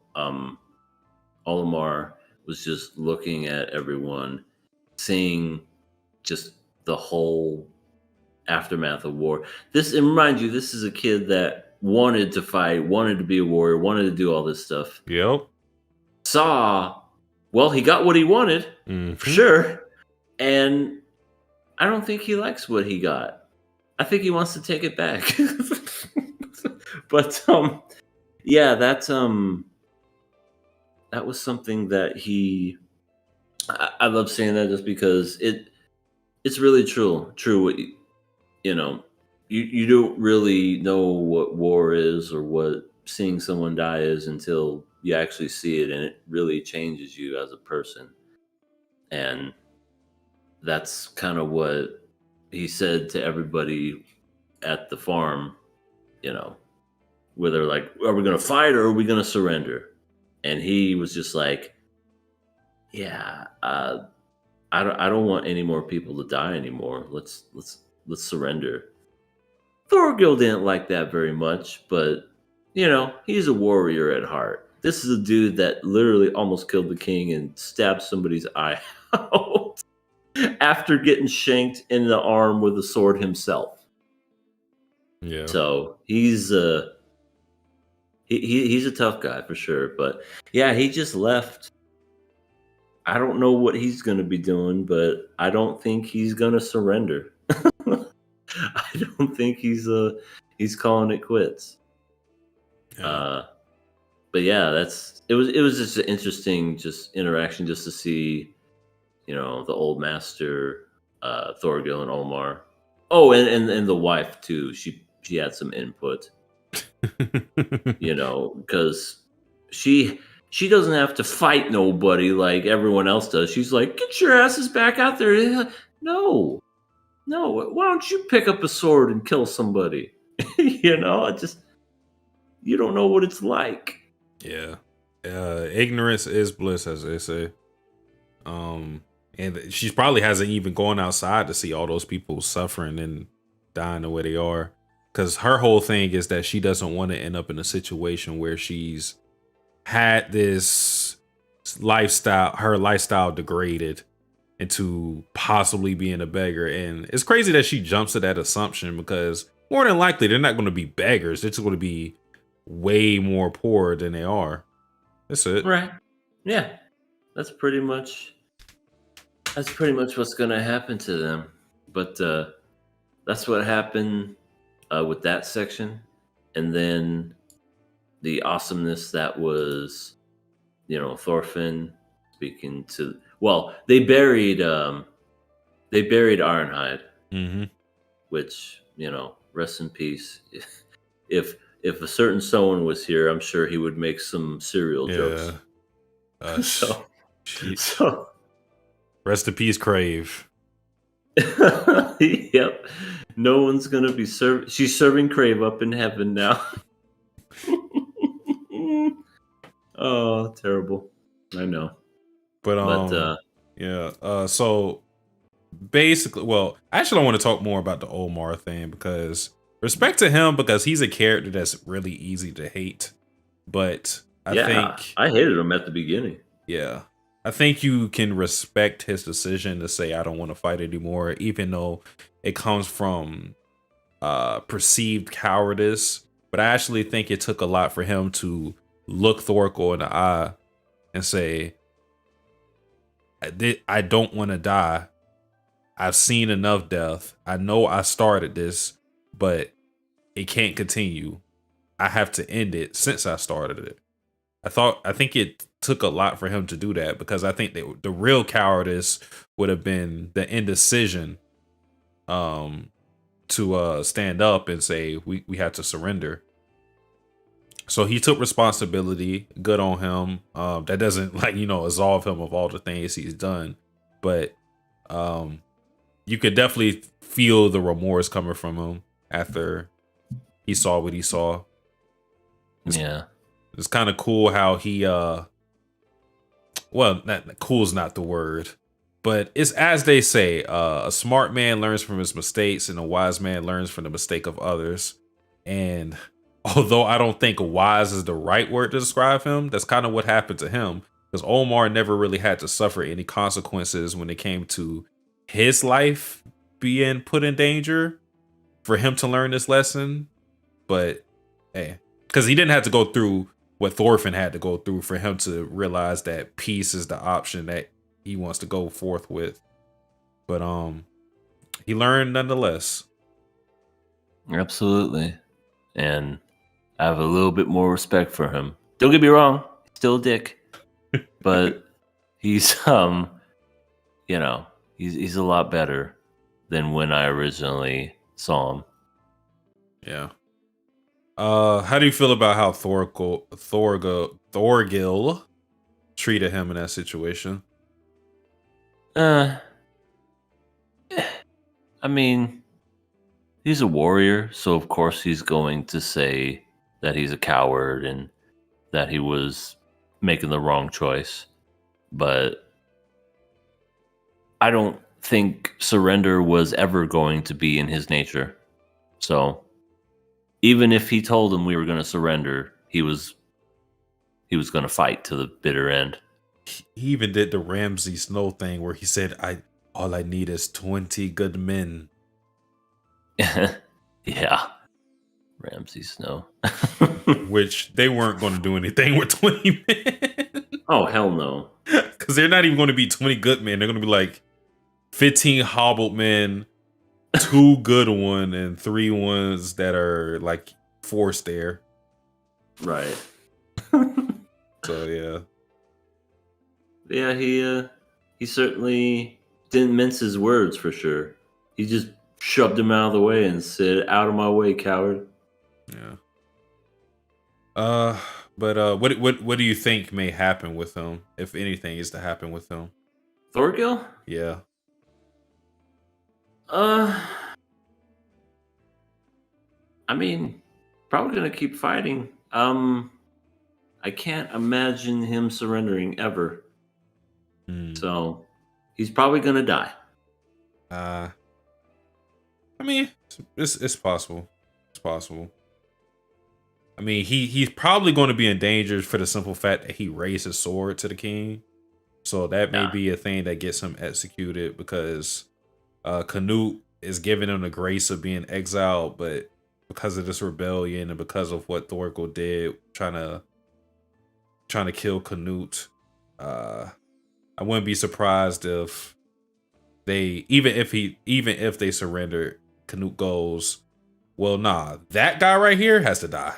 Olimar was just looking at everyone, seeing just the whole aftermath of war. And remind you, this is a kid that wanted to fight, wanted to be a warrior, wanted to do all this stuff. Yep. He got what he wanted, for Mm-hmm. sure. And I don't think he likes what he got. I think he wants to take it back. But yeah, that was something that I love saying that just because it's really true. What you don't really know what war is or what seeing someone die is until you actually see it, and it really changes you as a person. And that's kind of what he said to everybody at the farm, where they're like, are we going to fight or are we going to surrender? And he was just like, yeah, I don't want any more people to die anymore. Let's surrender. Thorgil didn't like that very much, but he's a warrior at heart. This is a dude that literally almost killed the king and stabbed somebody's eye out after getting shanked in the arm with a sword himself. Yeah. So he's a tough guy for sure. But yeah, he just left. I don't know what he's going to be doing, but I don't think he's going to surrender. I don't think he's calling it quits. Yeah. But yeah, it was just an interesting interaction just to see, the old master, Thorgil and Omar. Oh, and the wife too. She had some input. Because she doesn't have to fight nobody like everyone else does. She's like, get your asses back out there. No, why don't you pick up a sword and kill somebody? You don't know what it's like. Yeah. Ignorance is bliss, as they say. And she probably hasn't even gone outside to see all those people suffering and dying the way they are. Because her whole thing is that she doesn't want to end up in a situation where she's had this lifestyle, her lifestyle degraded into possibly being a beggar. And it's crazy that she jumps to that assumption, because more than likely they're not going to be beggars. They're just going to be way more poor than they are. That's it. Right. Yeah. That's pretty much what's going to happen to them. But that's what happened with that section. And then the awesomeness that was, Thorfinn speaking to. Well, they buried Ironhide, which, rest in peace. If a certain someone was here, I'm sure he would make some cereal jokes. So rest in peace, Crave. Yep. No one's gonna be served. She's serving Crave up in heaven now. Oh, terrible. I know. But yeah. So basically, well, I actually don't want to talk more about the Omar thing, because respect to him, because he's a character that's really easy to hate. But I think I hated him at the beginning. Yeah. I think you can respect his decision to say, I don't want to fight anymore, even though it comes from perceived cowardice. But I actually think it took a lot for him to look Thorkel in the eye and say, I don't want to die. I've seen enough death. I know I started this, but it can't continue. I have to end it since I started it. I think it took a lot for him to do that, because I think the real cowardice would have been the indecision to stand up and say we had to surrender. So he took responsibility. Good on him. That doesn't absolve him of all the things he's done, but you could definitely feel the remorse coming from him after he saw what he saw. It's kind of cool how he cool is not the word, but it's as they say, a smart man learns from his mistakes and a wise man learns from the mistake of others. And although I don't think wise is the right word to describe him, that's kind of what happened to him. because Omar never really had to suffer any consequences when it came to his life being put in danger for him to learn this lesson. But hey, because he didn't have to go through what Thorfinn had to go through for him to realize that peace is the option that he wants to go forth with. But he learned nonetheless. Absolutely. And I have a little bit more respect for him. Don't get me wrong, still a dick. But he's you know, he's a lot better than when I originally saw him. Yeah. How do you feel about how Thorgil treated him in that situation? I mean, he's a warrior, so of course he's going to say that he's a coward and that he was making the wrong choice. But I don't think surrender was ever going to be in his nature. So even if he told him we were going to surrender, he was going to fight to the bitter end. He even did the Ramsay Snow thing where he said, all I need is 20 good men. Yeah. Ramsay Snow. Which they weren't going to do anything with 20 men. Oh, hell no. Because they're not even going to be 20 good men. They're going to be like 15 hobbled men, 2 good ones, and 3 ones that are like forced there. Right. So, yeah. Yeah, he certainly didn't mince his words for sure. He just shoved him out of the way and said, "Out of my way, coward." Yeah. But what do you think may happen with him, if anything is to happen with him? Thorgil? Yeah. I mean, probably gonna keep fighting. I can't imagine him surrendering ever. So he's probably gonna die. I mean, it's possible. It's possible. I mean, he's probably going to be in danger for the simple fact that he raised his sword to the king. So that may be a thing that gets him executed, because Canute is giving him the grace of being exiled, but because of this rebellion and because of what Thorgil did, trying to kill Canute, I wouldn't be surprised if even if they surrender, Canute goes, well, nah, that guy right here has to die.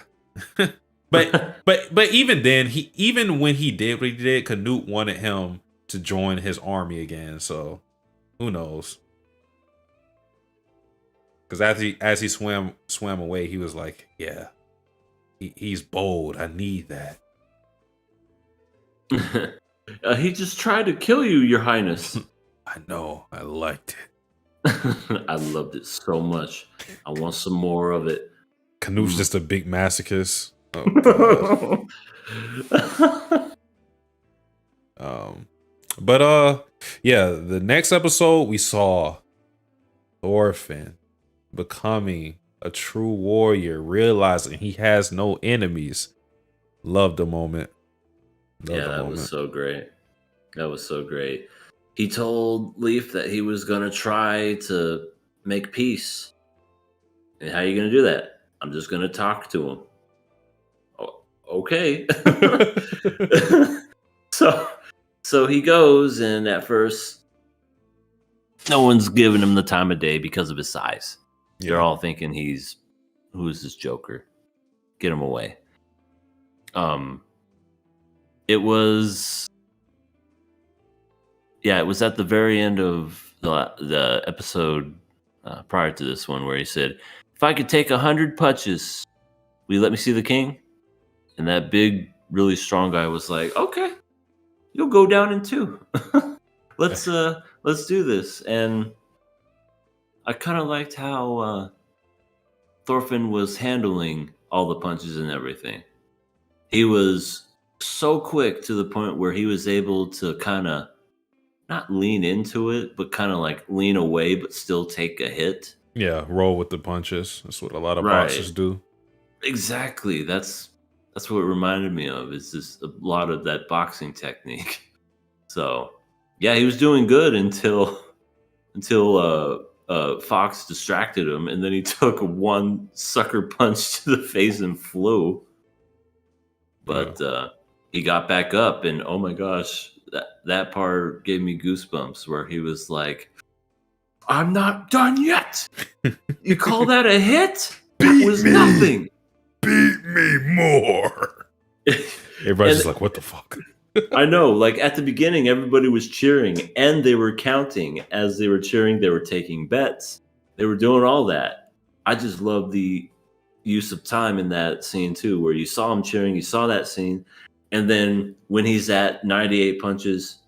but even then, even when he did what he did, Canute wanted him to join his army again. So who knows? Because as he swam away, he was like, yeah, he's bold. I need that. He just tried to kill you, Your Highness. I know. I liked it. I loved it so much. I want some more of it. Canute's just a big masochist. Oh, God. But yeah, the next episode we saw Thorfinn becoming a true warrior, realizing he has no enemies. Loved the moment. Was so great. That was so great. He told Leif that he was going to try to make peace. And how are you going to do that? I'm just going to talk to him. Oh, okay. So he goes, and at first, no one's giving him the time of day because of his size. Yeah. They're all thinking who is this Joker? Get him away. It was at the very end of the episode prior to this one where he said, if I could take 100 punches, will you let me see the king? And that big, really strong guy was like, okay, you'll go down in 2. Let's do this. And I kind of liked how Thorfinn was handling all the punches and everything. He was so quick to the point where he was able to kind of not lean into it, but kind of like lean away, but still take a hit. Yeah, roll with the punches. That's what a lot of boxers do. Exactly. That's That's what it reminded me of. Is just a lot of that boxing technique. So, yeah, he was doing good until Fox distracted him, and then he took one sucker punch to the face and flew. But he got back up, and oh my gosh, that part gave me goosebumps. Where he was like, "I'm not done yet. You call that a hit? That was nothing. Beat me more." Everybody's just like, "What the fuck?" I know. Like at the beginning, everybody was cheering, and they were counting as they were cheering. They were taking bets. They were doing all that. I just love the use of time in that scene too, where you saw him cheering, you saw that scene, and then when he's at 98 punches,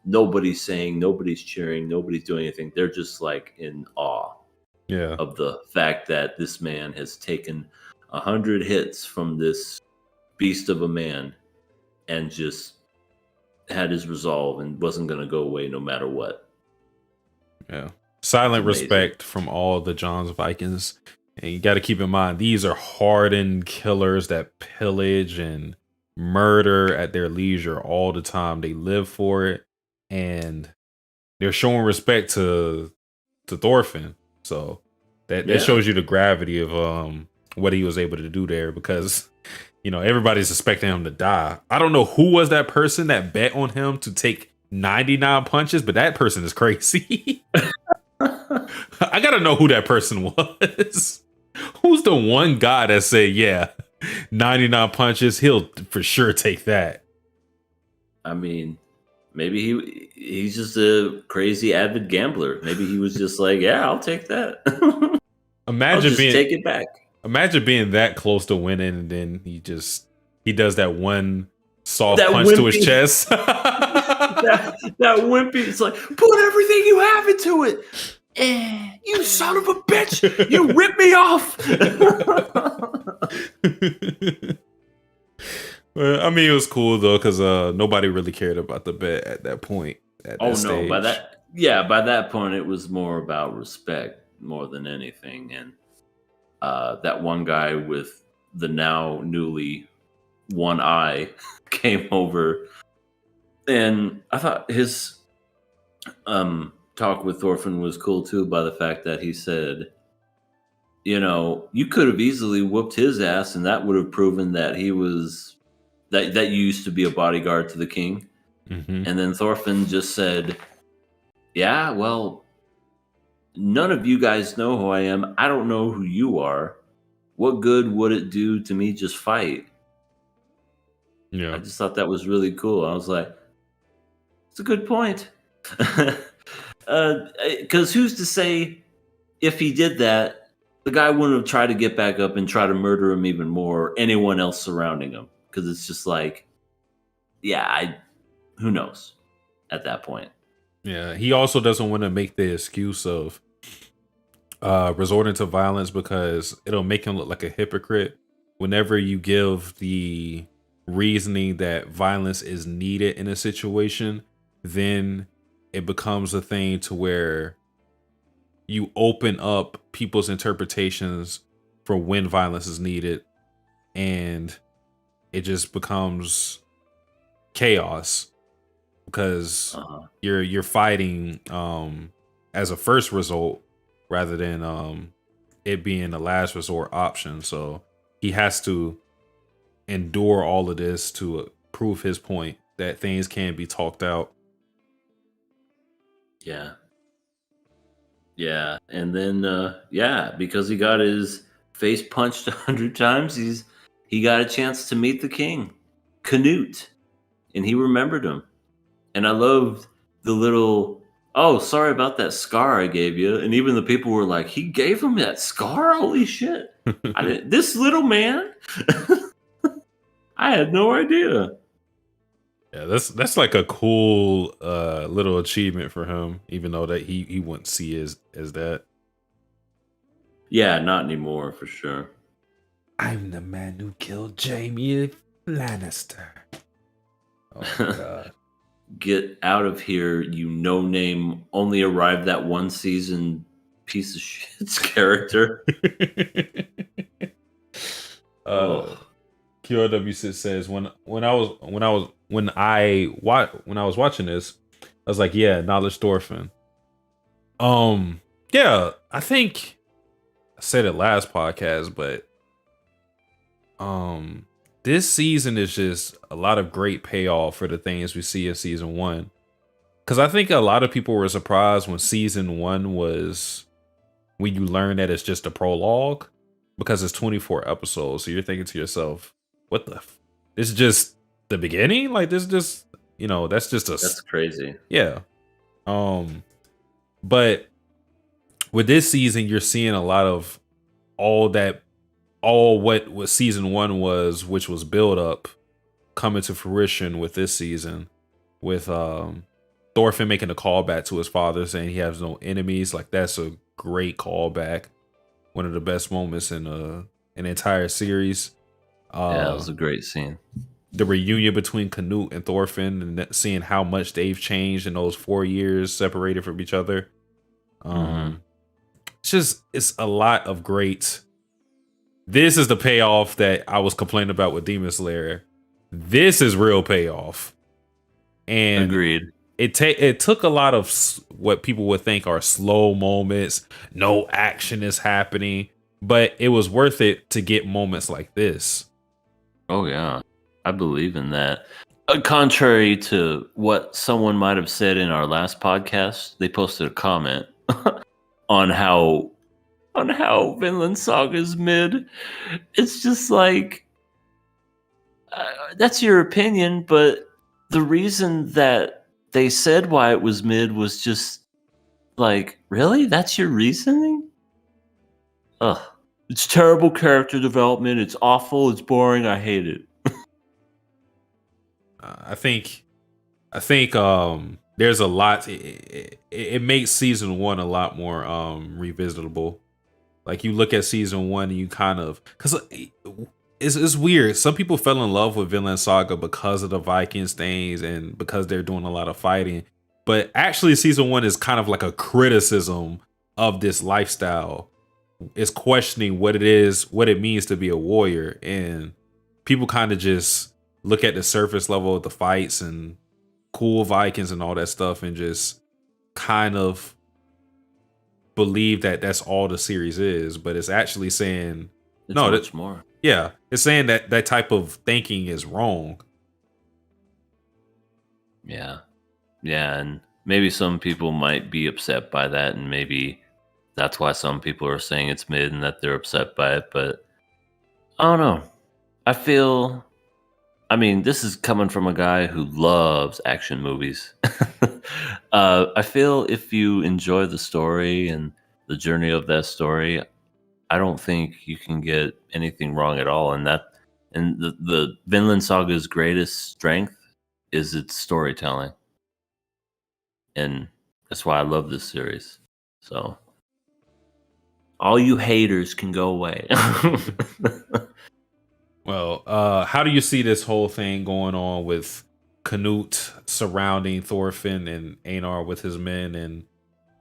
nobody's saying, nobody's cheering, nobody's doing anything. They're just like in awe of the fact that this man has taken 100 hits from this beast of a man and just had his resolve and wasn't going to go away no matter what. Yeah. Silent respect from all the John's Vikings. And you got to keep in mind, these are hardened killers that pillage and murder at their leisure all the time. They live for it, and they're showing respect to Thorfinn. So that shows you the gravity of what he was able to do there, because everybody's expecting him to die. I don't know who was that person that bet on him to take 99 punches, but that person is crazy. I gotta know who that person was. Who's the one guy that said, 99 punches, he'll for sure take that? I mean, maybe he's just a crazy avid gambler. Maybe he was just like, yeah, I'll take that. Take it back. Imagine being that close to winning, and then he does that one soft punch to his chest. that wimpy, it's like, put everything you have into it. You son of a bitch! You ripped me off. Well, I mean, it was cool though, because nobody really cared about the bet at that point. No, by that point, it was more about respect more than anything, and that one guy with the now newly one eye came over, and I thought his talk with Thorfinn was cool too, by the fact that he said, you could have easily whooped his ass, and that would have proven that he was that you used to be a bodyguard to the king. Mm-hmm. And then Thorfinn just said, yeah, well, none of you guys know who I am. I don't know who you are. What good would it do to me just fight? Yeah. I just thought that was really cool. I was like, it's a good point. Because who's to say if he did that, the guy wouldn't have tried to get back up and try to murder him even more, or anyone else surrounding him? Because it's just like, who knows at that point. Yeah, he also doesn't want to make the excuse of resorting to violence, because it'll make him look like a hypocrite whenever you give the reasoning that violence is needed in a situation. Then it becomes a thing to where you open up people's interpretations for when violence is needed, and it just becomes chaos, because you're fighting as a first result rather than it being the last resort option. So he has to endure all of this to prove his point that things can be talked out. Yeah, and then because he got his face punched 100 times, he got a chance to meet the king, Canute, and he remembered him. And I loved the little, oh, sorry about that scar I gave you. And even the people were like, he gave him that scar? Holy shit! This little man, I had no idea. Yeah, that's like a cool little achievement for him, even though that he wouldn't see as that. Yeah, not anymore for sure. I'm the man who killed Jaime Lannister. Oh my god. Get out of here, you no-name, only arrived that one season piece of shit's character. Can QLW6 says when I was watching this, I was like, yeah, knowledge Thorfinn. Yeah, I think I said it last podcast, but this season is just a lot of great payoff for the things we see in season 1. Because I think a lot of people were surprised when season 1 was when you learn that it's just a prologue, because it's 24 episodes. So you're thinking to yourself, what the this is just the beginning? Like this just, that's crazy. Yeah. But with this season, you're seeing a lot of all what season 1 was, which was build up, coming to fruition with this season, with Thorfinn making a callback to his father saying he has no enemies. Like, that's a great callback. One of the best moments in an entire series. Yeah, it was a great scene. The reunion between Canute and Thorfinn, and seeing how much they've changed in those 4 years separated from each other. It's a lot of great. This is the payoff that I was complaining about with Demon Slayer. This is real payoff. And agreed. It took a lot of what people would think are slow moments. No action is happening, but it was worth it to get moments like this. Oh yeah, I believe in that. Contrary to what someone might have said in our last podcast, they posted a comment on how Vinland Saga is mid. It's just like, that's your opinion, but the reason that they said why it was mid was just like, really? That's your reasoning? Ugh. It's terrible character development. It's awful. It's boring. I hate it. I think there's a lot. It makes season 1 a lot more revisitable. Like, you look at season 1 and you kind of, because it's weird. Some people fell in love with Vinland Saga because of the Vikings things and because they're doing a lot of fighting. But actually, season 1 is kind of like a criticism of this lifestyle. It's questioning what it means to be a warrior, and people kind of just look at the surface level of the fights and cool Vikings and all that stuff, and just kind of believe that that's all the series is. But it's actually saying much more. Yeah, it's saying that type of thinking is wrong. Yeah, and maybe some people might be upset by that, and maybe that's why some people are saying it's mid and that they're upset by it. But I don't know. I mean, this is coming from a guy who loves action movies. I feel if you enjoy the story and the journey of that story, I don't think you can get anything wrong at all. And the Vinland Saga's greatest strength is its storytelling. And that's why I love this series. So all you haters can go away. Well, how do you see this whole thing going on with Canute surrounding Thorfinn and Einar with his men and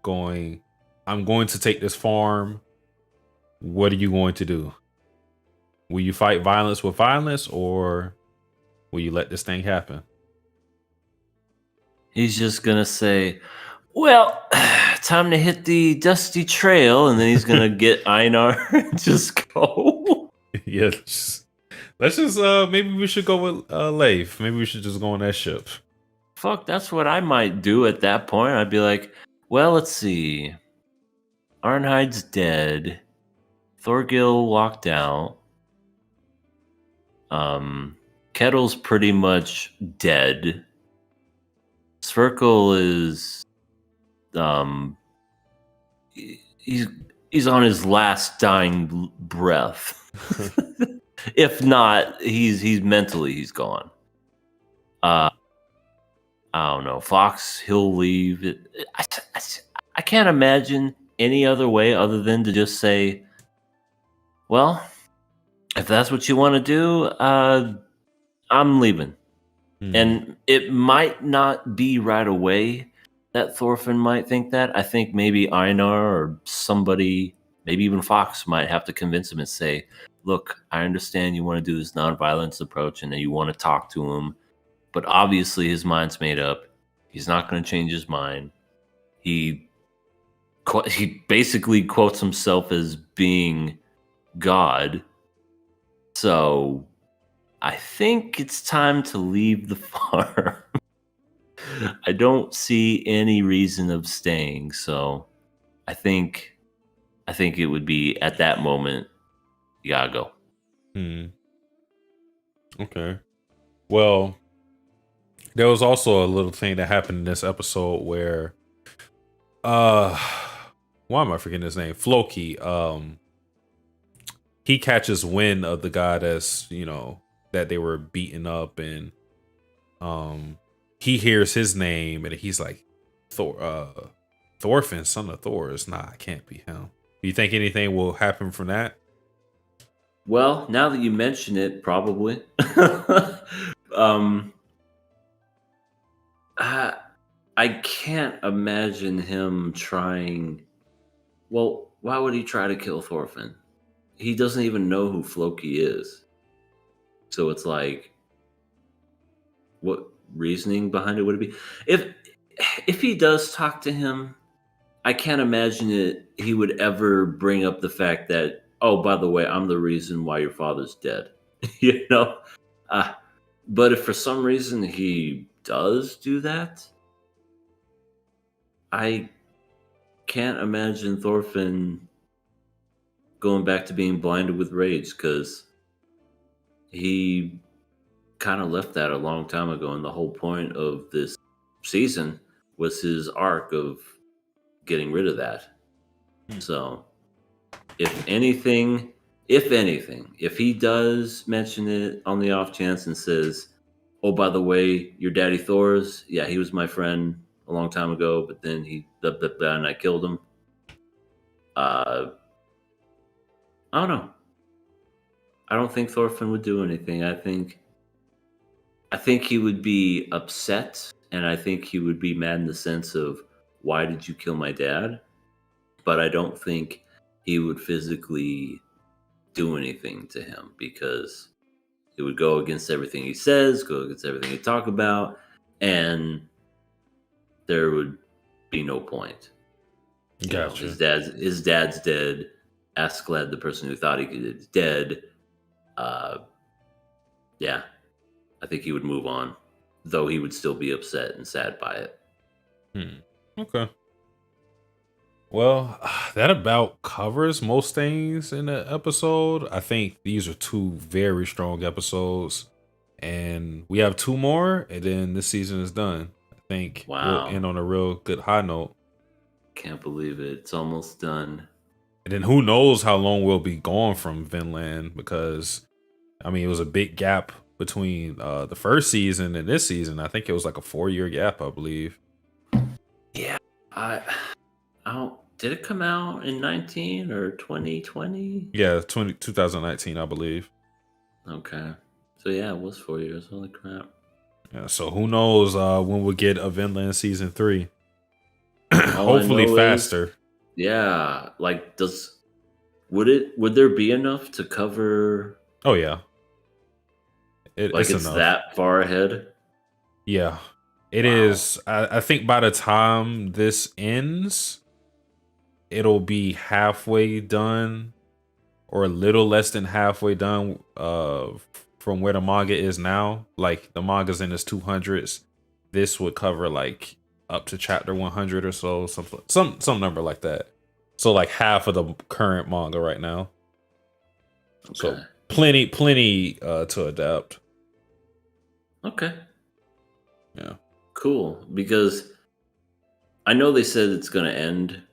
going, I'm going to take this farm. What are you going to do? Will you fight violence with violence, or will you let this thing happen? He's just going to say, well, time to hit the dusty trail, and then he's going to get Einar and just go. Yeah, let's just maybe we should go with Leif. Maybe we should just go on that ship. Fuck, that's what I might do at that point. I'd be like, well, let's see. Arnhide's dead. Thorgil walked out. Kettle's pretty much dead. Sverkel is he's on his last dying breath. If not, he's mentally he's gone. I don't know. Fox, he'll leave. I can't imagine any other way other than to just say, well, if that's what you want to do, I'm leaving. And it might not be right away that Thorfinn might think that. I think maybe Einar or somebody, maybe even Fox, might have to convince him and say, look, I understand you want to do this nonviolence approach and that you want to talk to him, but obviously his mind's made up. He's not going to change his mind. He basically quotes himself as being God. So I think it's time to leave the farm. I don't see any reason of staying. So I think it would be at that moment, you gotta go. Okay. Well, there was also a little thing that happened in this episode where why am I forgetting his name? Floki. He catches wind of the guy that's, that they were beating up, and he hears his name and he's like, Thorfinn, son of Thor. It's not, it can't be him. Do you think anything will happen from that? Well, now that you mention it, probably. I can't imagine him trying. Well, why would he try to kill Thorfinn? He doesn't even know who Floki is. So it's like, what reasoning behind it would it be? If he does talk to him, I can't imagine he would ever bring up the fact that, oh, by the way, I'm the reason why your father's dead. But if for some reason he does do that, I can't imagine Thorfinn going back to being blinded with rage, because he kind of left that a long time ago, and the whole point of this season was his arc of getting rid of that. So if anything, if he does mention it on the off chance and says, oh, by the way, your daddy Thor's, yeah, he was my friend a long time ago, but then he and I killed him. I don't know. I don't think Thorfinn would do anything. I think he would be upset, and I think he would be mad in the sense of, why did you kill my dad? But I don't think he would physically do anything to him, because it would go against everything he says, go against everything he talk about, and there would be no point. Gotcha. His dad's dead. Askeladd, the person who thought he could, is dead. Yeah, I think he would move on, though he would still be upset and sad by it. Okay. Well, that about covers most things in the episode. I think these are two very strong episodes, and we have two more, and then this season is done. I think we'll end on a real good high note. Can't believe it. It's almost done. And then who knows how long we'll be gone from Vinland, because, I mean, it was a big gap between the first season and this season. I think it was like a 4-year gap, I believe. Yeah. I don't. Did it come out in 19 or 2020? Yeah, 2019, I believe. Okay. So yeah, it was 4 years. Holy crap. Yeah, so who knows when we'll get a Vinland season 3. Hopefully faster. Yeah. Like, would there be enough to cover? Oh yeah. It's enough. That far ahead? Yeah. It is. I think by the time this ends, it'll be halfway done, or a little less than halfway done from where the manga is now. Like, the manga's in its 200s. This would cover like up to chapter 100 or so, some number like that. So like half of the current manga right now. Okay. So plenty to adapt. Okay. Yeah. Cool, because I know they said it's going to end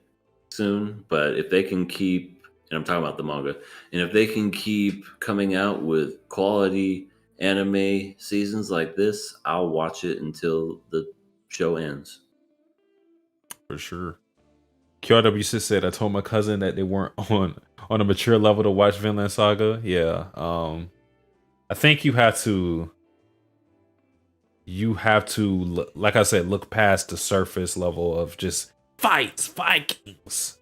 soon, but if they can keep, and I'm talking about the manga, and if they can keep coming out with quality anime seasons like this, I'll watch it until the show ends. For sure. QRW6 said, I told my cousin that they weren't on a mature level to watch Vinland Saga. Yeah. I think you have to, like I said, look past the surface level of just fights, Vikings.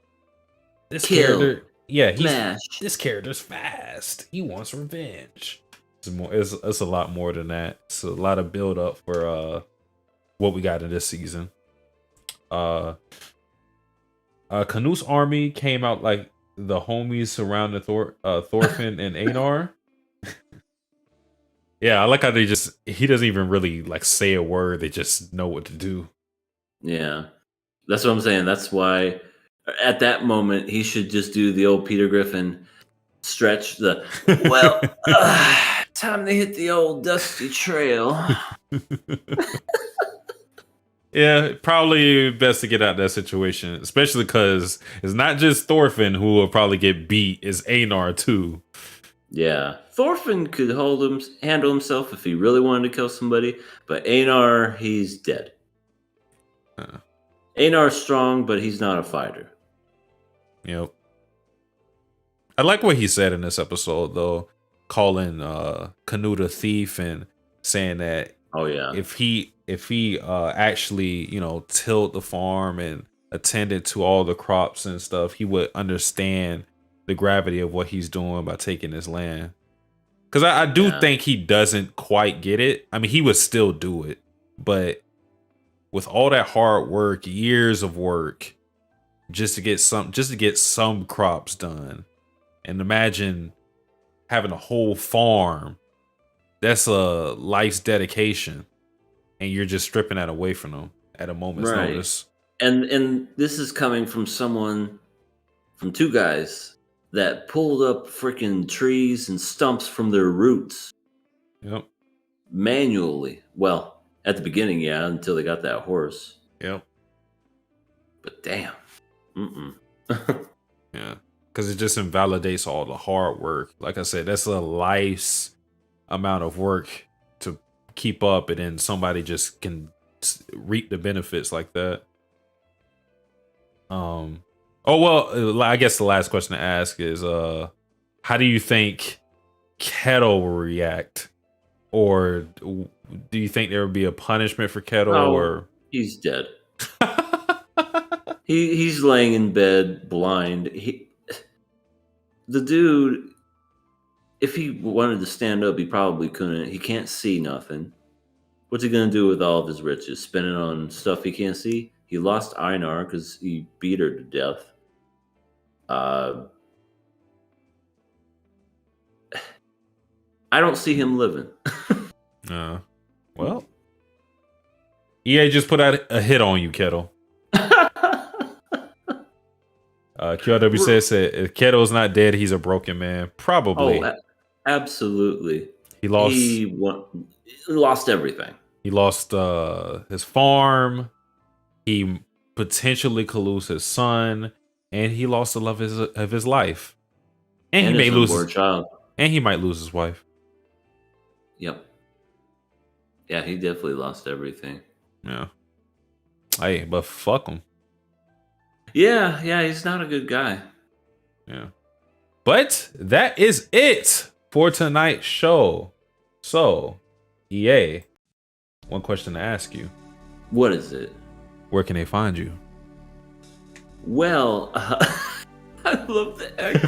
This kill, yeah, Smash. this character's fast. He wants revenge. It's a lot more than that. It's a lot of build up for what we got in this season. Canute's army came out like the homies surrounding Thorfinn and Einar. Yeah, I like how he doesn't even really like say a word. They just know what to do. Yeah, that's what I'm saying. That's why at that moment he should just do the old Peter Griffin stretch. Time to hit the old dusty trail. Yeah, probably best to get out of that situation, especially because it's not just Thorfinn who will probably get beat, it's Einar too. Yeah, Thorfinn could handle himself if he really wanted to kill somebody, but Einar, he's dead. Einar's strong, but he's not a fighter. Yep. I like what he said in this episode, though, calling Canute a thief and saying that if he actually, tilled the farm and attended to all the crops and stuff, he would understand the gravity of what he's doing by taking his land. Because I do think he doesn't quite get it. I mean, he would still do it, but with all that hard work, years of work, just to get some crops done, and imagine having a whole farm, that's a life's dedication, and you're just stripping that away from them at a moment's notice. And this is coming from two guys that pulled up freaking trees and stumps from their roots. Yep. Manually. Well, at the beginning, yeah, until they got that horse. Yep. But damn. Yeah. Because it just invalidates all the hard work. Like I said, that's a life's amount of work to keep up, and then somebody just can reap the benefits like that. I guess the last question to ask is, how do you think Kettle will react? Or do you think there would be a punishment for Kettle? Or he's dead. He's laying in bed blind. The dude, if he wanted to stand up, he probably couldn't. He can't see nothing. What's he gonna do with all of his riches? Spend it on stuff he can't see? He lost Einar because he beat her to death. I don't see him living. Well, EA just put out a hit on you, Kettle. QRW says if Kettle's not dead, he's a broken man. Probably. Oh, absolutely. He lost everything. He lost his farm. He potentially could lose his son, and he lost the love of his life. And he may lose his child. And he might lose his wife. Yep. Yeah, he definitely lost everything. Yeah. Hey, but fuck him. Yeah, he's not a good guy. Yeah. But that is it for tonight's show. So, EA, one question to ask you. What is it? Where can they find you? Well, I love the X.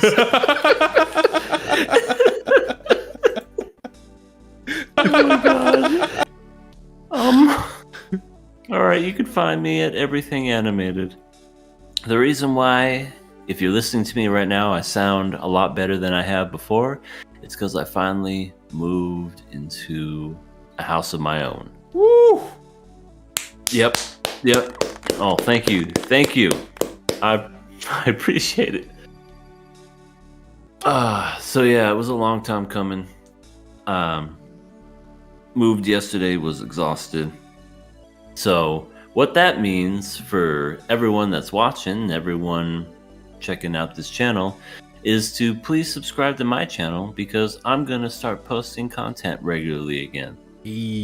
Oh my god. All right, you can find me at Everything Animated. The reason why, if you're listening to me right now, I sound a lot better than I have before, it's because I finally moved into a house of my own. Woo! Yep. Oh, thank you. I appreciate it. So yeah, it was a long time coming. Moved yesterday, was exhausted. So what that means for everyone that's watching, everyone checking out this channel, is to please subscribe to my channel, because I'm going to start posting content regularly again.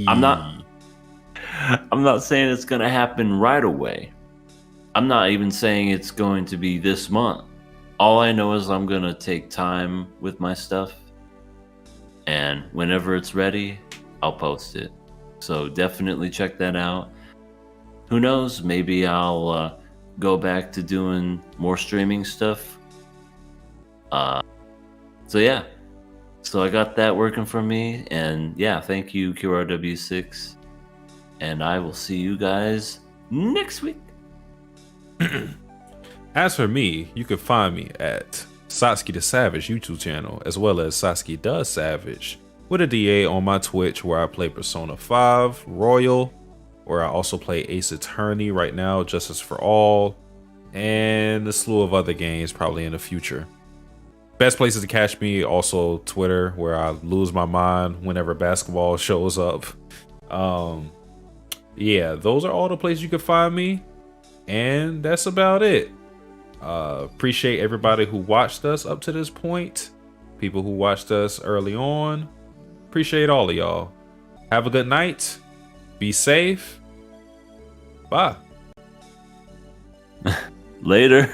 I'm not saying it's going to happen right away. I'm not even saying it's going to be this month. All I know is I'm going to take time with my stuff, and whenever it's ready, I'll post it. So definitely check that out. Who knows, maybe I'll go back to doing more streaming stuff. So yeah, so I got that working for me, and yeah, thank you QRW6, and I will see you guys next week. As for me, you can find me at Satsuki the Savage YouTube channel, as well as Satsuki Does Savage, with a DA on my Twitch, where I play Persona 5 Royal, where I also play Ace Attorney right now, Justice for All, and a slew of other games probably in the future. Best places to catch me, also Twitter, where I lose my mind whenever basketball shows up. Yeah, those are all the places you can find me, and that's about it. Appreciate everybody who watched us up to this point. People who watched us early on. Appreciate all of y'all. Have a good night. Be safe. Bye. Later.